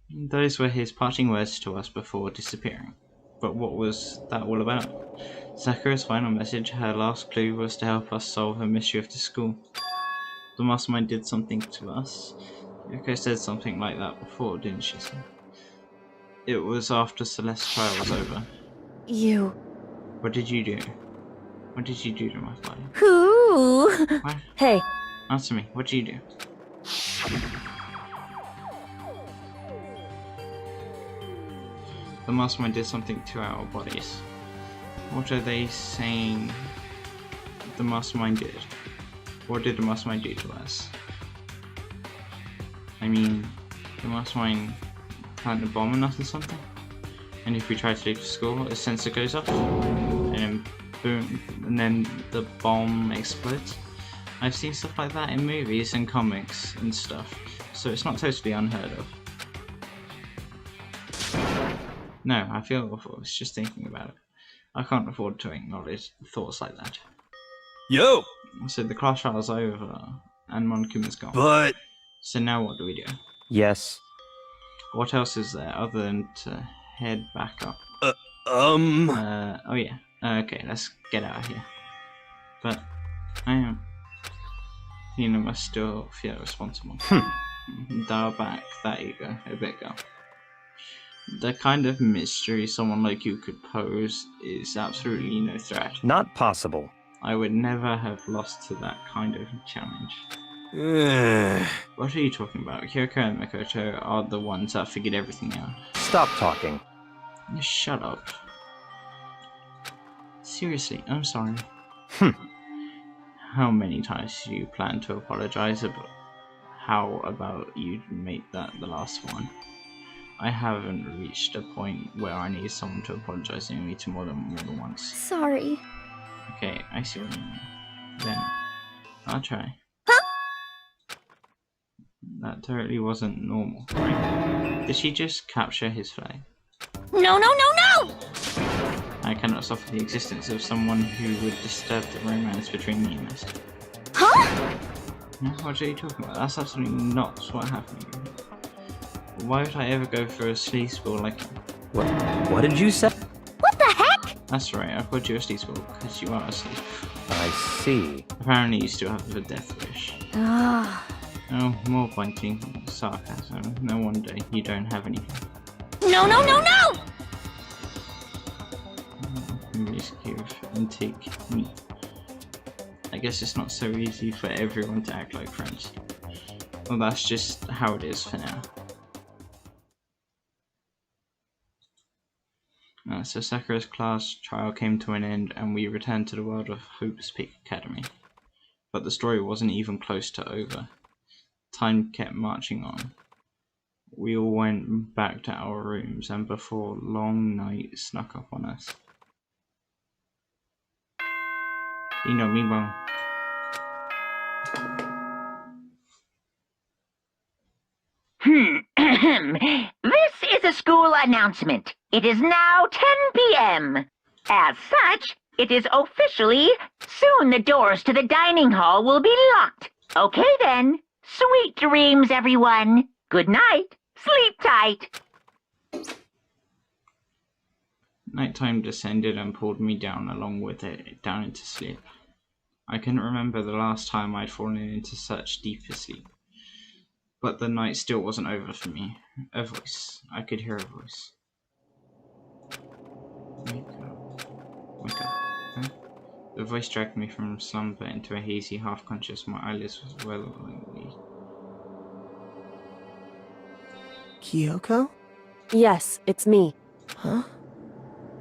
Those were his parting words to us before disappearing. But what was that all about? Sakura's final message, her last clue, was to help us solve the mystery of the school. The mastermind did something to us. Yoko said something like that before, didn't she? It was after Celeste's trial was over. You... What did you do? What did you do to my body? Who? What? Hey, Answer me, what did you do? The mastermind did something to our bodies. What are they saying the mastermind did? What did the mastermind do to us? I mean, the mastermind planted a bomb on us or something? And if we try to leave the school, a sensor goes off, and then boom, and then the bomb explodes. I've seen stuff like that in movies and comics and stuff, so it's not totally unheard of. No, I feel awful, it's just thinking about it. I can't afford to acknowledge thoughts like that. Yo! So the class trial's over, and Monkuma's gone. But... So now what do we do? Yes. What else is there other than to head back up? oh yeah. Okay, let's get out of here. But, Hina must still feel responsible. Dial back that ego a bit, girl. The kind of mystery someone like you could pose is absolutely no threat. Not possible. I would never have lost to that kind of challenge. What are you talking about? Kyoko and Makoto are the ones that figured everything out. Stop talking. Just shut up. Seriously, I'm sorry. How many times do you plan to apologize about? How about you make that the last one? I haven't reached a point where I need someone to apologize to me to more than once. Sorry. Okay, I see what you mean. Then, I'll try. That totally wasn't normal, right? Did she just capture his flag? No, no, no, no! I cannot suffer the existence of someone who would disturb the romance between me and this. Huh? No, what are you talking about? That's absolutely not what happened. Why would I ever go for a sleazeball like you? What did you say? What the heck? That's right, I called you a sleazeball because you are a sleazeball. I see. Apparently you still have the death wish. Ah. Oh, more biting sarcasm. No wonder you don't have anything. No, no, no, no! Give and take me. I guess it's not so easy for everyone to act like friends. Well, that's just how it is for now. So Sakura's class trial came to an end and we returned to the world of Hope's Peak Academy. But the story wasn't even close to over. Time kept marching on. We all went back to our rooms and before long night snuck up on us. You know me, Mom. This is a school announcement. It is now 10 p.m. As such, it is officially soon the doors to the dining hall will be locked. Okay then. Sweet dreams, everyone. Good night. Sleep tight. Nighttime descended and pulled me down along with it, down into sleep. I couldn't remember the last time I'd fallen into such deeper sleep. But the night still wasn't over for me. A voice. I could hear a voice. Wake up. Wake up. Huh? The voice dragged me from slumber into a hazy, half-conscious. My eyelids were willingly. Kyoko? Yes, it's me. Huh?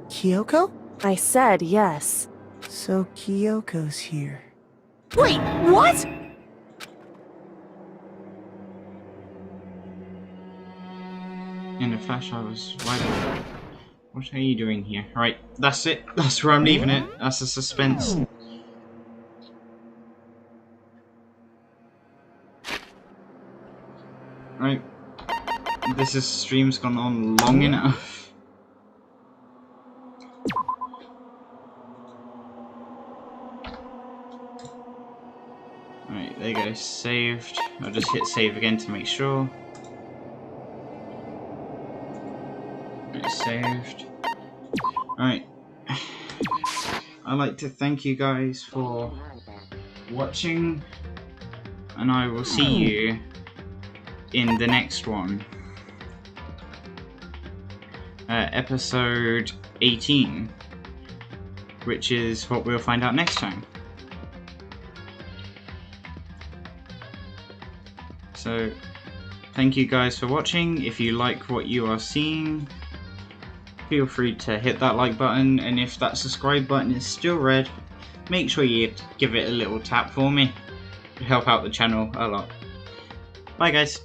Kyoko? I said yes. So Kyoko's here. Wait, what? In a flash, I was wide awake. What are you doing here? Right, that's it. That's where I'm leaving it. That's the suspense. Right. This stream's gone on long enough. Right, there you go. Saved. I'll just hit save again to make sure. Saved. Alright. I'd like to thank you guys for watching, and I will see you in the next one. Episode 18, which is what we'll find out next time. So, thank you guys for watching. If you like what you are seeing, feel free to hit that like button, and if that subscribe button is still red, make sure you give it a little tap for me. It'll help out the channel a lot. Bye guys.